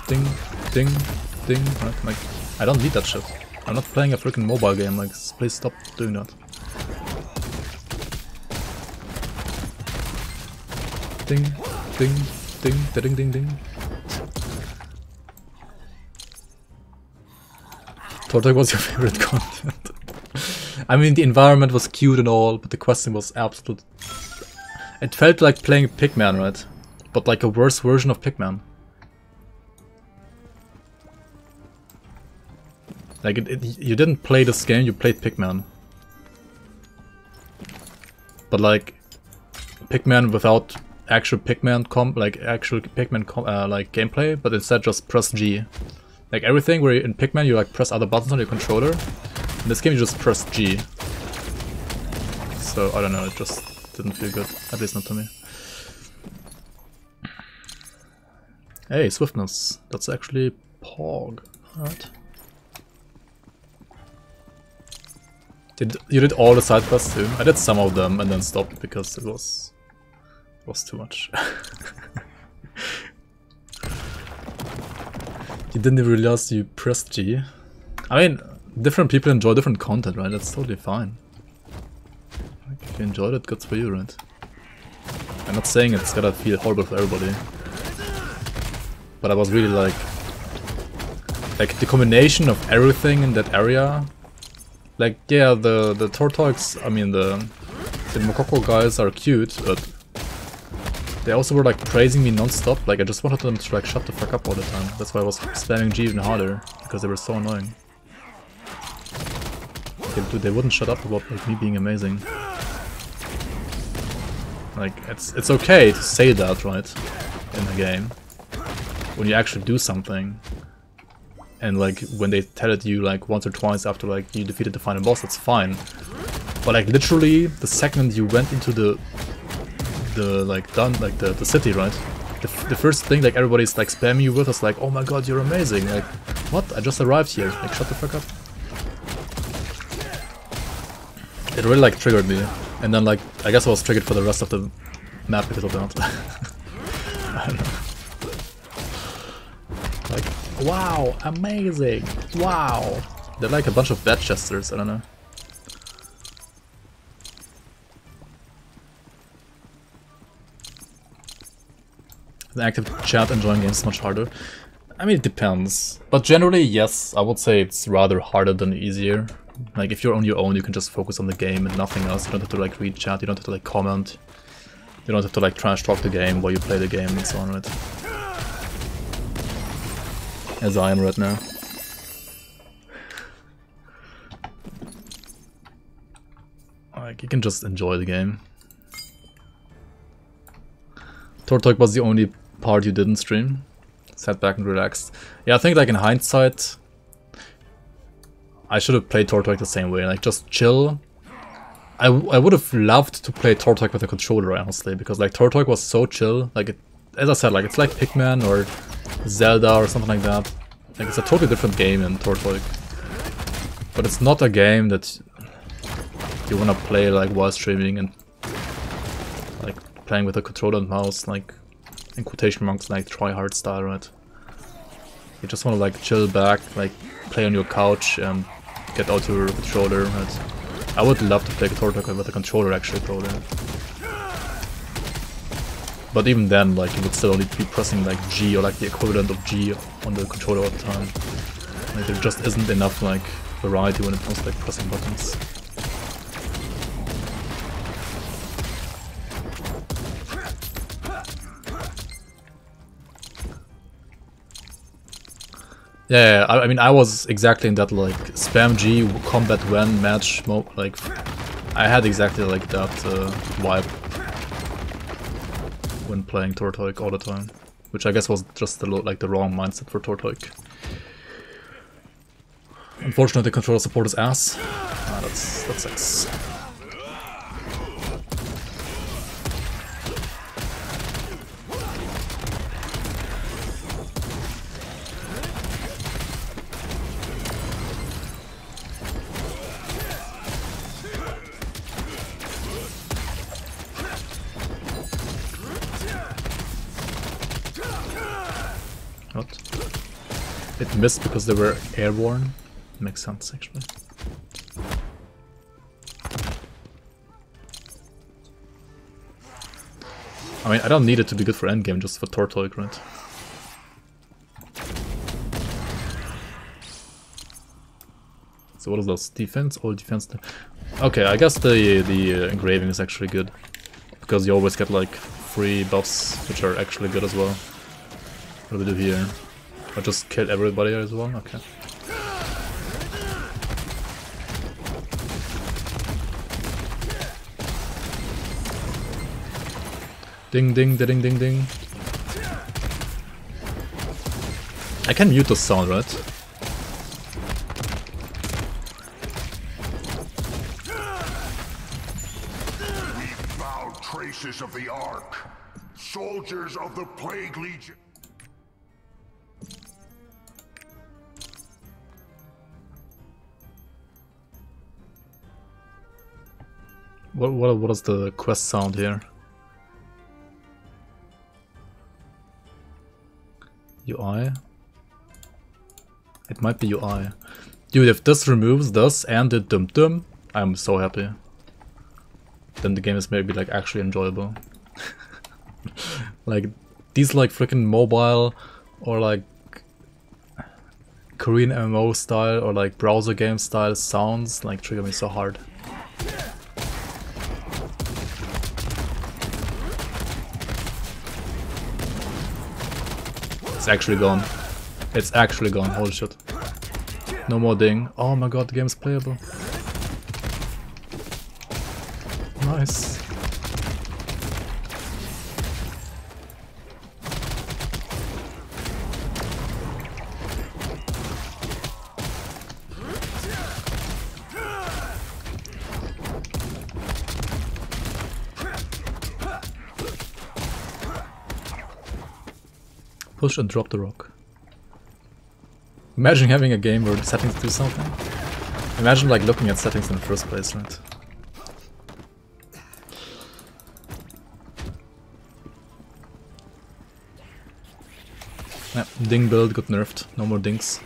Ding ding ding, right? Like I don't need that shit. I'm not playing a freaking mobile game. Like please stop doing that. Ding ding ding ding ding ding. Tortog was your favorite content? I mean, the environment was cute and all, but the questing was absolute. It felt like playing Pigman, right? But like a worse version of Pigman. Like you didn't play this game, you played Pigman. But like Pigman without actual Pigman like gameplay, but instead just press G. Like everything where in Pigman you like press other buttons on your controller. In this game you just press G. So I don't know, it just didn't feel good. At least not to me. Hey, swiftness. That's actually Pog. Alright. You did all the side quests too? I did some of them and then stopped because it was too much. You didn't even realize you pressed G. I mean, different people enjoy different content, right? That's totally fine. Like, if you enjoyed it, good for you, right? I'm not saying it's gotta feel horrible for everybody. But I was really like the combination of everything in that area. Like, yeah, the Tortoids, I mean the Mokoko guys are cute, but they also were like praising me non-stop. Like I just wanted them to like shut the fuck up all the time. That's why I was spamming G even harder, because they were so annoying. They wouldn't shut up about like me being amazing. Like it's okay to say that, right, in the game, when you actually do something. And like when they tell it you like once or twice after like you defeated the final boss, that's fine. But like literally the second you went into the city, right? The first thing like everybody's like spamming you with is like, oh my god, you're amazing. Like, what? I just arrived here. Like, shut the fuck up. It really like triggered me. And then like I guess I was triggered for the rest of the map because of that. I don't know. Like, wow, amazing. Wow. They're like a bunch of bad jesters, I don't know. The active chat enjoying games is much harder. I mean, it depends. But generally, yes, I would say it's rather harder than easier. Like, if you're on your own, you can just focus on the game and nothing else. You don't have to like read chat, you don't have to like comment. You don't have to like trash talk the game while you play the game and so on, right? As I am right now. Like, you can just enjoy the game. Tortog was the only part you didn't stream. Sat back and relaxed. Yeah, I think like in hindsight, I should have played Tortog the same way. Like, just chill. I would have loved to play Tortog with a controller, honestly, because like Tortog was so chill. Like, as I said, like it's like Pigman or Zelda or something like that. Like, it's a totally different game in Tortog. But it's not a game that you wanna play like while streaming and like playing with a controller and mouse, like in quotation marks, like try-hard style, right? You just wanna like chill back, like play on your couch and get out your controller, right? I would love to play Tortog with a controller actually, probably. But even then, like, you would still only be pressing like G or like the equivalent of G on the controller all the time. Like, there just isn't enough like variety when it comes to like pressing buttons. Yeah, I mean, I was exactly in that like spam G, combat when, match, like I had exactly like that vibe when playing Tortog all the time, which I guess was just like the wrong mindset for Tortog. Unfortunately, controller support is ass. Ah, that sucks. It missed because they were airborne. Makes sense, actually. I mean, I don't need it to be good for endgame, just for Tortoise, right? So what is this? Defense? All defense? Okay, I guess the engraving is actually good. Because you always get like free buffs, which are actually good as well. What do we do here? I just kill everybody as well? Okay. Ding ding ding ding ding. I can mute the sound, right? We found traces of the Ark. Soldiers of the Plague Legion. What is the quest sound here? UI? It might be UI. Dude, if this removes this and the dum-dum, I'm so happy. Then the game is maybe like actually enjoyable. Like these like freaking mobile or like Korean MMO style or like browser game style sounds like trigger me so hard. It's actually gone. It's actually gone. Holy shit. No more ding. Oh my god, the game is playable. Nice. Push and drop the rock. Imagine having a game where the settings do something. Imagine like looking at settings in the first place, right? Yeah, ding build got nerfed. No more dings.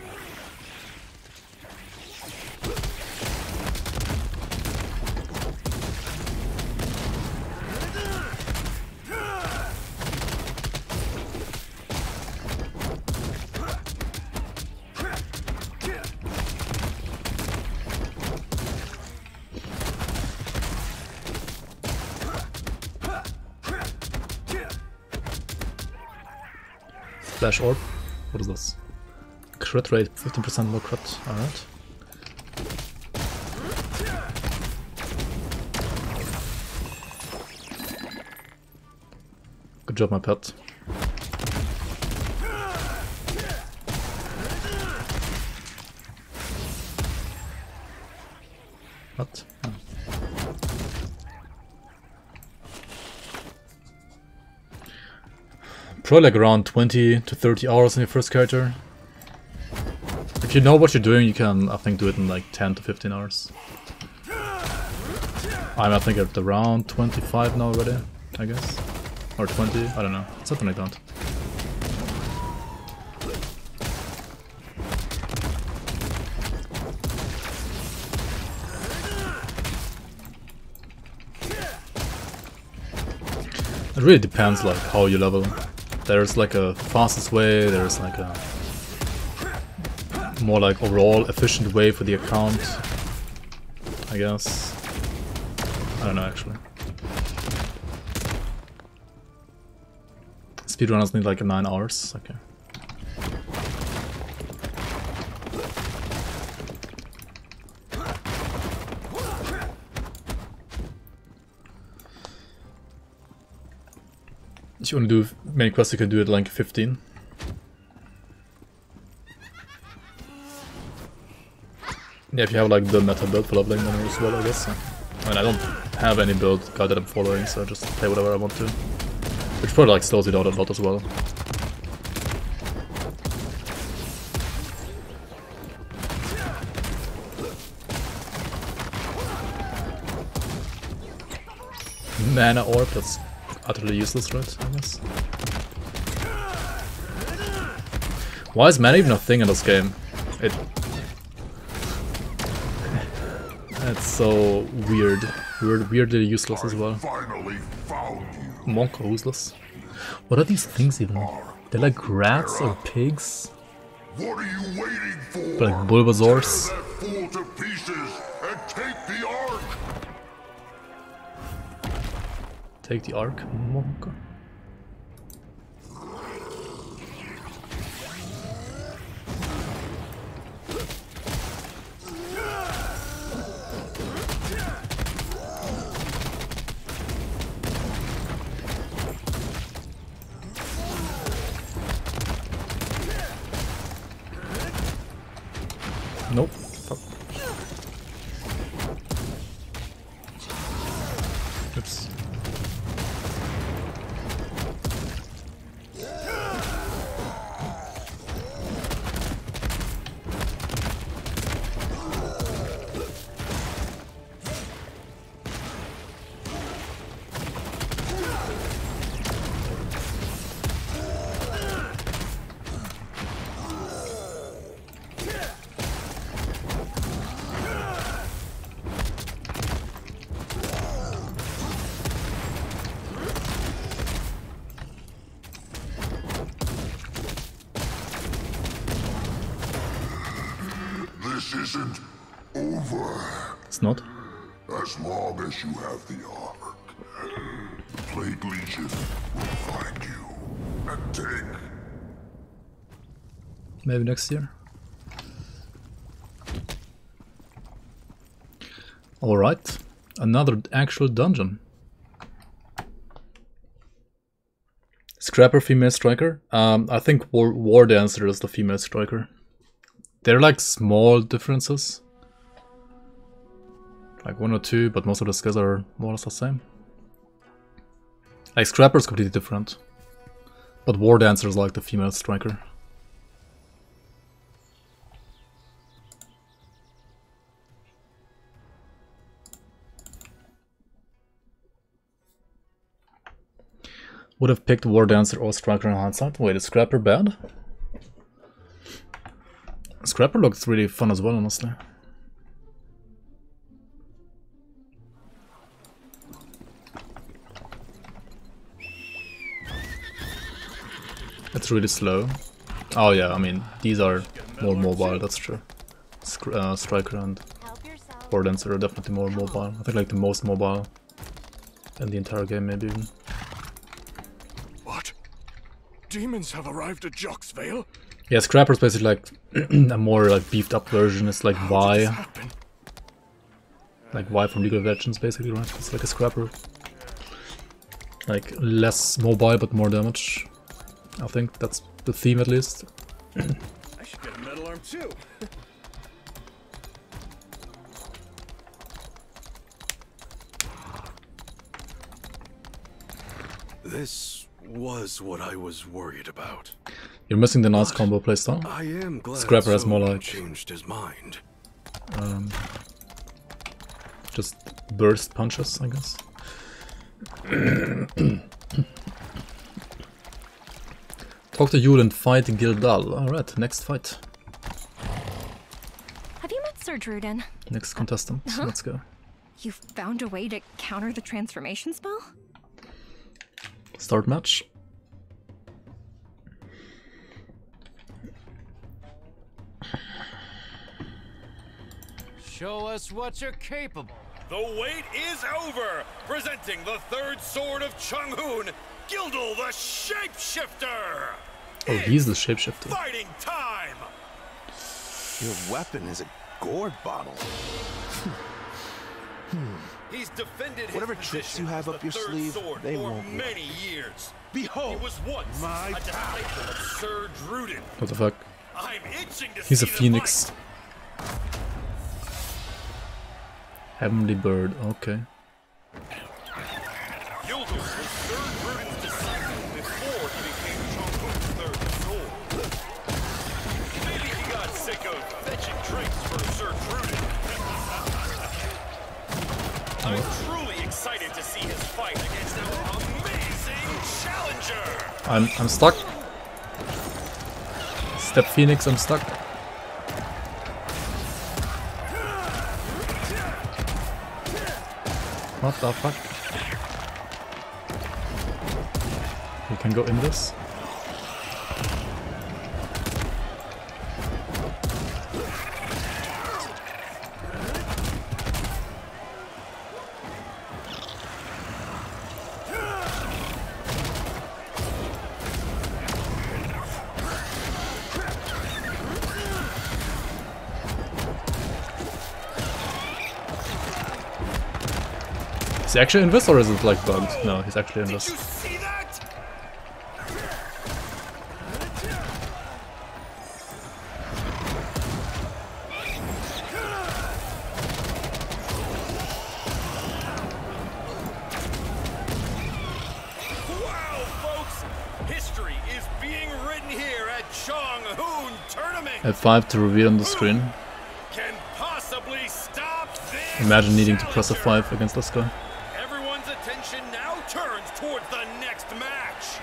Flash orb? What is this? Crit rate, 15% more crit, alright. Good job, my pet. What? Oh. Probably like around 20 to 30 hours in your first character. If you know what you're doing, you can, I think, do it in like 10 to 15 hours. I'm, I think, at around 25 now already, I guess. Or 20, I don't know. Something like that. It really depends like how you level. There's like a fastest way, there's like a more like overall efficient way for the account, I guess. I don't know actually. Speedrunners need like 9 hours, okay. If you want to do many quests, you can do it like 15. Yeah, if you have like the meta build for leveling then as well, I guess. I mean, I don't have any build guide that I'm following, so I just play whatever I want to. Which probably like slows it out a lot as well. Mana orb, that's utterly useless, right? I guess. Why is mana even a thing in this game? That's so weird. Weirdly useless as well. Monk useless. What are these things even? They're like rats or pigs? What are you waiting for? But like Bulbasaurs. Fall to pieces and take the Ark. Take the Ark, Monk. Nope. Fuck. Oops. This isn't over. It's not. As long as you have the Ark, Plague Legion will find you and take. Maybe next year. Alright. Another actual dungeon. Scrapper female striker. I think War Dancer is the female striker. They're like small differences. Like 1 or 2, but most of the skills are more or less the same. Like Scrapper is completely different. But War Dancer is like the female striker. Would have picked War Dancer or Striker in hindsight. Wait, is Scrapper bad? Scrapper looks really fun as well, honestly. It's really slow. Oh yeah, I mean, these are more mobile, that's true. Striker and War Dancer are definitely more mobile. I think like the most mobile in the entire game, maybe even. What? Demons have arrived at Jock's Vale? Yeah, Scrapper's basically like a more like beefed up version. It's like Vi. Like Vi from League of Legends, basically, right? It's like a Scrapper. Like less mobile but more damage. I think that's the theme at least. I should get a metal arm too. This was what I was worried about. You're missing the nice combo playstyle. I am glad Scrapper has more like changed his mind. Just burst punches, I guess. Talk to Yule and fight Gildal. Alright, next fight. Have you met Sir Druden? Next contestant, let's go. You found a way to counter the transformation spell? Start match. Show us what you're capable. The wait is over! Presenting the third sword of Changhoon, Gildal the Shapeshifter! Oh, he's the shapeshifter. Fighting time! Your weapon is a gourd bottle. He's defended his Whatever tricks you have up your sleeve, they won't work. Many years. Behold, he was once a disciple of Sir Druden. What the fuck? I'm itching to He's see a phoenix. Heavenly bird, okay. Gildal was Sir Druden's disciple before he became Changhoon's third sword. Maybe he got sick of fetching drinks for Sir Druden. I'm truly excited to see his fight against our amazing challenger. I'm stuck. Step Phoenix, I'm stuck. What the fuck? We can go in this. Is he actually in this or is it like bugged? No, he's actually in this. At 5 to reveal on the screen. Imagine needing to press a 5 against this guy. Everyone's attention now turns towards the next match.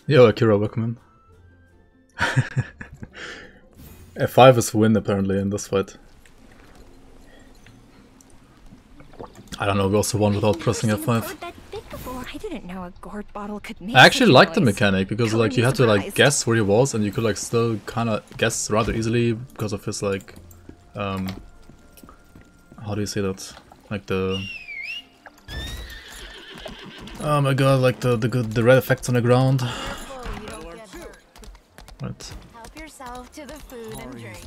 Yo, Akira, welcome in. F5 is win apparently in this fight. I don't know, we also won without pressing F5. I didn't know a gourd bottle could make I actually liked the noise. mechanic because like you had to like guess where he was and you could like still kind of guess rather easily because of his like how do you say that, like the oh my god, like the red effects on the ground. Right. Help yourself to the food and drink.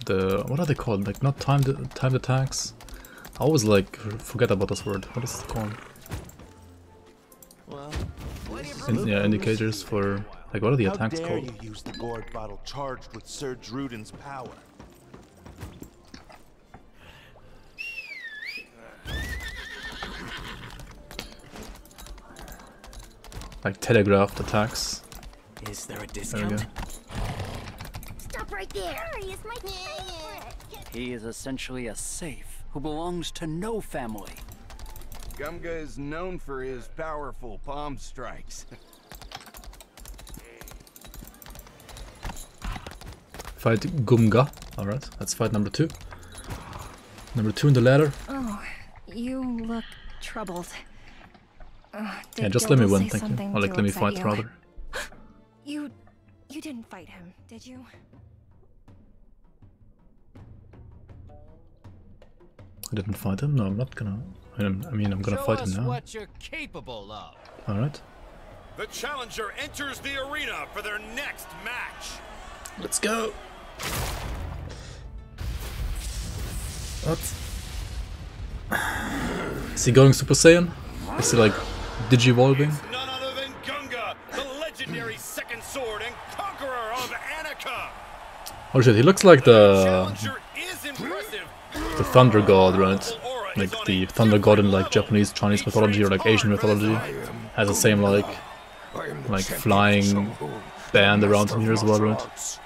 The what are they called? Like not timed attacks. I always like forget about this word. What is it called? Yeah, indicators for like what are the attacks called? How dare you use the gourd bottle charged with Sir Druden's power? Like telegraphed attacks. Is there a There we discount? go. Stop right there! He is my favorite! He is essentially a safe who belongs to no family. Gumga is known for his powerful palm strikes. Fight Gumga. Alright, that's fight number 2. Number 2 in the ladder. Oh, you look troubled. Yeah, just let me win, thank you. Or like let me fight rather. You didn't fight him, did you? I didn't fight him? No, I'm not gonna. I mean, I'm gonna fight him now. What you're capable of. Alright. The challenger enters the arena for their next match. Let's go. What? Is he going Super Saiyan? Is he like digivolving? None other than Gunga, the legendary second sword and conqueror of Anikka. Oh shit, he looks like the thunder god, right? Like the thunder god in like Japanese, Chinese mythology or like Asian mythology. Has the same like flying band around him here as well, right?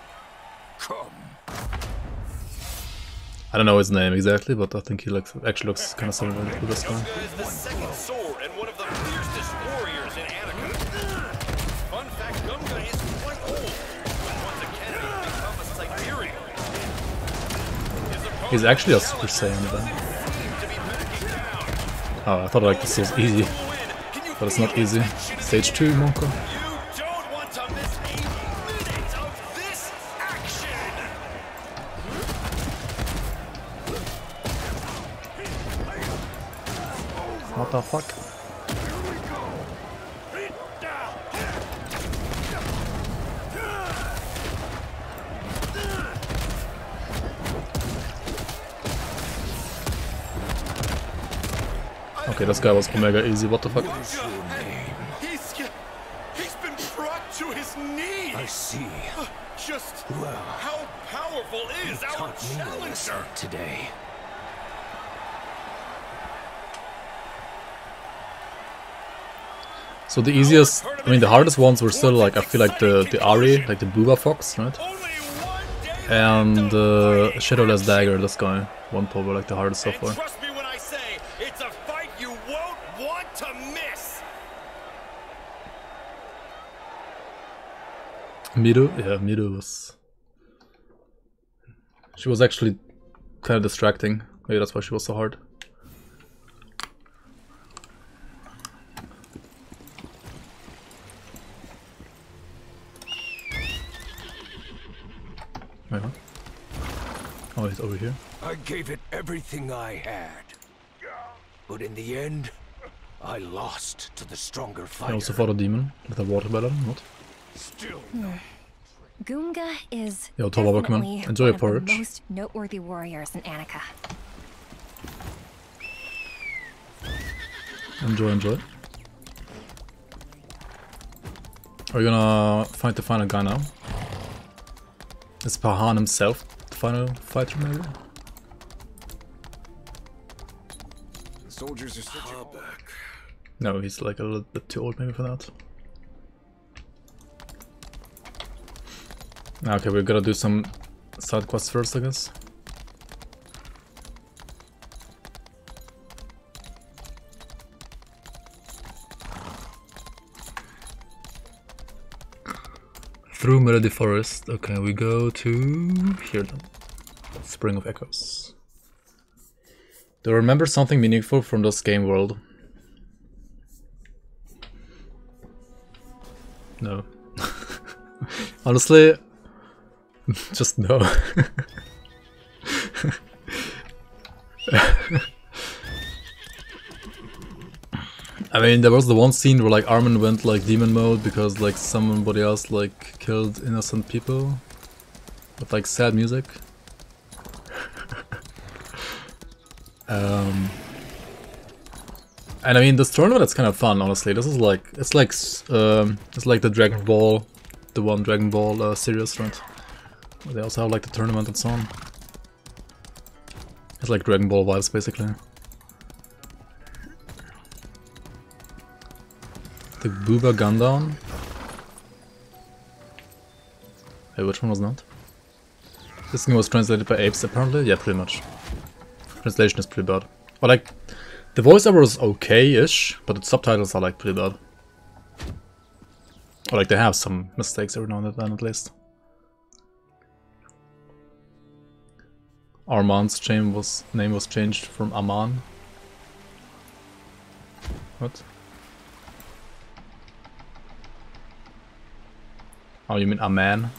I don't know his name exactly, but I think he actually looks kind of similar to this guy. Is the second sword and one of the fiercest warriors in Anikka. Fun fact, Gunga is quite old. Once a Kennedy become a Siberian. He's actually a Super Saiyan then. Oh, I thought like this was easy, but it's not easy. Stage 2, Monko. What the fuck? Okay, this guy was mega easy, what the fuck? He's been brought to his knees! I see. Just Well, how powerful is our challenger today? So the easiest, I mean the hardest ones were still like, I feel like the Ari, like the Booba Fox, right? And Shadowless Dagger, this guy. One power, like the hardest so far. Trust me when I say it's a fight you won't want to miss. Mido? Yeah, Mido was... She was actually kind of distracting. Maybe that's why she was so hard. Wait, what? Oh, he's over here. I gave it everything I had. But in the end, I lost to the stronger I fighter. also fought a demon with a water balloon, what? Still Gunga is Yo, Toba Pokemon, definitely enjoy one your of the porridge. most noteworthy warriors in Anikka. Enjoy, enjoy. Are you gonna fight the final guy now? Is Pahan himself the final fighter, maybe? The soldiers are still back. No, he's like a little bit too old maybe for that. Okay, we gotta do some side quests first, I guess. Through Melody Forest. Okay, we go to here then. Spring of Echoes. Do I remember something meaningful from this game world? No. Honestly, just no. I mean, there was the one scene where like Armin went like demon mode because like somebody else like killed innocent people with like sad music. And I mean, this tournament is kind of fun, honestly. This is like it's like the Dragon Ball, the one Dragon Ball series, right? They also have like the tournament and so on. It's like Dragon Ball vibes, basically. The Booba Gundam. Hey, which one was that? This thing was translated by apes, apparently? Yeah, pretty much. Translation is pretty bad. But like, the voiceover is okay-ish, but the subtitles are like pretty bad. Or like, they have some mistakes every now and then, at least. Arman's name was changed from Aman. What? Oh, you mean Aman?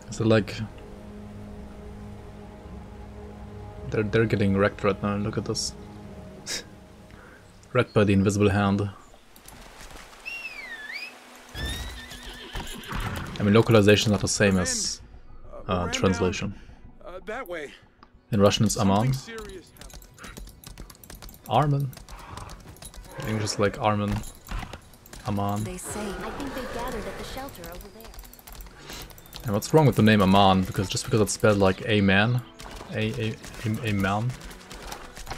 Is it like... They're getting wrecked right now, look at this. Wrecked by the invisible hand. I mean, localization is not the same as translation. That way. In Russian it's Aman. Armin. In English it's like Armin. Aman. They say I think they gathered at the shelter over there. And what's wrong with the name Aman? Because just because it's spelled like a man. A man.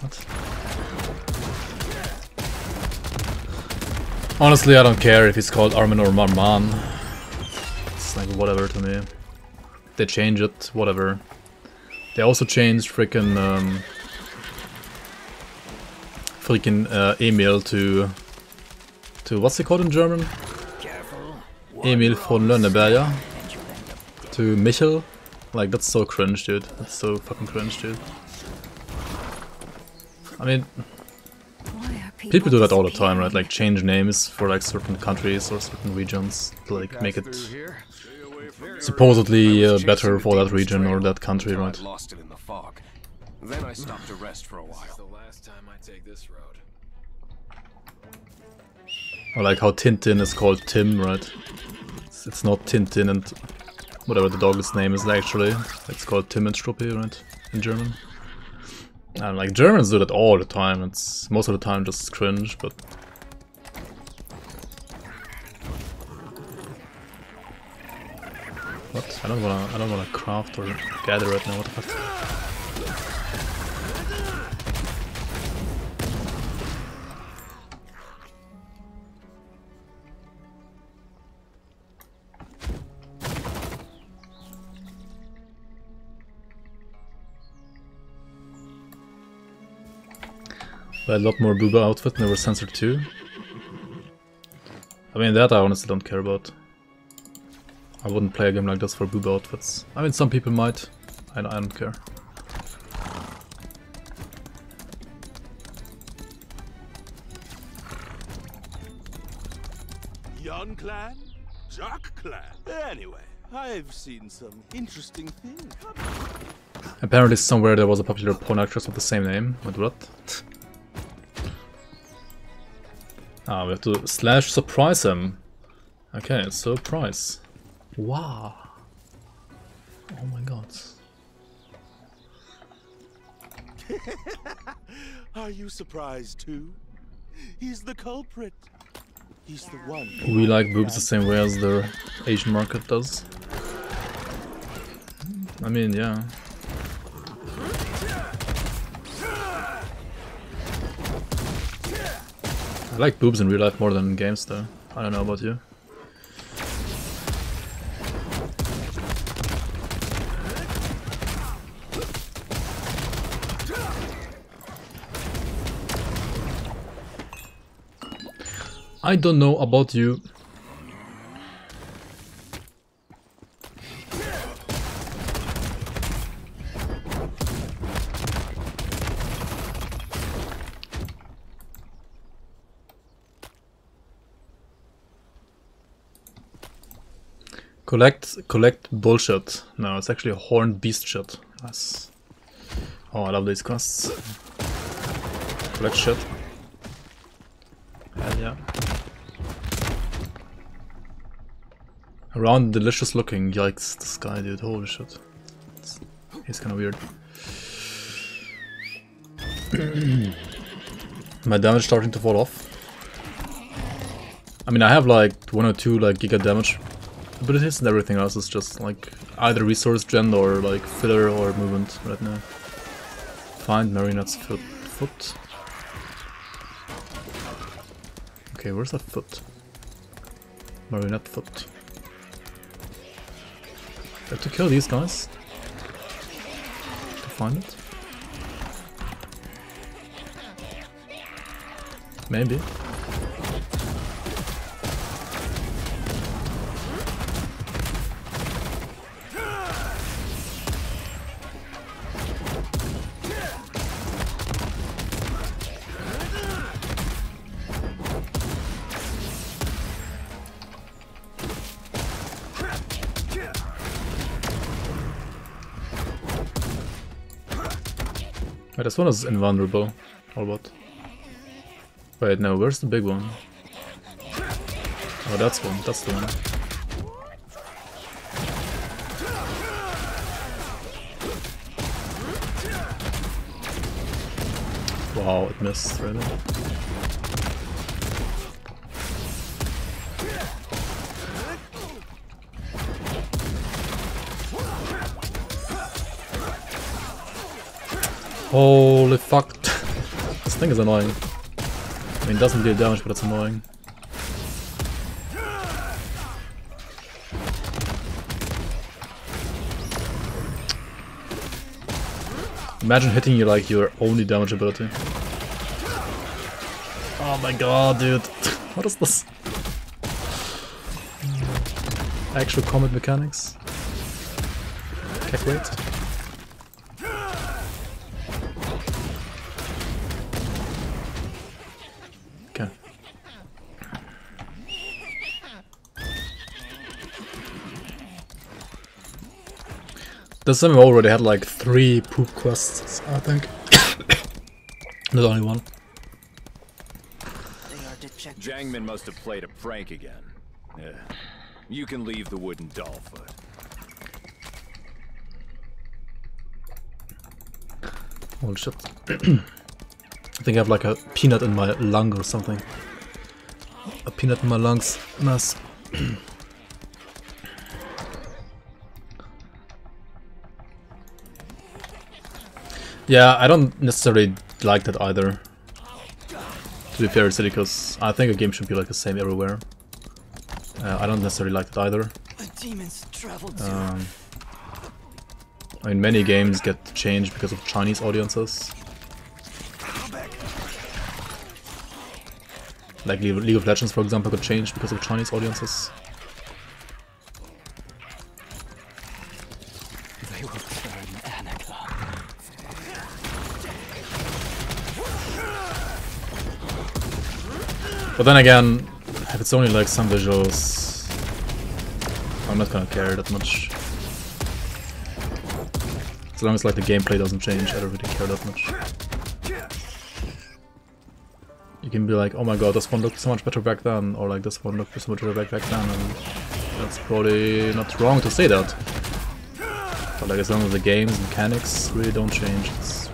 What? Honestly, I don't care if he's called Armin or Marman. It's like whatever to me. They change it, whatever. They also changed freaking Emil to what's he called in German? Emil von Lönneberger to Michel. Like, that's so cringe, dude. That's so fucking cringe, dude. I mean, people do that all the time, right? Like, change names for like certain countries or certain regions to like make it supposedly better for that region or that country, right? Lost it in the fog. Then I stopped to rest for a while. The last time I take this road. Or like how Tintin is called Tim, right? It's not Tintin and whatever the dog's name is actually. It's called Tim and Struppi, right? In German. And like Germans do that all the time. It's most of the time just cringe, but what? I don't wanna craft or gather right now. What the fuck? I had a lot more Booba outfit, and they were censored too. I mean, that I honestly don't care about. I wouldn't play a game like this for boob outfits. I mean, some people might. I don't care. Yon clan? Jock clan? Anyway, I've seen some interesting things. Apparently somewhere there was a popular porn actress with the same name. What? Ah, we have to slash surprise him. Okay, surprise. Wow. Oh my god. Are you surprised too? He's the culprit. He's the one. We like boobs the same way as the Asian market does. I mean, yeah. I like boobs in real life more than in games though. I don't know about you. I don't know about you. Collect bullshit. No, it's actually a horned beast shit. Nice. Oh, I love these quests. Collect shit. Hell yeah. Around delicious looking. Yikes, this guy, dude. Holy shit. He's kinda weird. My damage starting to fall off. I mean, I have like 1 or 2 like giga damage abilities, and everything else is just like either resource gen or like filler or movement right now. Find Marionette's foot. Okay, where's that foot? Marionette foot. I have to kill these guys to find it. Maybe. Wait, this one is invulnerable. Or what? Wait, no, where's the big one? Oh, that's one. That's the one. Wow, it missed, really. Holy fuck. This thing is annoying. I mean, it doesn't deal damage, but it's annoying. Imagine hitting you like your only damage ability. Oh my god, dude. What is this? Actual combat mechanics? Kick rate? Okay. This time we already had like 3 poop quests, I think. Not only one. Jangmin must have played a prank again. Yeah. You can leave the wooden doll foot. Holy shit. I think I have like a peanut in my lung or something. A peanut in my lungs. Nice. Yeah, I don't necessarily like that either. To be fair, silly, because I think a game should be like the same everywhere. I don't necessarily like that either. I mean, many games get changed because of Chinese audiences. Like League of Legends, for example, got changed because of Chinese audiences. They will turn Anikka. But then again, if it's only like some visuals, I'm not gonna care that much. As long as like the gameplay doesn't change, I don't really care that much. You can be like, oh my god, this one looked so much better back then, or like this one looked so much better back then, and that's probably not wrong to say that. But like as long as the game's mechanics really don't change, it's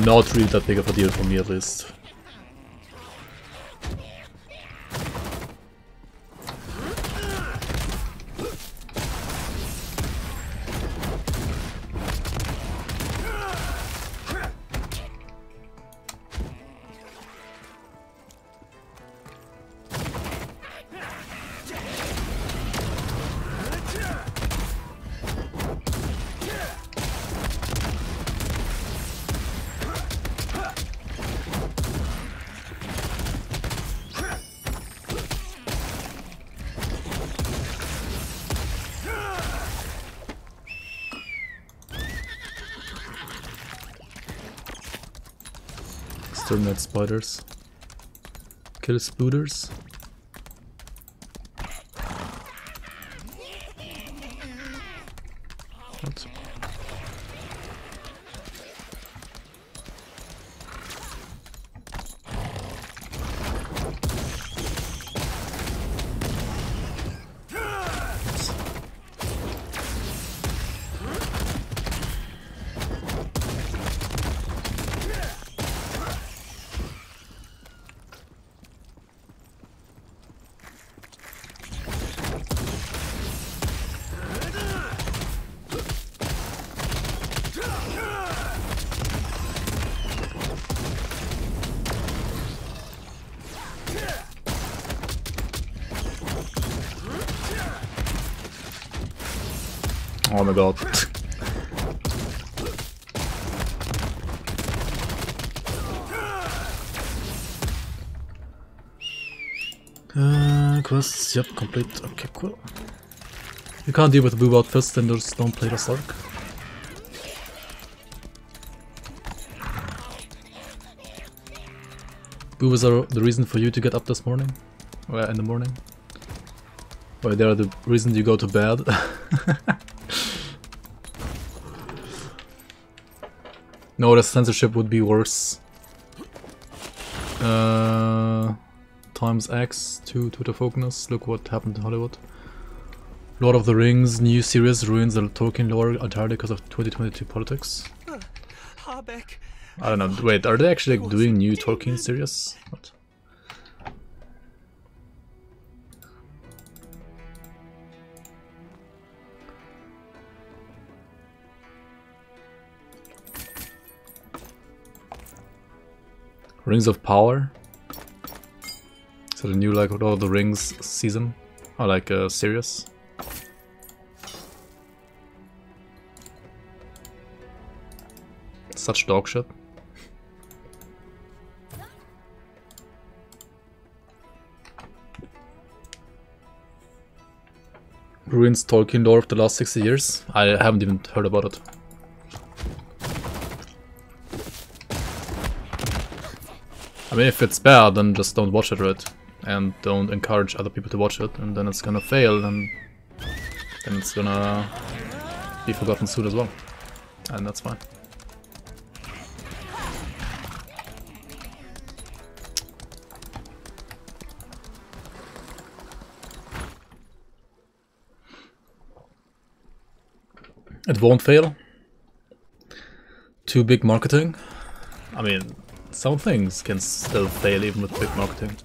not really that big of a deal for me at least. Exterminate spiders. Kill spooters. What? Oh my god. Quests, yep, complete. Okay, cool. You can't deal with the boo out fist, then just don't play the Stark. Boobas are the reason for you to get up this morning? Or in the morning? Or they are the reason you go to bed? No, the censorship would be worse. Times X to the focus. Look what happened to Hollywood. Lord of the Rings, new series ruins the Tolkien lore entirely because of 2022 politics. I don't know. Wait, are they actually like, doing new Tolkien series? What? Rings of Power. Is that a new like Lord of the Rings season? Or like a series? Such dog shit. Ruins Tolkien lore of the last 60 years? I haven't even heard about it. I mean, if it's bad, then just don't watch it, right? And don't encourage other people to watch it, and then it's gonna fail, and then it's gonna be forgotten soon as well. And that's fine. It won't fail. Too big marketing. I mean, some things can still fail even with big marketing.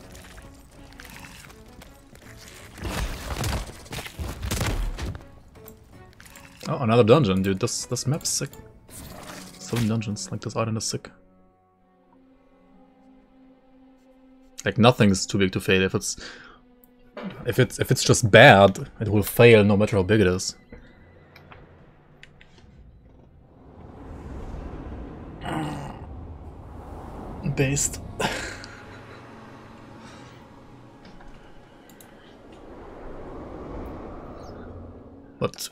Oh, another dungeon, dude. This map's sick. 7 dungeons, like this island is sick. Like nothing's too big to fail. If it's just bad, it will fail no matter how big it is. Based. But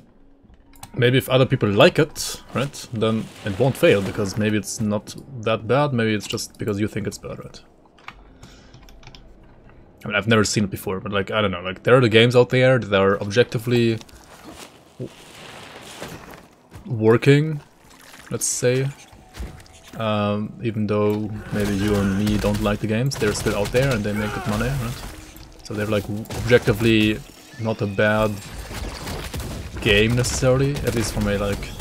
maybe if other people like it, right, then it won't fail, because maybe it's not that bad, maybe it's just because you think it's bad, right? I mean, I've never seen it before, but like, I don't know, like, there are the games out there that are objectively working, let's say. Even though maybe you and me don't like the games, they're still out there and they make good money, right? So they're like objectively not a bad game necessarily, at least from a like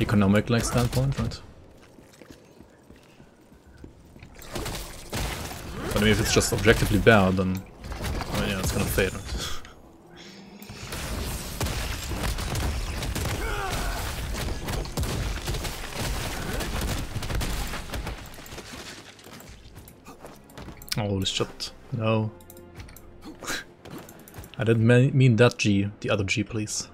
economic like standpoint, right? But I mean, if it's just objectively bad, then I mean, yeah, it's gonna fail, right? Holy shit, no. I didn't mean that G, the other G, please.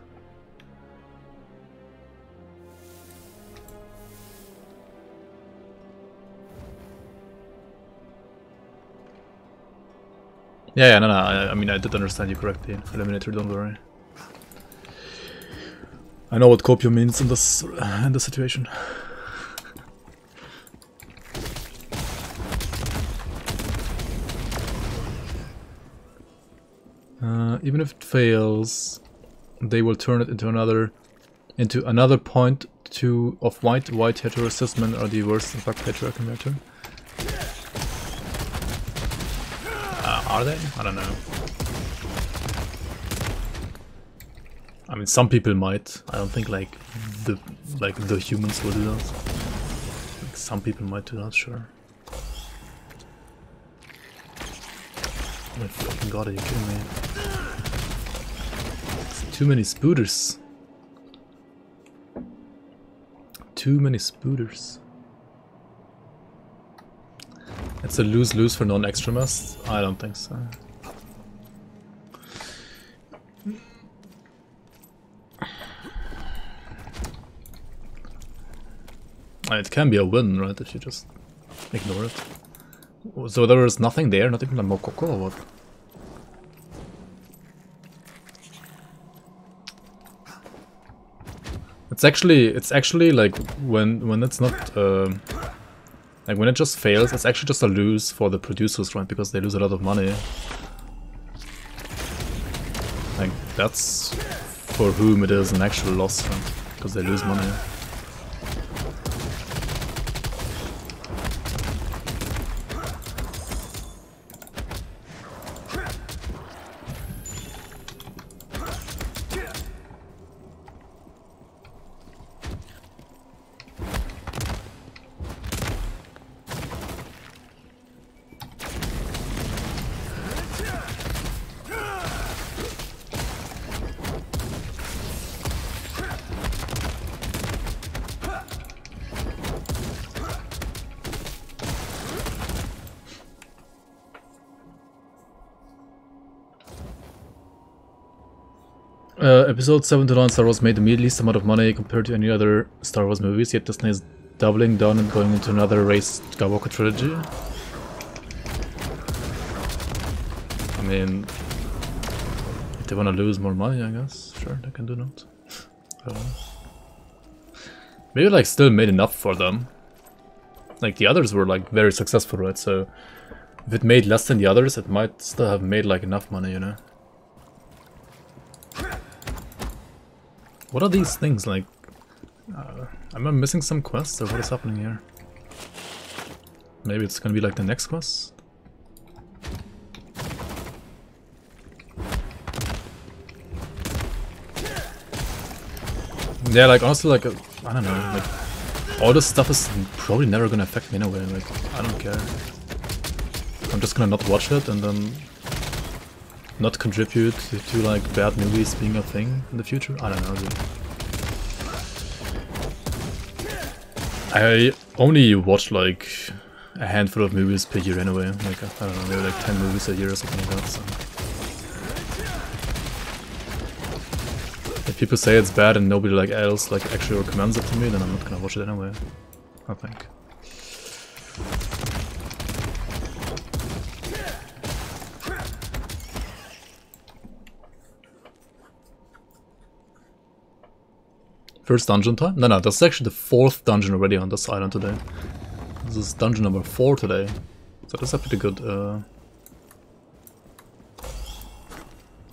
Yeah, no, I mean, I did understand you correctly, Eliminator, don't worry. I know what Copio means in this situation. Even if it fails, they will turn it into another point of white hetero cis men are the worst in fact patriarchy matter. Are they? I don't know. I mean, some people might. I don't think like the humans will do that. Like, some people might do that, sure. Oh my fucking god, are you kidding me? It's too many spooters. Too many spooters. It's a lose-lose for non-extremists? I don't think so. It can be a win, right, if you just ignore it. So there is nothing there, not even a Mokoko or what? It's actually like when it's not like when it just fails, it's actually just a lose for the producers, right? Because they lose a lot of money. Like that's for whom it is an actual loss, right? Because they lose money. Episode 7 to 9 Star Wars made the least amount of money compared to any other Star Wars movies, yet Disney is doubling down and going into another Rey Skywalker trilogy. I mean, if they want to lose more money, I guess, sure, they can do that. Maybe like still made enough for them. Like the others were like very successful, right? So if it made less than the others, it might still have made like enough money, you know? What are these things like? Am I missing some quests or what is happening here? Maybe it's gonna be like the next quest? Yeah, like honestly, like I don't know, like all this stuff is probably never gonna affect me anyway. Like I don't care. I'm just gonna not watch it and then not contribute to like bad movies being a thing in the future. I don't know, dude. I only watch like a handful of movies per year anyway. Like I don't know, maybe like 10 movies a year or something like that. So if people say it's bad and nobody like else like actually recommends it to me, then I'm not gonna watch it anyway, I think. First dungeon time? No, this is actually the 4th dungeon already on this island today. This is dungeon number 4 today. So that's a pretty good,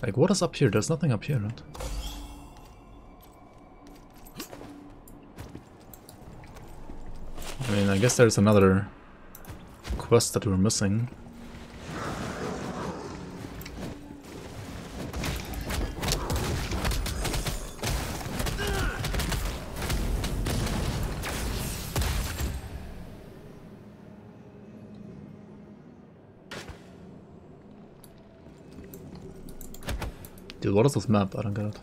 like, what is up here? There's nothing up here, right? I mean, I guess there's another quest that we're missing. Dude, what is this map? I don't get it.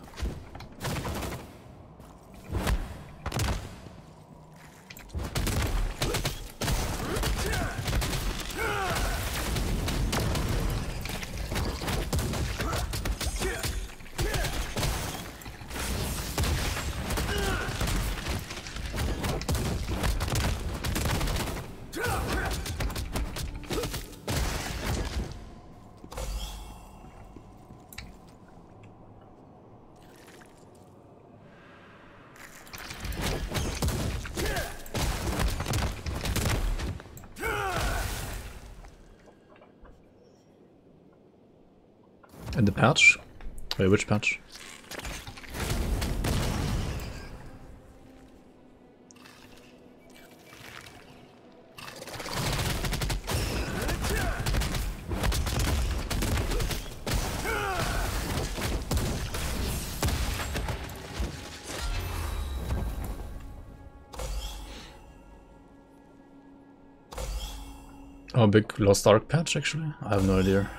In the patch? Wait, which patch? Oh, big Lost Ark patch actually? I have no idea.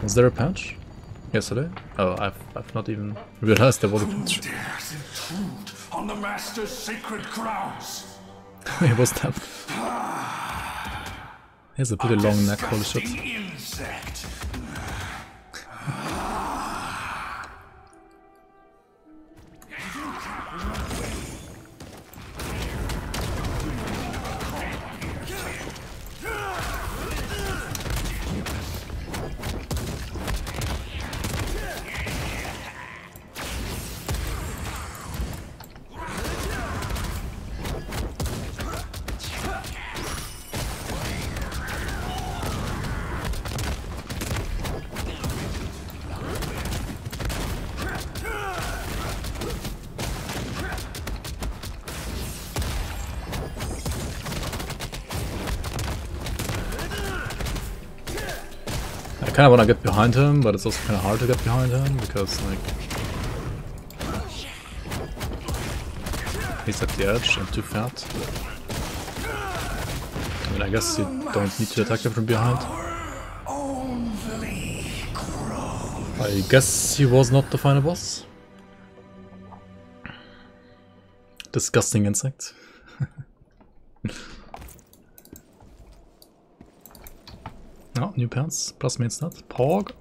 Was there a patch? Yesterday? Oh, I've not even realized there was a patch. On the Master's sacred grounds. It was that. He has a pretty long neck, holy shit. Insect. I kinda wanna get behind him, but it's also kinda hard to get behind him because, like, he's at the edge and too fat. I mean, I guess you don't need to attack him from behind. I guess he was not the final boss. Disgusting insect. Oh, new pants, plus main stat. Pog.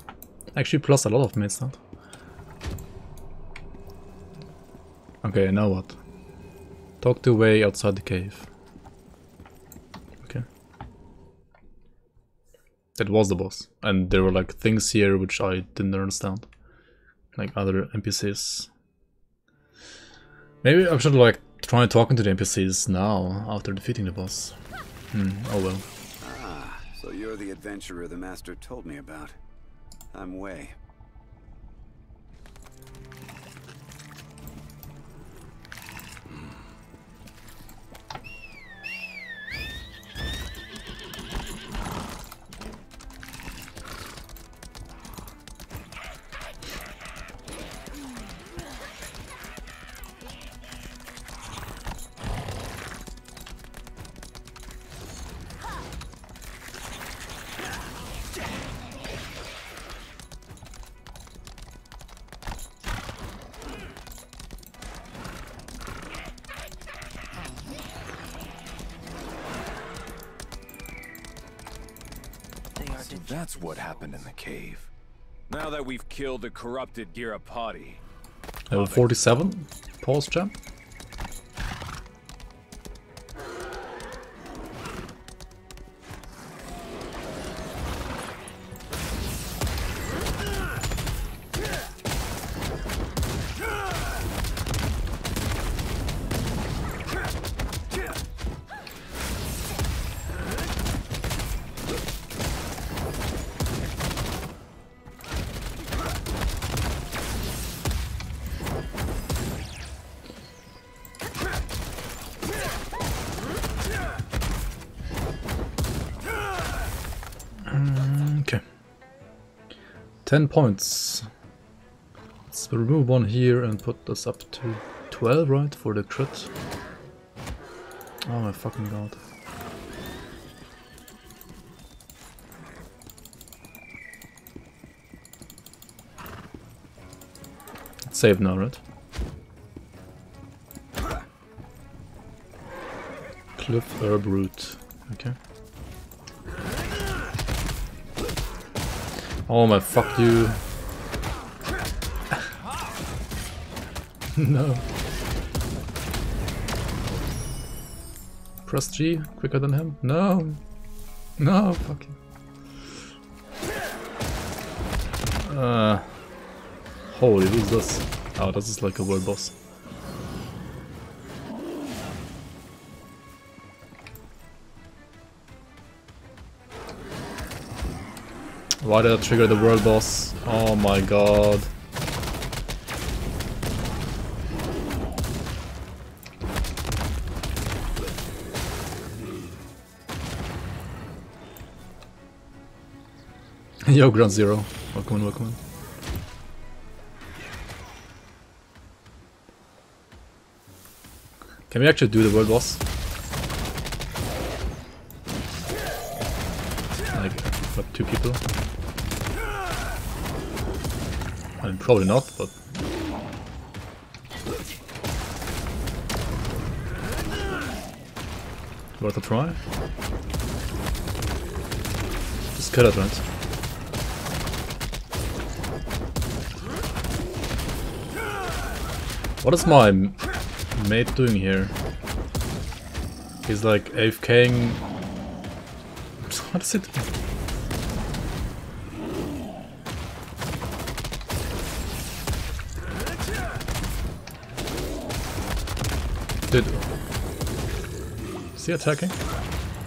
Actually, plus a lot of main stat. Okay, now what? Talk the way outside the cave. Okay. That was the boss. And there were like things here which I didn't understand. Like other NPCs. Maybe I should like try talking to the NPCs now after defeating the boss. Oh well. So you're the adventurer the Master told me about. I'm Wei. That's what happened in the cave. Now that we've killed the corrupted Girapati. Level 47? Pause jump? 10 points. Let's remove one here and put this up to 12, right? For the crit. Oh my fucking god. It's saved now, right? Cliff herb root. Okay. Oh my fuck you. No. Press G quicker than him? No. No, fuck you. Holy, who's this? Oh, this is like a world boss. Why did I trigger the world boss? Oh my god. Yo, Ground Zero. Welcome in, welcome in. Can we actually do the world boss? Like, what, 2 people? I mean, probably not, but... worth a try? Just kill it, right? What is my mate doing here? He's like AFKing. What is it? Dude, is he attacking?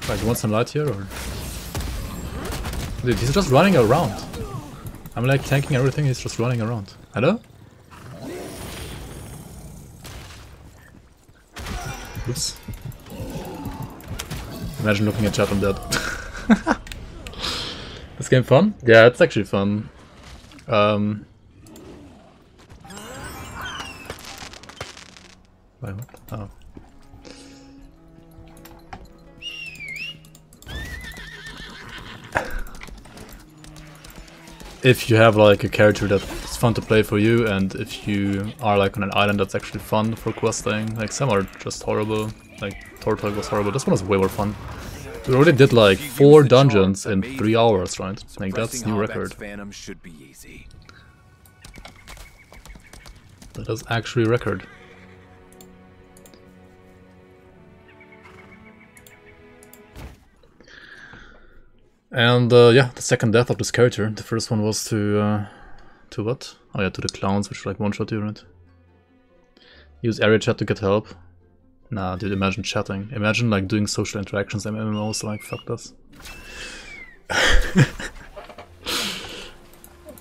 Like, you want some light here, or? Dude, he's just running around. I'm like tanking everything, he's just running around. Hello? Oops. Imagine looking at chat on that. This game fun? Yeah, it's actually fun. Wait, what? Oh. If you have like a character that's fun to play for you, and if you are like on an island that's actually fun for questing, like some are just horrible, like Tortoise was horrible, this one was way more fun. We already did like 4 dungeons in 3 hours, right? Like that's new record. Should be easy. That is actually record. And yeah, the second death of this character. The first one was to what? Oh yeah, to the clowns, which like one-shot you, right? Use area chat to get help. Nah, dude, imagine chatting. Imagine like doing social interactions in MMOs, like fuck this.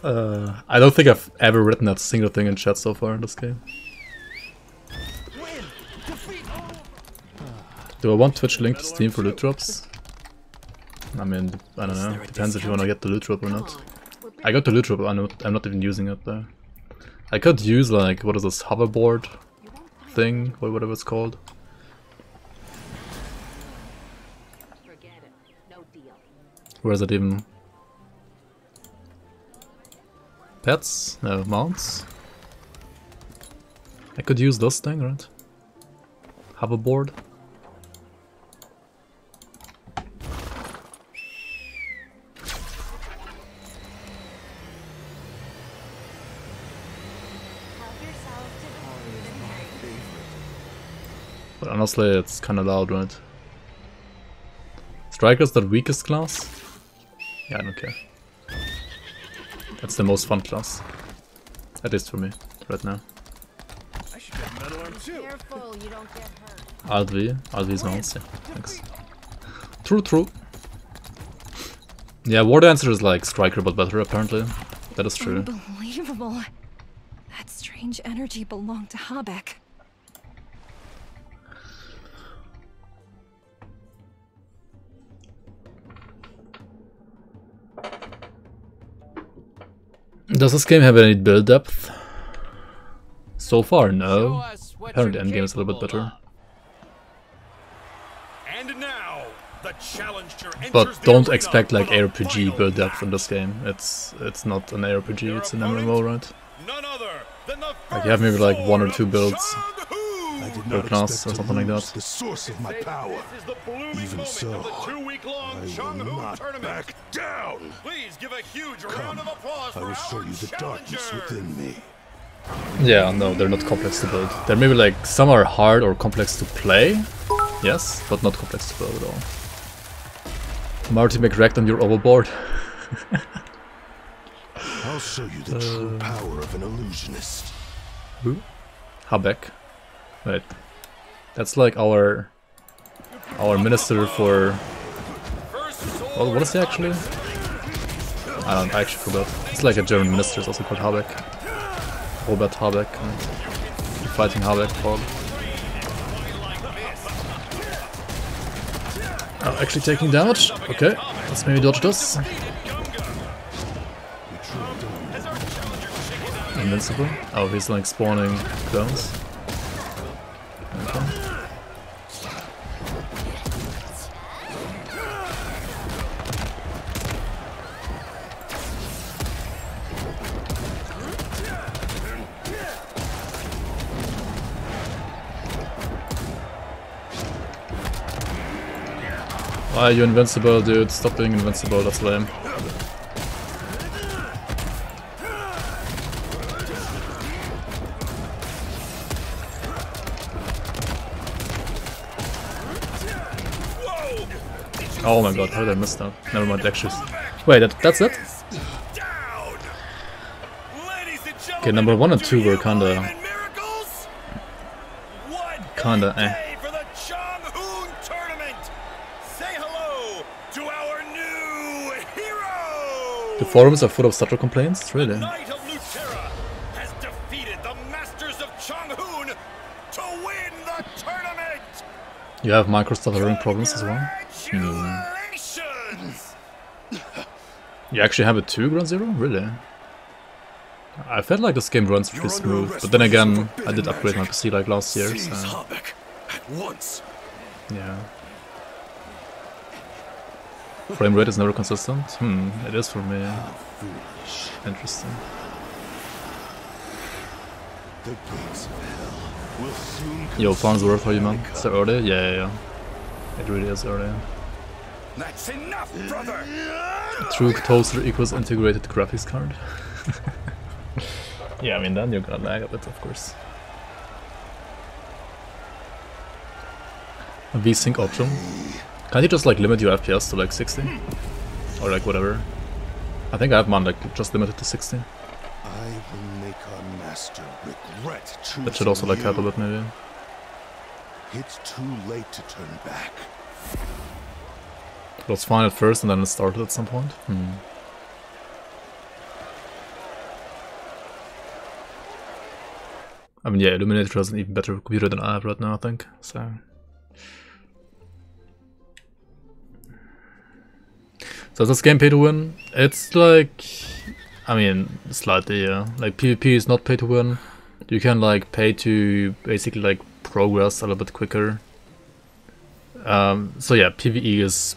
I don't think I've ever written that single thing in chat so far in this game. Do I want Twitch link to Steam for loot drops? I mean, I don't know. Depends if you want to get the loot drop or not. I got the loot drop, I'm not even using it though. I could use like, what is this, hoverboard thing, or whatever it's called. Where is it even? Pets? No, mounts? I could use this thing, right? Hoverboard? But honestly, it's kinda loud, right? Striker's the weakest class? Yeah, I don't care. That's the most fun class. At least for me, right now. Alt V is mounts, yeah, thanks. True, true. Yeah, War Dancer is like Striker but better apparently. That is true. Unbelievable. That strange energy belonged to Habeck. Does this game have any build depth? So far, no. Apparently endgame is a little bit better. And now, the challenger But don't expect like ARPG build depth in this game. It's not an ARPG, it's an MMO, right? Like you have maybe like 1 or 2 builds per class or something like that. The source of my power. Even so, I will not back down. Please give a huge round of applause for I will show you the darkness within me. Yeah, no, they're not complex to build. They're maybe like some are hard or complex to play, yes, but not complex to build at all. Marty McRacked on your overboard. I'll show you the true power of an illusionist. Who? Habeck. Wait, that's like our minister for. Well, what is he actually? I actually forgot. It's like a German minister, it's also called Habeck. Robert Habeck, fighting Habeck, Paul. Oh, actually taking damage. Okay, let's maybe dodge this. Invincible. Oh, he's like spawning clones. Okay. Why are you invincible, dude? Stop being invincible, that's lame. Oh my god, how did I miss that? Never mind, actually. Wait, that's it? Okay, number 1 and 2 were kinda eh. The forums are full of such complaints? Really? You have micro-stuttering problems as well? You actually have it too, Ground Zero? Really? I felt like this game runs pretty smooth, but then again, I did upgrade my PC like last year, so... Yeah. Frame rate is never consistent? It is for me. Interesting. Yo, Farnsworth, how are you, man? Is it early? Yeah. It really is early. That's enough, brother. True toaster equals integrated graphics card. Yeah, I mean then you're gonna lag a bit, of course. A VSync option. Can't you just like limit your FPS to like 60? Or like whatever? I think I have mine like just limited to 60. I will make our master regret choosing that should also like help a bit maybe. It's too late to turn back. It was fine at first and then it started at some point. I mean, yeah, Illuminator has an even better computer than I have right now, I think. So is this game pay to win? It's like, I mean, slightly, yeah. Like PvP is not pay to win. You can like pay to basically like progress a little bit quicker. So yeah, PvE is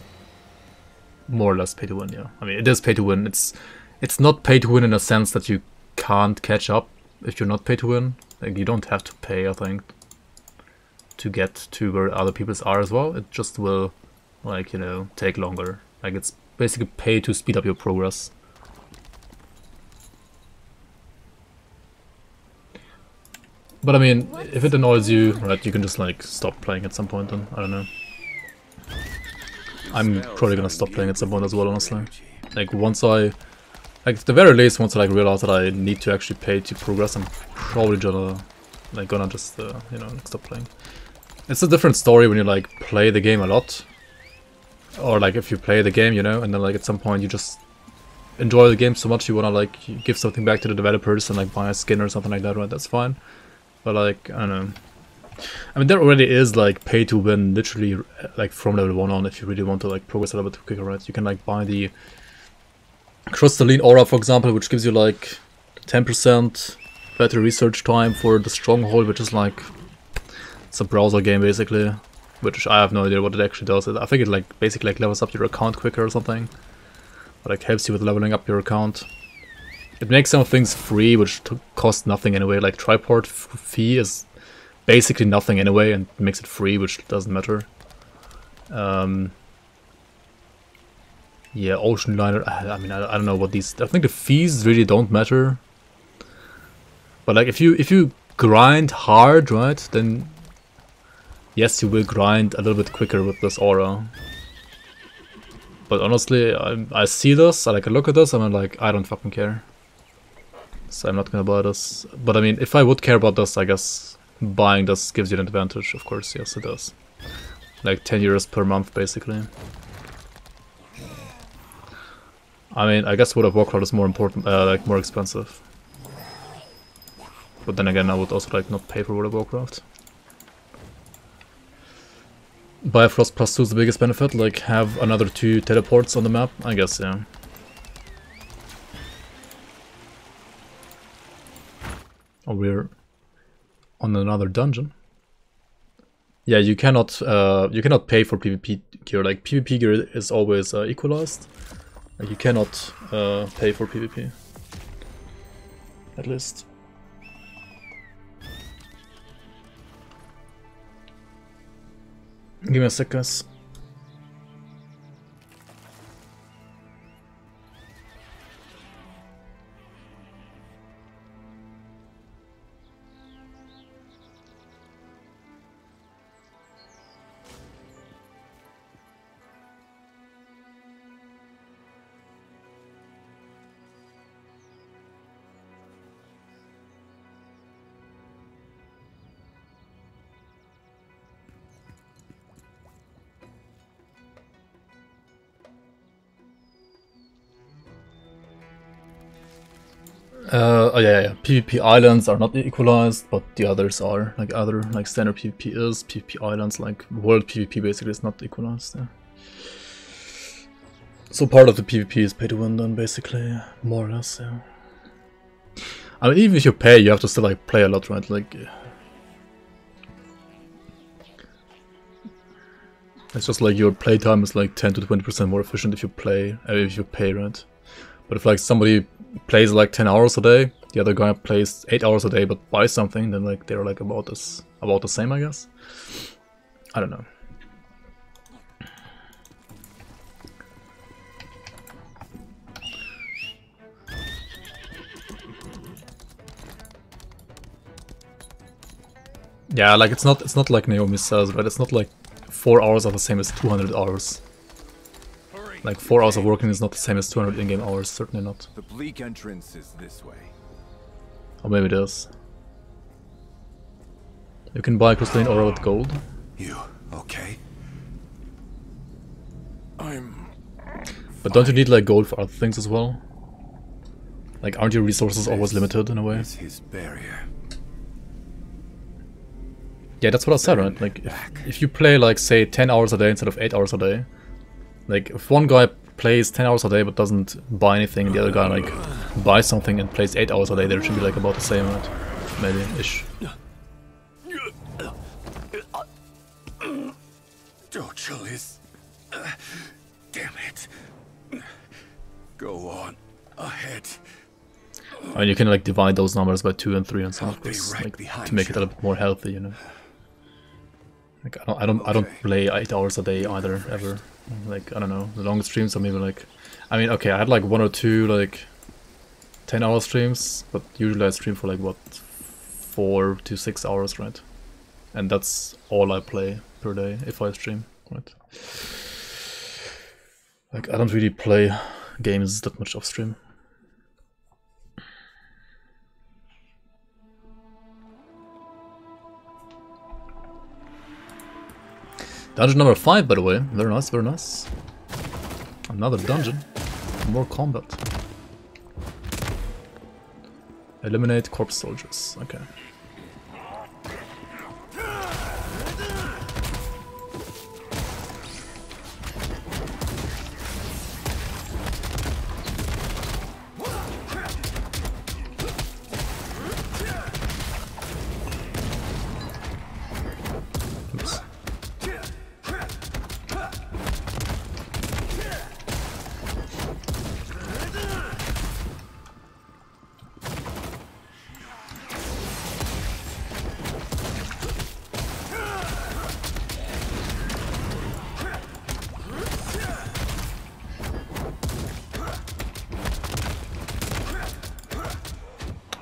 more or less pay to win, yeah. I mean, it is pay to win. It's not pay to win in a sense that you can't catch up if you're not pay to win. Like you don't have to pay, I think, to get to where other people's are as well. It just will, like, you know, take longer. Like it's basically pay to speed up your progress. But I mean, if it annoys you, right, you can just like stop playing at some point then, I don't know. I'm probably gonna stop playing at some point as well, honestly. Like once like at the very least, once I like realize that I need to actually pay to progress, I'm probably gonna just you know, like, stop playing. It's a different story when you like play the game a lot. Or like if you play the game, you know, and then like at some point you just enjoy the game so much you wanna like give something back to the developers and like buy a skin or something like that, right? That's fine. But like, I don't know. I mean, there already is like pay to win literally like from level 1 on if you really want to like progress a little bit quicker, right? You can like buy the Crystalline Aura, for example, which gives you like 10% better research time for the Stronghold, which is like, it's a browser game basically, which I have no idea what it actually does. I think it like basically like levels up your account quicker or something, or like helps you with leveling up your account. It makes some things free, which cost nothing anyway. Like triport fee is basically nothing anyway, and makes it free, which doesn't matter. Yeah, Ocean Liner. I mean, I don't know what these. I think the fees really don't matter. But like, if you grind hard, right, then yes, you will grind a little bit quicker with this aura. But honestly, I see this, I like look at this, and I'm like, I don't fucking care. So I'm not gonna buy this. But I mean, if I would care about this, I guess buying this gives you an advantage. Of course, yes, it does. Like 10 euros per month, basically. I mean, I guess World of Warcraft is more important, like more expensive. But then again, I would also like not pay for World of Warcraft. Bifrost plus 2 is the biggest benefit, like have another 2 teleports on the map, I guess, yeah. Oh, we're on another dungeon. Yeah, you cannot pay for PvP gear. Like PvP gear is always equalized. Like you cannot pay for PvP. At least. Give me a sec, guys. Oh yeah. PvP islands are not equalized, but the others are. Like standard PvP is. PvP islands, like world PvP, basically is not equalized. Yeah. So part of the PvP is pay to win, then basically, more or less. Yeah. I mean, even if you pay, you have to still like play a lot, right? Like, it's just like your playtime is like 10 to 20% more efficient if you pay, right? But if like somebody plays like 10 hours a day, the other guy plays 8 hours a day but buys something, then like they're like about the same, I guess. I don't know. Yeah, like it's not like Naomi says, right? It's not like 4 hours are the same as 200 hours. Like 4 hours of working is not the same as 200 in-game hours, certainly not. The bleak entrance is this way. Or maybe it is. You can buy crystalline aura with gold. You okay? But don't you need like gold for other things as well? Like, aren't your resources always limited in a way? His barrier. Yeah, that's what I said, right? Like, if you play like say 10 hours a day instead of 8 hours a day, like if one guy plays 10 hours a day but doesn't buy anything, the other guy like buys something and plays 8 hours a day, there should be like about the same, right? Maybe ish. Dochlis. Damn it. Go on ahead. I mean, you can like divide those numbers by 2 and 3 and so on, of course, like to make it a little bit more healthy, you know. Like I don't play 8 hours a day either, ever. Like, I don't know, the longest streams are maybe like, I mean, okay, I had like 1 or 2 like 10-hour streams, but usually I stream for like what, 4 to 6 hours, right? And that's all I play per day if I stream, right? Like, I don't really play games that much off stream. Dungeon number 5, by the way. Very nice, very nice. Another dungeon. More combat. Eliminate corpse soldiers. Okay.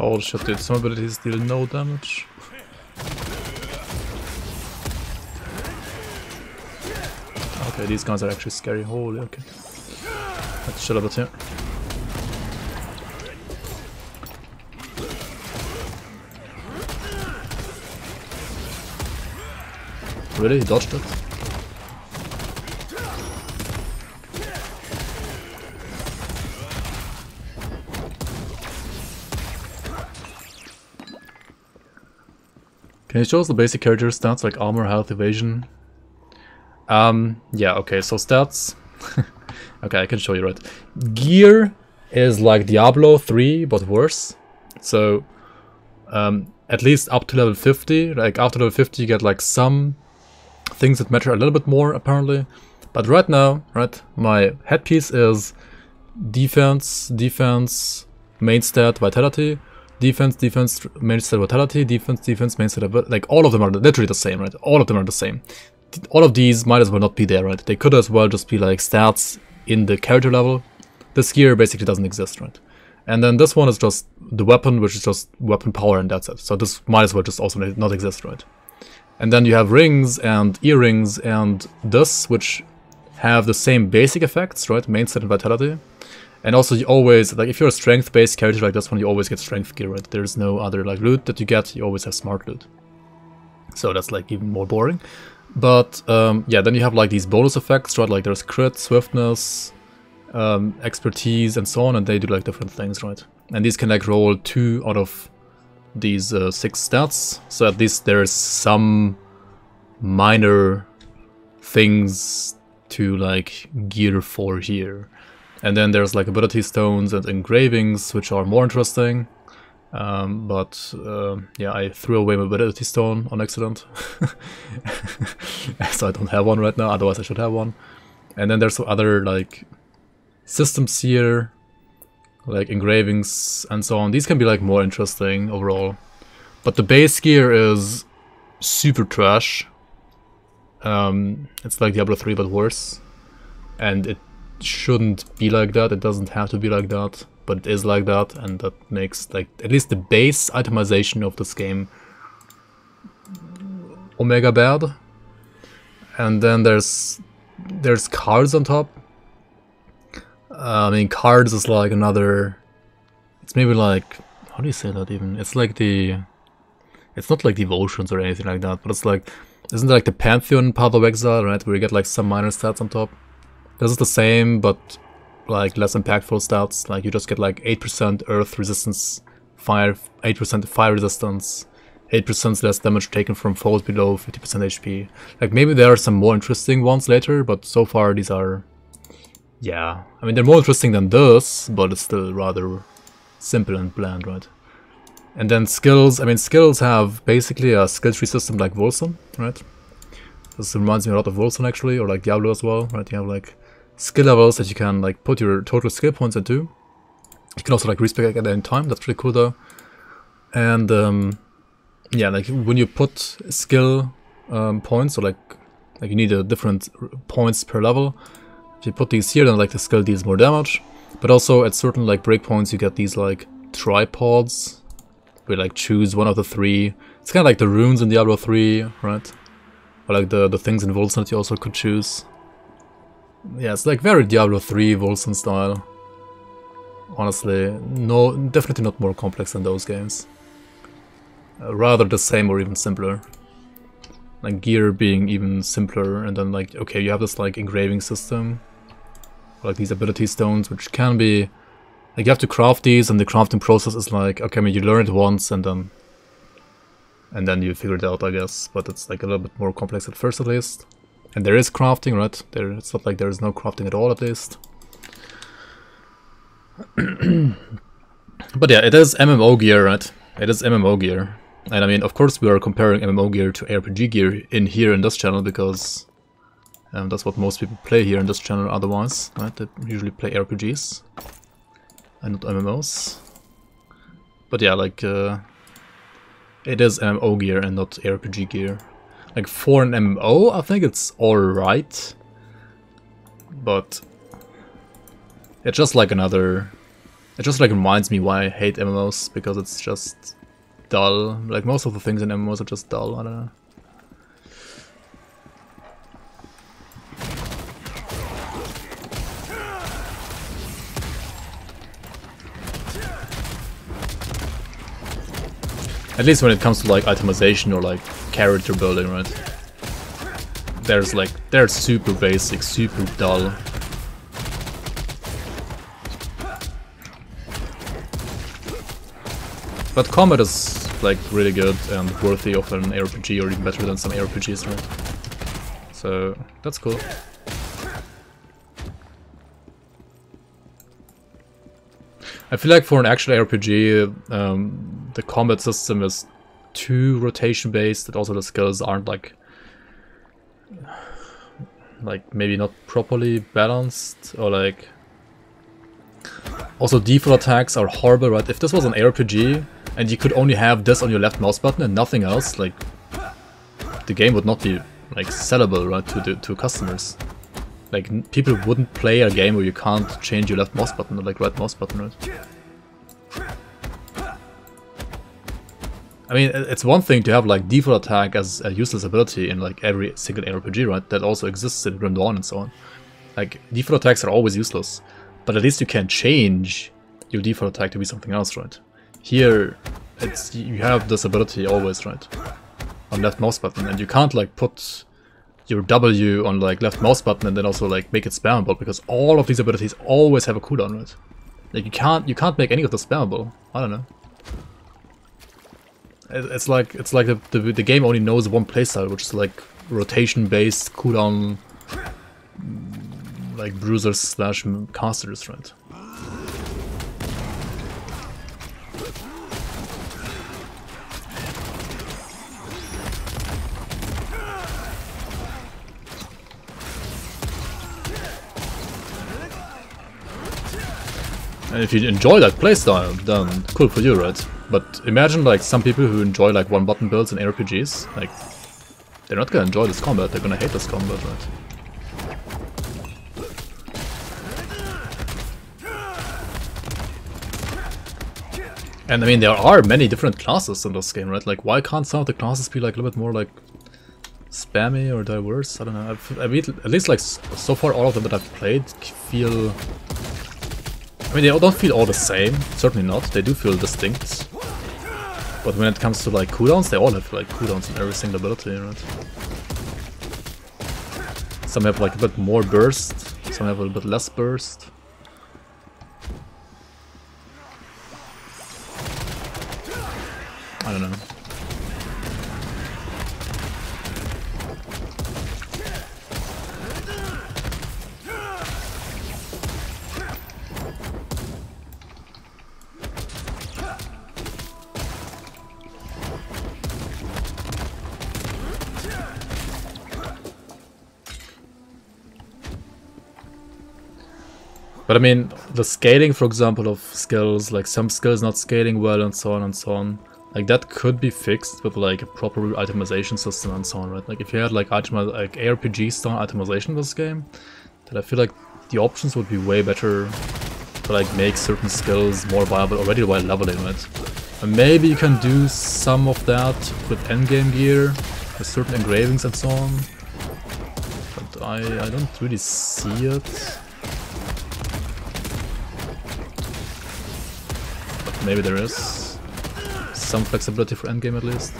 Oh shit, dude, some abilities deal no damage. Okay, these guys are actually scary. Holy, okay. Let's chill a bit here. Really? He dodged it? Can you show us the basic character stats like armor, health, evasion? Yeah, okay, so stats. Okay, I can show you, right. Gear is like Diablo 3, but worse. So, at least up to level 50. Like, after level 50 you get like some things that matter a little bit more, apparently. But right now, right, my headpiece is defense, defense, main stat, vitality. Defense, defense, main stat, vitality, defense, defense, main stat, like all of them are literally the same, right? All of them are the same. All of these might as well not be there, right? They could as well just be like stats in the character level. This gear basically doesn't exist, right? And then this one is just the weapon, which is just weapon power, and that's it. So this might as well just also not exist, right? And then you have rings and earrings and this, which have the same basic effects, right? Main stat and vitality. And also you always, like if you're a strength-based character like this one, you always get strength gear, right? There's no other like loot that you get, you always have smart loot. So that's like even more boring. But yeah, then you have like these bonus effects, right? Like there's crit, swiftness, expertise, and so on, and they do like different things, right? And these can like roll 2 out of these 6 stats, so at least there's some minor things to like gear for here. And then there's like ability stones and engravings, which are more interesting. Yeah, I threw away my ability stone on accident. So I don't have one right now, otherwise I should have one. And then there's some other like systems here, like engravings and so on. These can be like more interesting overall. But the base gear is super trash. It's like Diablo 3 but worse. And it shouldn't be like that, it doesn't have to be like that, but it is like that, and that makes like at least the base itemization of this game omega bad. And then there's cards on top. I mean, cards is like another, it's maybe like, how do you say that even? It's like it's not like devotions or anything like that, but it's like, isn't it like the Pantheon Path of Exile, right, where you get like some minor stats on top? This is the same, but like less impactful stats. Like you just get like 8% earth resistance, fire, 8% fire resistance, 8% less damage taken from foes below 50% HP. Like maybe there are some more interesting ones later, but so far these are, yeah. I mean, they're more interesting than this, but it's still rather simple and bland, right? And then skills. I mean, skills have basically a skill tree system like Wolcen, right? This reminds me a lot of Wolcen actually, or like Diablo as well, right? You have like skill levels that you can like put your total skill points into. You can also like respec at any time. That's pretty cool though. And yeah, like when you put skill points, or like you need a different points per level. If you put these here, then like the skill deals more damage. But also at certain like breakpoints, you get these like tripods. We like choose one of the 3. It's kind of like the runes in Diablo 3, right? Or like the things in Wolcen that you also could choose. Yeah, it's like very Diablo 3 Wolcen style. Honestly, no, definitely not more complex than those games. Rather the same or even simpler. Like gear being even simpler, and then like, okay, you have this like engraving system. Like these ability stones, which can be, like you have to craft these, and the crafting process is like, okay, I mean, you learn it once and then you figure it out, I guess. But it's like a little bit more complex at first, at least. And there is crafting, right? It's not like there is no crafting at all, at least. But yeah, it is MMO gear, right? It is MMO gear. And I mean, of course we are comparing MMO gear to ARPG gear in this channel, because that's what most people play here in this channel otherwise, right? They usually play RPGs and not MMOs. But yeah, like, it is MMO gear and not ARPG gear. Like, for an MMO, I think it's alright. But it's just like another It just like reminds me why I hate MMOs, because it's just dull. Like most of the things in MMOs are just dull, I don't know. At least when it comes to like itemization or like character building, right? They're super basic, super dull. But combat is like really good and worthy of an ARPG, or even better than some ARPGs, right? So that's cool. I feel like for an actual ARPG, the combat system is too rotation based, and also the skills aren't like maybe not properly balanced, or like also default attacks are horrible, right? If this was an ARPG and you could only have this on your left mouse button and nothing else, like the game would not be like sellable, right, to customers. Like people wouldn't play a game where you can't change your left mouse button or like right mouse button, right? I mean, it's one thing to have like default attack as a useless ability in like every single ARPG, right? That also exists in Grim Dawn and so on. Like default attacks are always useless, but at least you can change your default attack to be something else, right? Here, you have this ability always, right? On left mouse button, and you can't like put your W on like left mouse button and then also like make it spammable, because all of these abilities always have a cooldown, right? Like you can't make any of them spammable. I don't know. It's like the game only knows one playstyle, which is like rotation based cooldown, like bruisers slash casters, right? And if you enjoy that playstyle, then cool for you, right? But imagine like some people who enjoy like one button builds in ARPGs, like they're not gonna enjoy this combat, they're gonna hate this combat, right? And I mean, there are many different classes in this game, right? Like why can't some of the classes be like a little bit more like spammy or diverse? I don't know. I mean, at least like so far all of them that I've played feel... I mean, they all don't feel all the same, certainly not. They do feel distinct. But when it comes to like cooldowns, they all have like cooldowns in every single ability, right? Some have like a bit more burst, some have a little bit less burst. I don't know. But I mean, the scaling, for example, of skills, like some skills not scaling well and so on, like that could be fixed with like a proper itemization system and so on, right? Like if you had like ARPG style itemization in this game, then I feel like the options would be way better to like make certain skills more viable already while leveling, right? And maybe you can do some of that with endgame gear, with certain engravings and so on. But I don't really see it. Maybe there is some flexibility for endgame at least.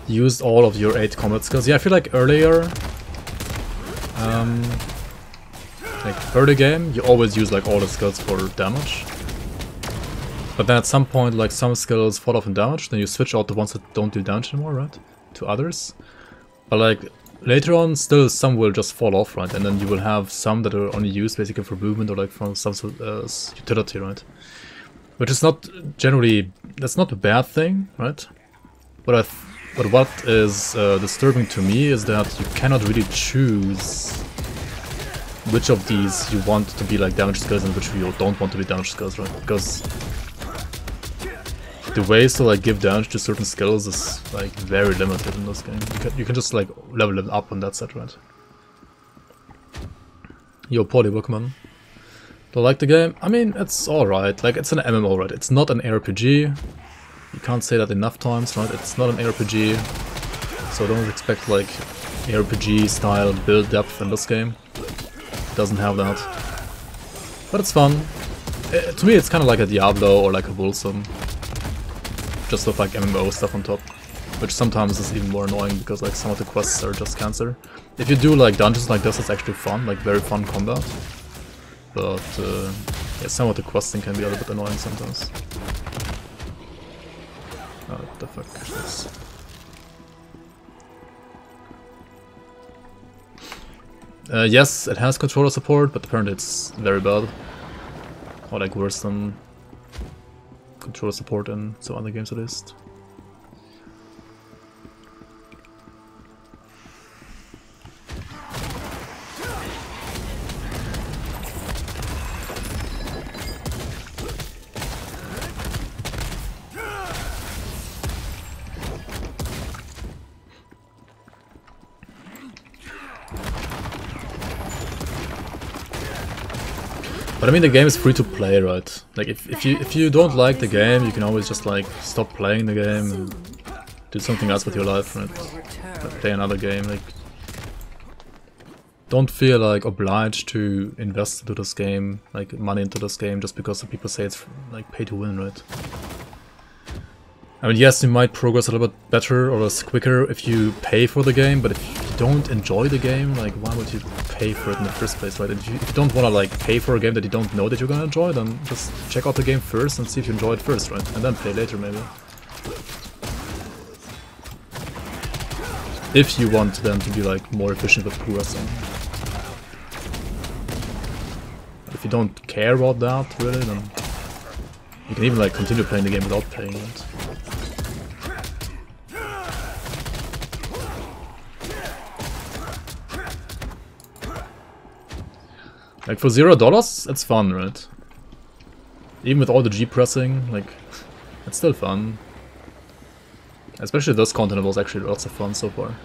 Used all of your 8 combat skills. Yeah, I feel like earlier, like early game, you always use like all the skills for damage. But then at some point, like some skills fall off in damage, then you switch out the ones that don't do damage anymore, right? To others. But like later on, still some will just fall off, right? And then you will have some that are only used basically for movement or like from some utility, right? Which is not generally, that's not a bad thing, right? But what is disturbing to me is that you cannot really choose which of these you want to be like damage skills and which you don't want to be damage skills, right? Because the ways to like give damage to certain skills is like very limited in this game. You can just like level it up on that set, right? Yo, Polly, welcome on. Do I like the game? I mean, it's alright. Like, it's an MMO, right? It's not an ARPG. You can't say that enough times, right? It's not an ARPG. So don't expect like ARPG style build depth in this game. It doesn't have that. But it's fun. To me, it's kind of like a Diablo or like a Wolfson. Just with like MMO stuff on top. Which sometimes is even more annoying because like some of the quests are just cancer. If you do like dungeons like this, it's actually fun, like very fun combat. But yeah, some of the questing can be a little bit annoying sometimes. Oh, what the fuck is this? Yes, it has controller support, but apparently it's very bad. Or like worse than controller support in some other games at least. But I mean, the game is free to play, right? Like, if you don't like the game, you can always just like stop playing the game and do something else with your life, right? Like, play another game. Like, don't feel like obliged to invest into this game, like money into this game, just because the people say it's like pay to win, right? I mean, yes, you might progress a little bit better or less quicker if you pay for the game, but if you don't enjoy the game, like, why would you pay for it in the first place, right? If you don't want to, like, pay for a game that you don't know that you're gonna enjoy, then just check out the game first and see if you enjoy it first, right? And then play later, maybe. If you want them to be, like, more efficient with progressing. But if you don't care about that, really, then you can even, like, continue playing the game without paying it. Like, for $0, it's fun, right? Even with all the G pressing, like, it's still fun. Especially this content was actually lots of fun so far.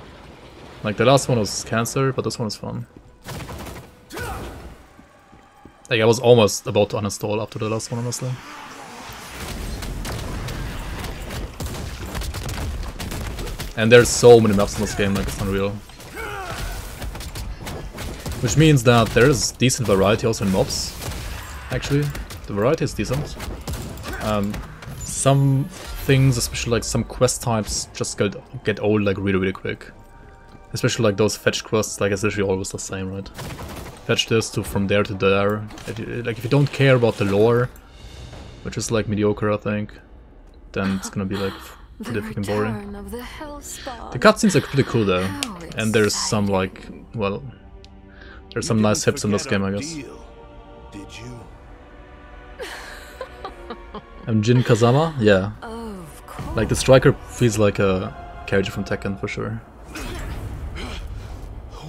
Like, the last one was cancer, but this one is fun. Like, I was almost about to uninstall after the last one, honestly. And there's so many maps in this game, like, it's unreal. Which means that there is decent variety also in mobs. Actually, the variety is decent. Some things, especially like some quest types, just get old like really quick. Especially like those fetch quests, like it's literally always the same, right? Fetch this to from there to there. If you don't care about the lore, which is like mediocre, I think, then it's gonna be like pretty freaking boring. The cutscenes are pretty cool though, and there's some like, well, there's some nice hips in this game, I guess. Did you? I'm Jin Kazama? Yeah. Like, the striker feels like a character from Tekken, for sure.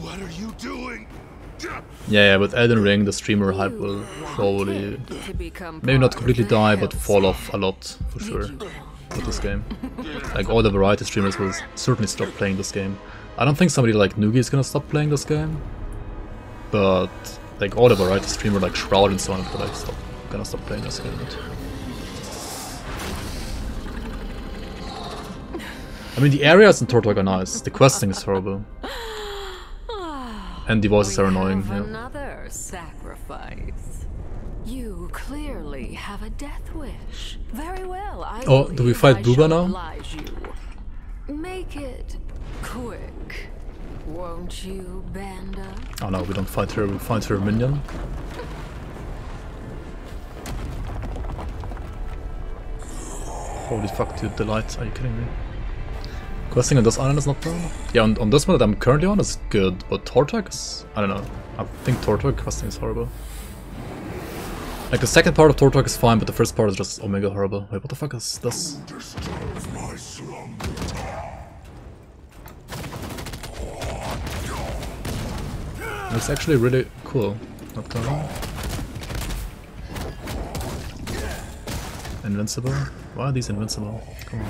What are you doing? Yeah, with Elden Ring, the streamer hype will probably, maybe not completely die, but fall off a lot, for sure, with this game. Like, all the variety streamers will certainly stop playing this game. I don't think somebody like Noogie is gonna stop playing this game. But like all the variety streamer like Shroud and so on, but like gonna stop playing this game. I mean, the areas in Turtok are nice. The questing is horrible, and the voices are annoying. Yeah. Another sacrifice. You clearly have a death wish. Very well. Oh, do we fight Booba now? Make it quick. Won't you, Banda? Oh no, we don't fight her, we fight her minion. Holy fuck, dude, the light, are you kidding me? Questing on this island is not bad. Yeah, on this one that I'm currently on is good, but Turtok is, I don't know. I think Turtok questing is horrible. Like, the second part of Turtok is fine, but the first part is just omega horrible. Wait, what the fuck is this? Looks actually really cool. Not gonna lie. Invincible? Why are these invincible? Come on.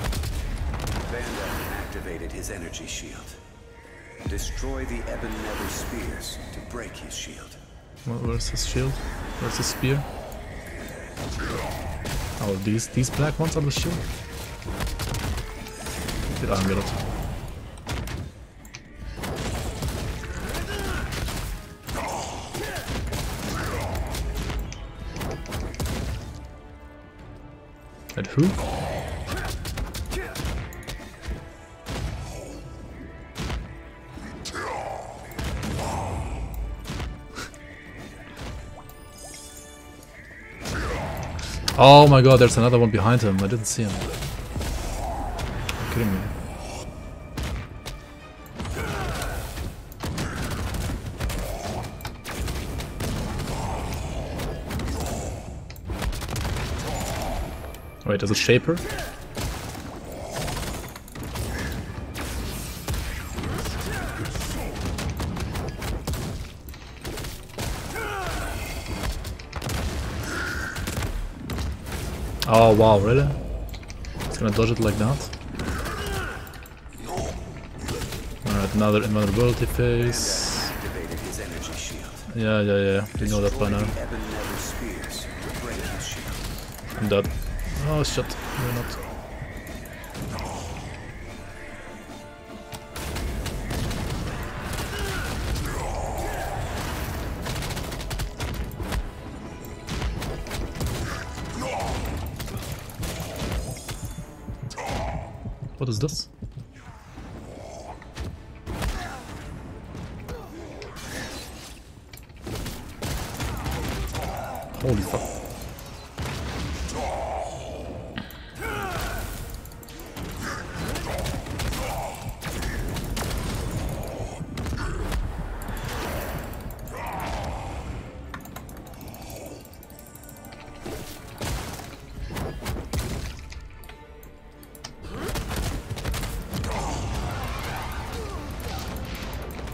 Vanda activated his energy shield. Destroy the Ebon Nether spears to break his shield. Where's his shield? Where's his spear? Oh, these black ones are the shield? Did I get it? At who? Oh my god, there's another one behind him. I didn't see him. You're kidding me. Wait, there's a shaper? Oh wow, really? It's gonna dodge it like that? Alright, another invulnerability phase. Yeah, we know that by now. I'm dead. Oh shit, you're not. What is this? Holy fuck.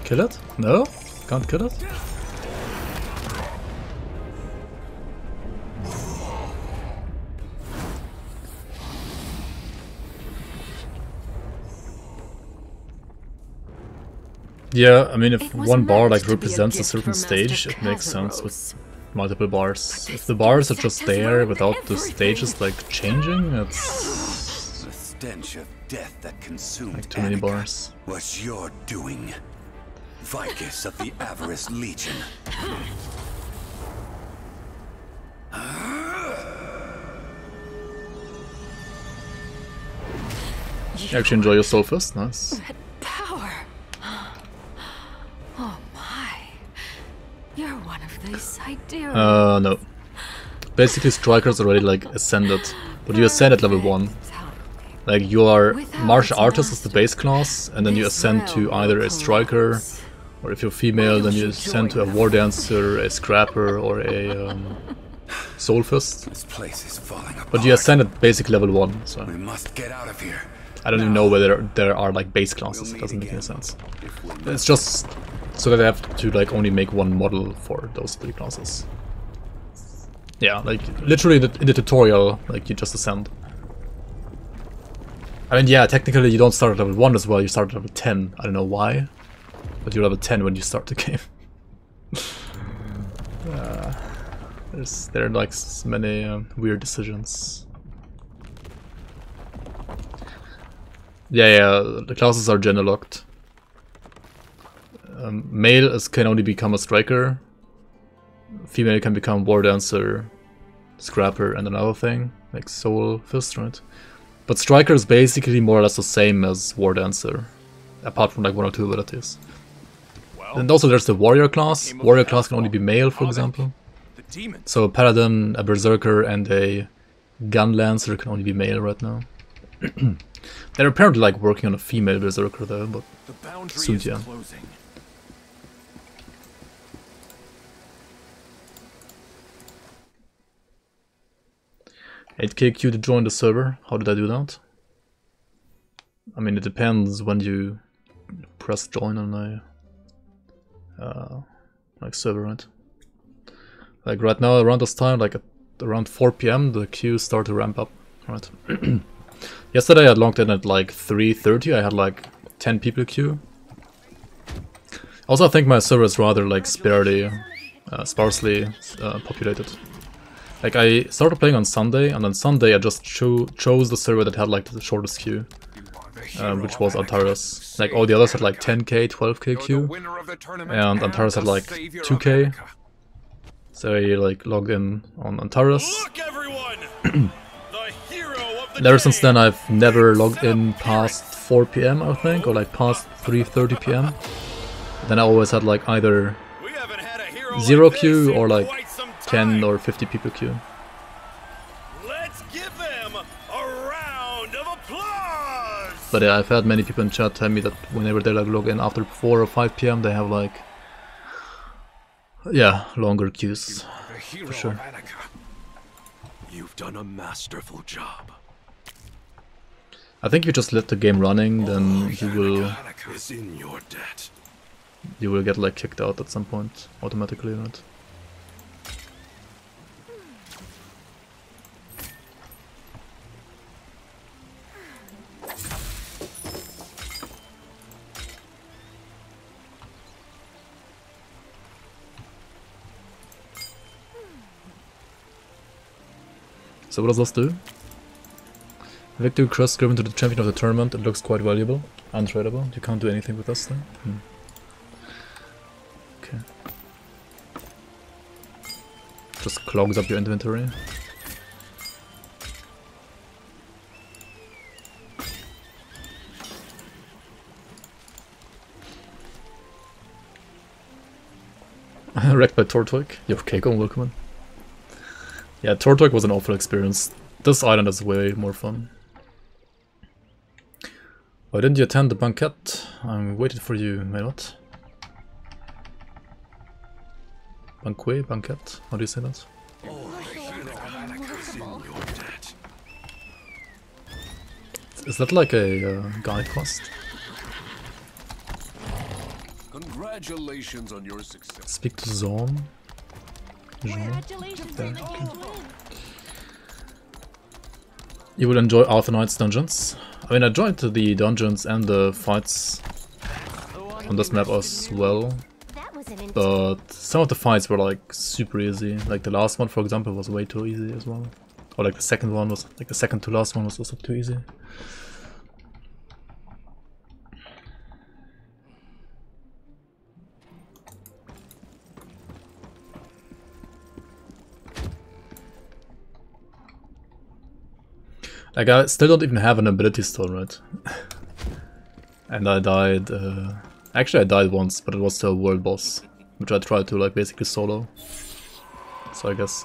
Kill it? No? Can't kill it? Yeah, I mean, if one bar like represents a certain stage, it makes sense with multiple bars. If the bars are just there without the stages like changing, it's the stench of death that consumed like too many bars. Was your doing, Vicus of the Avarice Legion. You actually enjoy your soul first, nice. Power. Oh my. You're one of these Sidereal. No. Basically strikers already like ascended. But you ascend at level 1. Like you are martial artist as the base class, and then you ascend to either a striker, or if you're female, then you ascend to a war dancer, a scrapper, or a soul fist. This place is falling apart. But you ascend at basic level 1, so we must get out of here. I don't even know whether there are like base classes. It doesn't make any sense. It's just so that I have to like only make one model for those 3 classes. Yeah, like literally in the tutorial, like you just ascend. I mean, yeah, technically you don't start at level 1 as well, you start at level 10. I don't know why, but you're level 10 when you start the game. There are like so many weird decisions. Yeah, the classes are gender locked. Male can only become a striker. Female can become war dancer, scrapper, and another thing like soul fist, right? But striker is basically more or less the same as war dancer, apart from like 1 or 2 abilities. And also there's the warrior class. Warrior class can only be male, for example. So a paladin, a berserker, and a gun lancer can only be male right now. They're apparently like working on a female berserker though, but soon, yeah. 8k queue to join the server. How did I do that? I mean, it depends when you press join on my like server, right? Like right now around this time, like at around 4 PM, the queues start to ramp up, right? Yesterday I logged in at like 3:30. I had like 10 people queue. Also, I think my server is rather like sparsely populated. Like I started playing on Sunday, and on Sunday I just chose the server that had like the shortest queue, which was Antares. Like all the others had like 10k, 12k queue, and Antares had like 2k. So I like logged in on Antares. And ever since then I've never logged in past 4 PM, I think, or like past 3:30 PM. Then I always had like either 0 queue or like 10 or 50 people queue. Let's give them a round of applause. But yeah, I've had many people in chat tell me that whenever they like log in after 4 or 5 PM, they have like, yeah, longer queues, for sure. You've done a masterful job. I think if you just let the game running, then you will get like kicked out at some point automatically, right? So what does this do? Victory crest given to the champion of the tournament. It looks quite valuable. Untradeable. You can't do anything with this thing. Okay. Just clogs up your inventory. Wrecked by Tortwig. Yo, Keiko, welcome in. Yeah, Tortwig was an awful experience. This island is way more fun. Why didn't you attend the banquet? I'm waiting for you, Maylot. Banquet? How do you say that? Is that like a guide quest? Congratulations on your success. Speak to Zorn. You will enjoy Arthur Knight's dungeons. I mean, I enjoyed the dungeons and the fights on this map as well, but some of the fights were like super easy. Like the last one, for example, was way too easy as well. Or like the second one was, like the second to last one was also too easy. Like, I still don't even have an ability stone, right? And I died, actually I died once, but it was to a world boss, which I tried to like basically solo. So I guess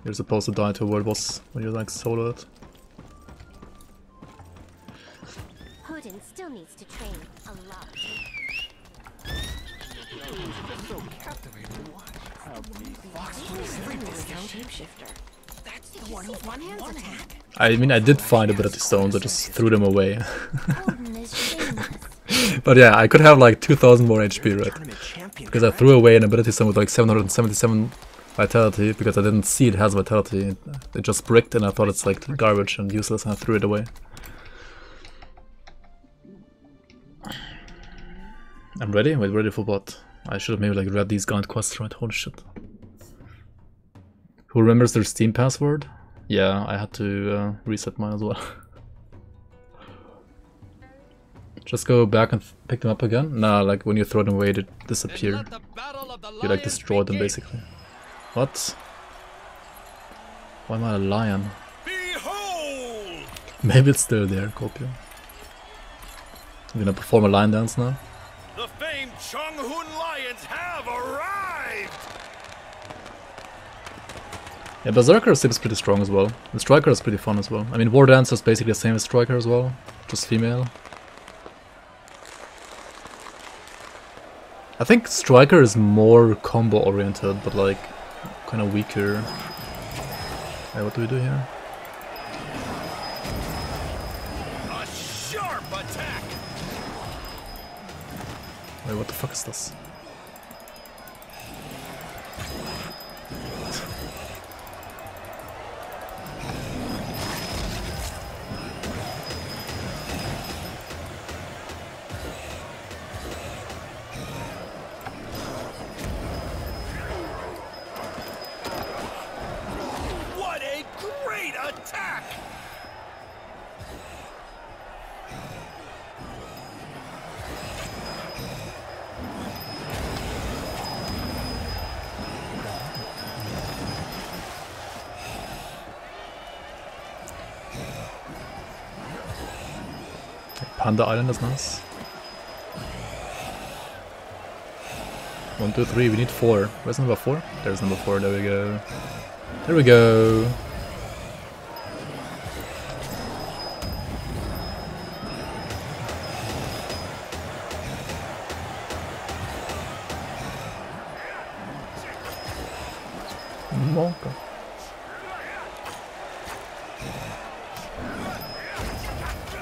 you're supposed to die to a world boss when you like solo it. Hoodin still needs to train a lot. So captivating to watch. That's the one with one hand attack. I mean, I did find ability stones, I just threw them away. But yeah, I could have like 2000 more HP, right? Because I threw away an ability stone with like 777 vitality, because I didn't see it has vitality. It just bricked and I thought it's like garbage and useless, and I threw it away. I'm ready? Wait, ready for what? I should have maybe like read these guide quests, right? Holy shit. Who remembers their Steam password? Yeah, I had to reset mine as well. Just go back and pick them up again? Nah, like when you throw them away, they disappear. You like destroy them basically. What? Why am I a lion? Behold! Maybe it's still there, Kopio. I'm gonna perform a lion dance now. The famed Chonghun Lions have arrived! Yeah, Berserker seems pretty strong as well. The Striker is pretty fun as well. I mean, War Dancer is basically the same as Striker as well, just female. I think Striker is more combo oriented, but like kind of weaker. Hey, what do we do here? A sharp attack! Wait, what the fuck is this? attack! Panda Island is nice. 1, 2, 3, we need 4. Where's number 4? There's number 4, there we go. There we go. Monka.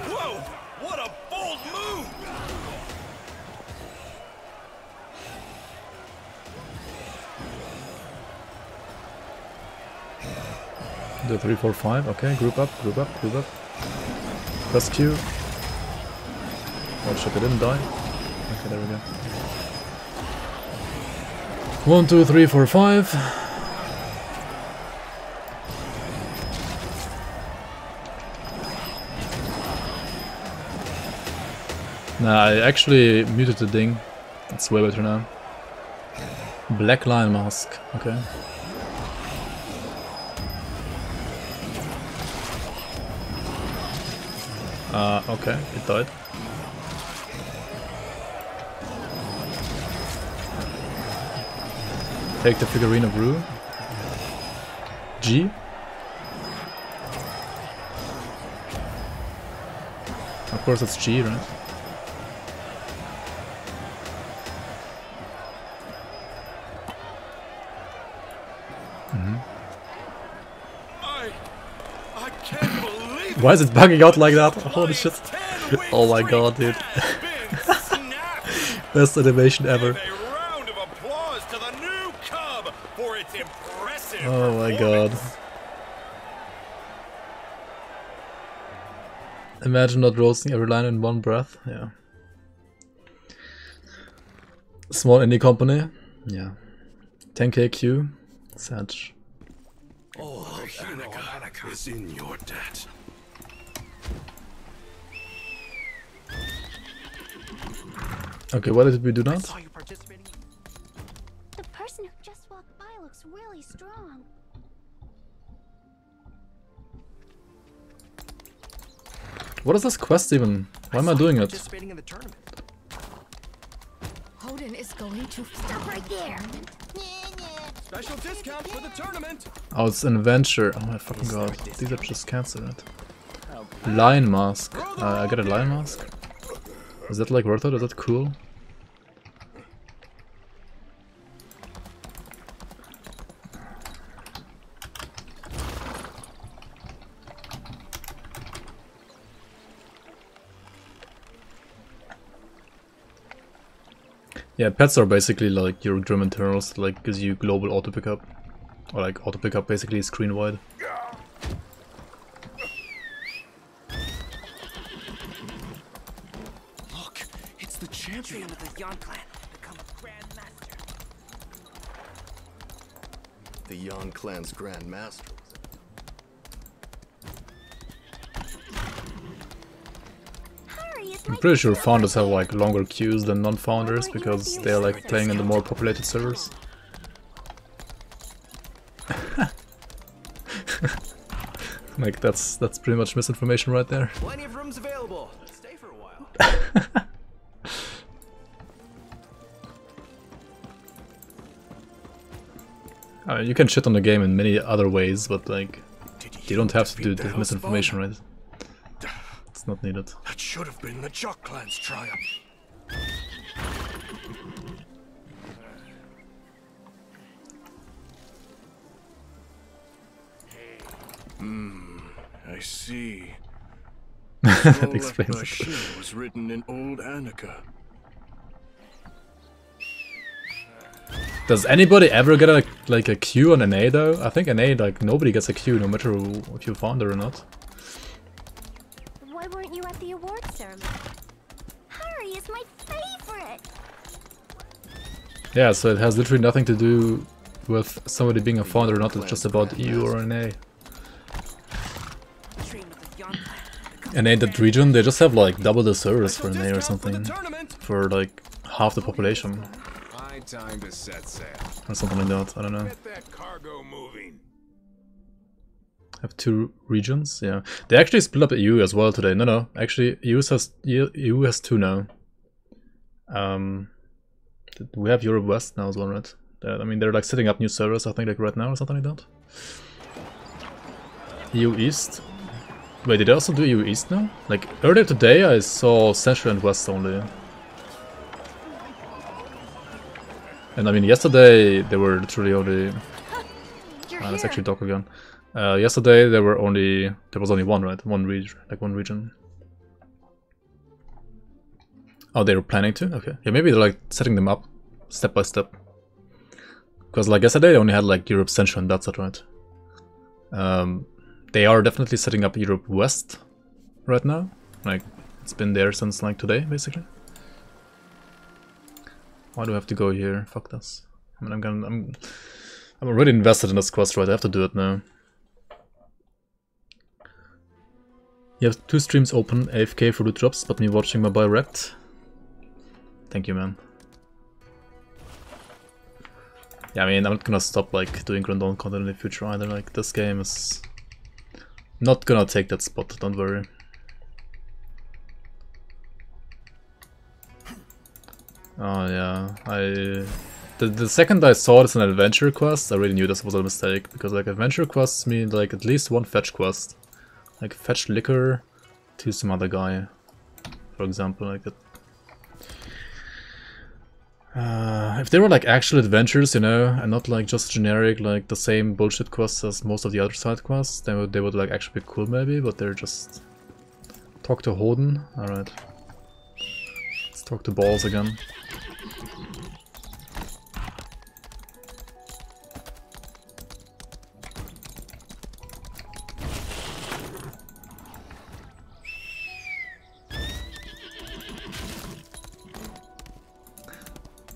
Whoa! What a bold move! The 3, 4, 5. Okay, group up, group up, group up. Press Q. Oh shit, I didn't die. Okay, there we go. 1, 2, 3, 4, 5. Nah, I actually muted the ding. It's way better now. Black Lion Mask. Okay. Okay, it died. Take the figurine of Rue. G. Of course it's G, right? I can't believe Why is it bugging out like that? Holy shit. Oh my god, dude. Best animation ever. round of applause to the new cub for its impressive Oh my god. Imagine not roasting every line in one breath. Yeah. Small indie company. Yeah. 10k Q. Sad. Oh, Anikka is in your debt. Okay, what did we do now? The person who just walked by looks really strong. What is this quest even? Why am I doing it? Participating in the tournament. Odin is going to Stop right there. Special discount for the tournament. Oh, it's an adventure. Oh my fucking god. These are just cancelled. Lion mask. I get a lion mask? Is that like worth it? Is that cool? Yeah, pets are basically like your Grim Internals, like gives you global auto pickup. Or like auto pickup basically screen wide. Look, it's the champion of the Yon clan. Become a grandmaster. The Yon clan's Grand Master. I'm pretty sure founders have like longer queues than non-founders because they're like playing in the more populated servers. Like that's pretty much misinformation right there. Plenty of rooms available. Stay for a while. You can shit on the game in many other ways, but like you don't have to do the misinformation, right? It's not needed. That should have been the Jock clan's triumph. I see. That explains it. Was written in old Anikka. Does anybody ever get a like a Q on NA though? I think NA like nobody gets a Q no matter if you founder or not. Why weren't you at the award ceremony? Harry is my favorite. Yeah, so it has literally nothing to do with somebody being a founder or not. It's just about EU or NA. And in that region, they just have like double the servers for NA or something. For like half the population. Time to set sail. Or something like that, I don't know. Get that cargo moving. Have 2 regions, yeah. They actually split up EU as well today. No, actually EU has 2 now. We have Europe West now as well, right? I mean, they're like setting up new servers, I think, like right now or something like that. EU East. Wait, did they also do EU East now? Like earlier today, I saw Central and West only. And I mean, yesterday they were literally only. Let's actually talk again. Yesterday there was only one, right? One region. Oh, they were planning to? Okay. Yeah, maybe they're like setting them up step by step. Because like yesterday they only had like Europe Central and that's it, right? They are definitely setting up Europe West right now. Like it's been there since like today, basically. Why do I have to go here? Fuck this. I mean, I'm already invested in this quest, right? I have to do it now. You have 2 streams open, AFK for loot drops, but me watching my buy wrecked. Thank you, man. Yeah, I mean, I'm not gonna stop like doing Grand Dawn content in the future either. Like this game is not gonna take that spot. Don't worry. Oh yeah, the second I saw this in an adventure quest, I really knew this was a mistake, because like adventure quests mean like at least 1 fetch quest. Like fetch liquor to some other guy, for example, like that. If they were like actual adventures, you know, and not like just generic, like the same bullshit quests as most of the other side quests, they would like actually be cool maybe, but they're just... Talk to Holden? Alright. Let's talk to Balls again.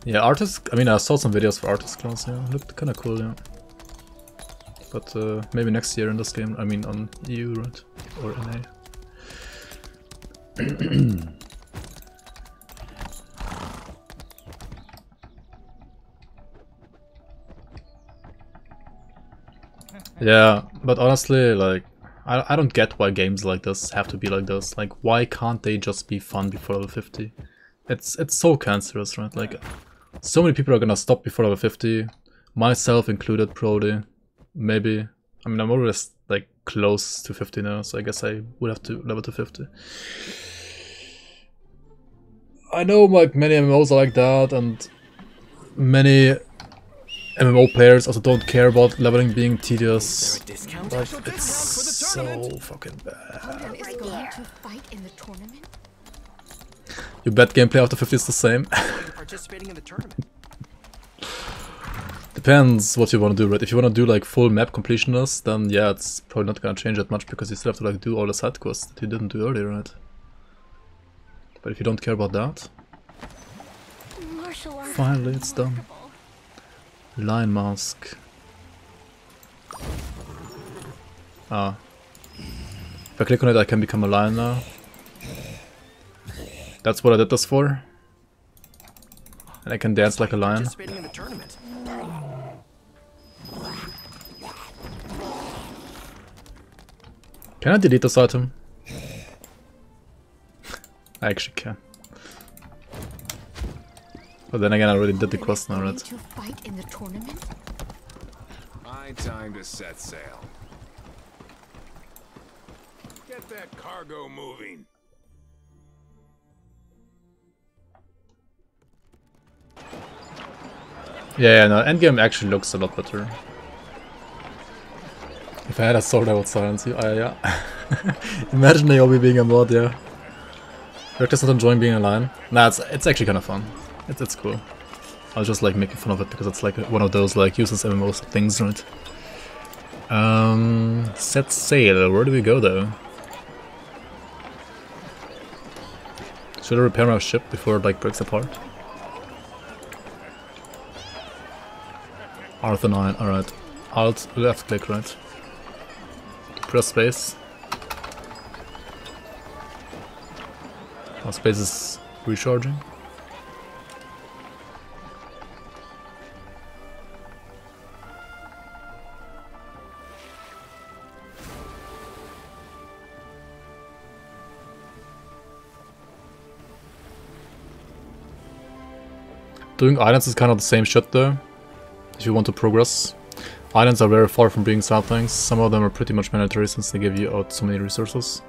Yeah, artist. I mean, I saw some videos for artist class. Yeah, looked kind of cool. Yeah, but maybe next year in this game. I mean, on EU, right, or NA. Yeah, but honestly, like, I don't get why games like this have to be like this. Like, why can't they just be fun before level 50? It's so cancerous, right? Like, so many people are gonna stop before level 50, myself included, probably, maybe. I mean, I'm always like close to 50 now, so I guess I would have to level to 50. I know like many MMOs are like that, and many MMO players also don't care about leveling being tedious. Like, it's so fucking bad. You bet gameplay after 50 is the same. Depends what you want to do, right? If you want to do like full map completionist, then yeah, it's probably not gonna change that much, because you still have to like do all the side quests that you didn't do earlier, right? But if you don't care about that, finally it's done. Lion mask. Ah. If I click on it, I can become a lion now. That's what I did this for. And I can dance like a lion. Can I delete this item? I actually can. But then again, I already did the quest now, right? My time to set sail. Get that cargo moving. Yeah, no, endgame actually looks a lot better. If I had a sword, I would silence you. Yeah. Imagine Naomi being a mod, yeah. You're just not enjoying being a lion? Nah, it's actually kind of fun. It's cool. I was just like making fun of it because it's like one of those like useless MMO things, right? Set sail. Where do we go though? Should I repair my ship before it like breaks apart? Arthur 9, alright. Alt left click, right? Press space. Our space is recharging. Doing islands is kind of the same shit though, if you want to progress. Islands are very far from being side things. Some of them are pretty much mandatory since they give you out so many resources.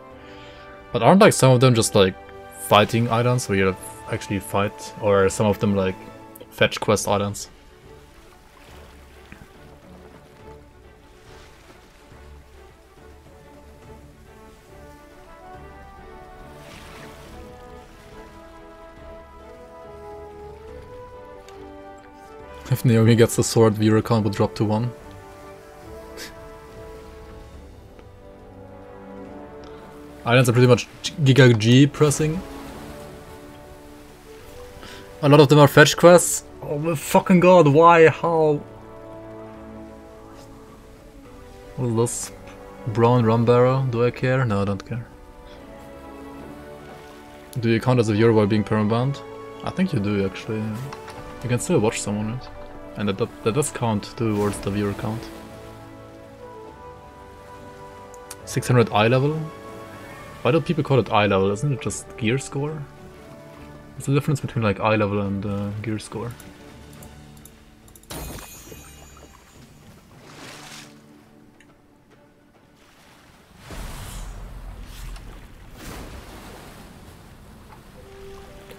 But aren't like some of them just like fighting islands where you actually fight? Or are some of them like fetch quest islands? If Naomi gets the sword, viewer count will drop to 1. Islands are pretty much Giga G pressing. A lot of them are fetch quests. Oh my fucking god, why? How? What is this? Brown rum barrel? Do I care? No, I don't care. Do you count as a viewer while being permabanned? I think you do actually. You can still watch someone, right? And that does count towards the viewer count. 600 eye level? Why do people call it eye level? Isn't it just gear score? What's the difference between like eye level and gear score?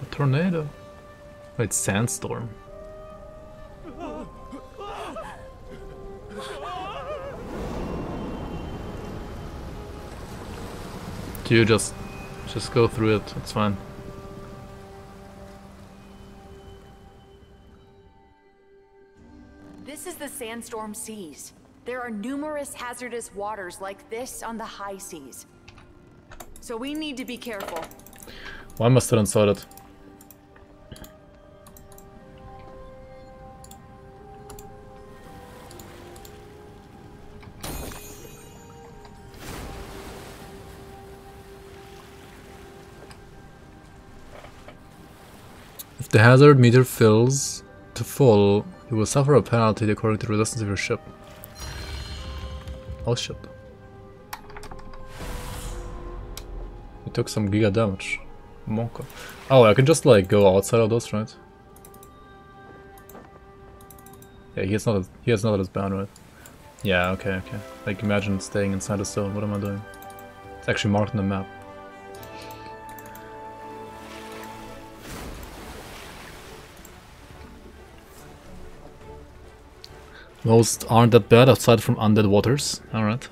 A tornado? Wait, sandstorm. You just go through it, it's fine. This is the Sandstorm Seas. There are numerous hazardous waters like this on the high seas. So we need to be careful. Why must I inside it? If the hazard meter fails to fall, you will suffer a penalty according to the resistance of your ship. Oh shit. He took some giga damage. Monka. Oh, I can just like go outside of those, right? Yeah, he is not as bad, right? Yeah, okay. Like imagine staying inside the zone. What am I doing? It's actually marked on the map. Most aren't that bad aside from undead waters. Alright.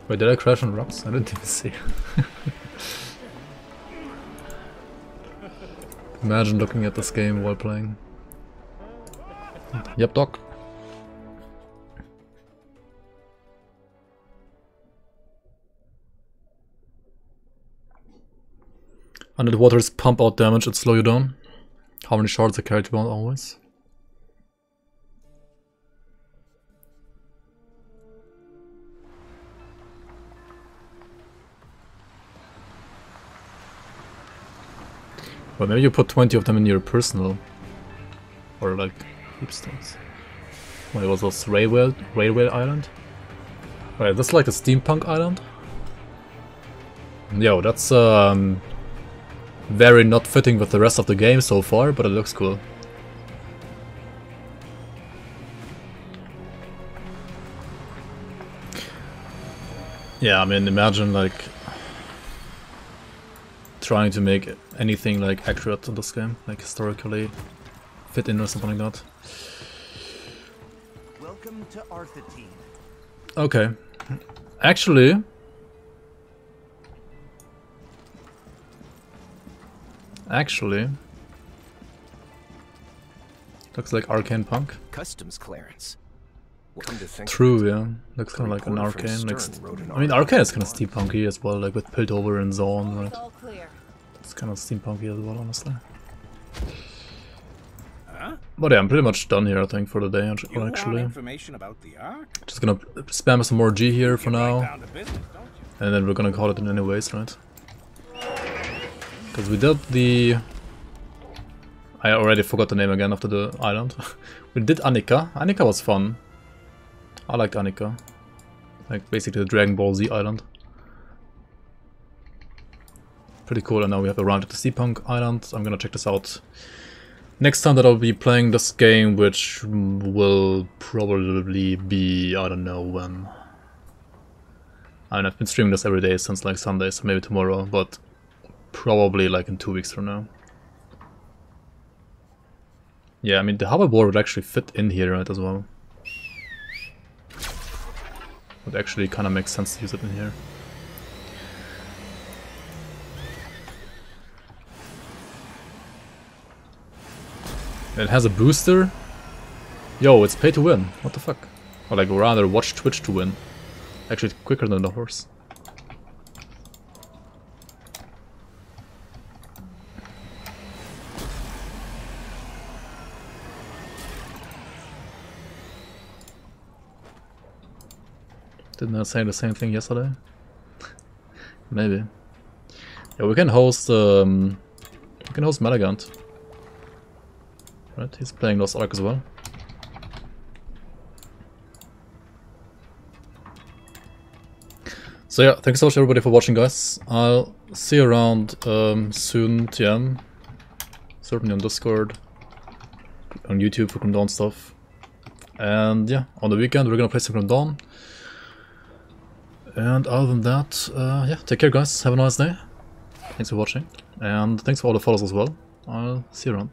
Wait, did I crash on rocks? I didn't even see. Imagine looking at this game while playing. Yep, doc. Undead waters pump out damage and slow you down. How many shards a character bound always? Well, maybe you put 20 of them in your personal. Or like heapstones. What was this? Railway Island? Wait, that's like a steampunk island? Yo, that's very not fitting with the rest of the game so far, but it looks cool. Yeah, I mean, imagine like trying to make anything like accurate to this game, like historically fit in or something like that. Welcome to Arthetine. Okay, actually. Looks like Arcane Punk. Customs clearance. True, yeah. Looks kind of like an Arcane. Like, I mean, Arcane is kind of steampunky as well, like with Piltover and so on, right? It's kind of steampunky as well, honestly. But yeah, I'm pretty much done here, I think, for the day, actually. Information about the Ark? Just gonna spam some more G here for now. And then we're gonna call it in anyways, right? Because we did the... I already forgot the name again after the island. We did Anikka. Anikka was fun. I liked Anikka. Like, basically the Dragon Ball Z island. Pretty cool, and now we have arrived at the Steampunk Island. I'm gonna check this out next time that I'll be playing this game, which will probably be, I don't know when. I mean, I've been streaming this every day since like Sunday, so maybe tomorrow, but probably like in 2 weeks from now. Yeah, I mean, the hoverboard would actually fit in here, right, as well. Would actually kind of make sense to use it in here. It has a booster? Yo, it's pay to win. What the fuck? Or like rather watch Twitch to win. Actually quicker than the horse. Didn't I say the same thing yesterday? Maybe. Yeah, we can host Melagant. Right, he's playing Lost Ark as well. So yeah, thanks so much everybody for watching, guys. I'll see you around soon, TM. Certainly on Discord, on YouTube for Dawn stuff. And yeah, on the weekend we're gonna play some Dawn. And other than that, yeah, take care, guys. Have a nice day. Thanks for watching. And thanks for all the follows as well. I'll see you around.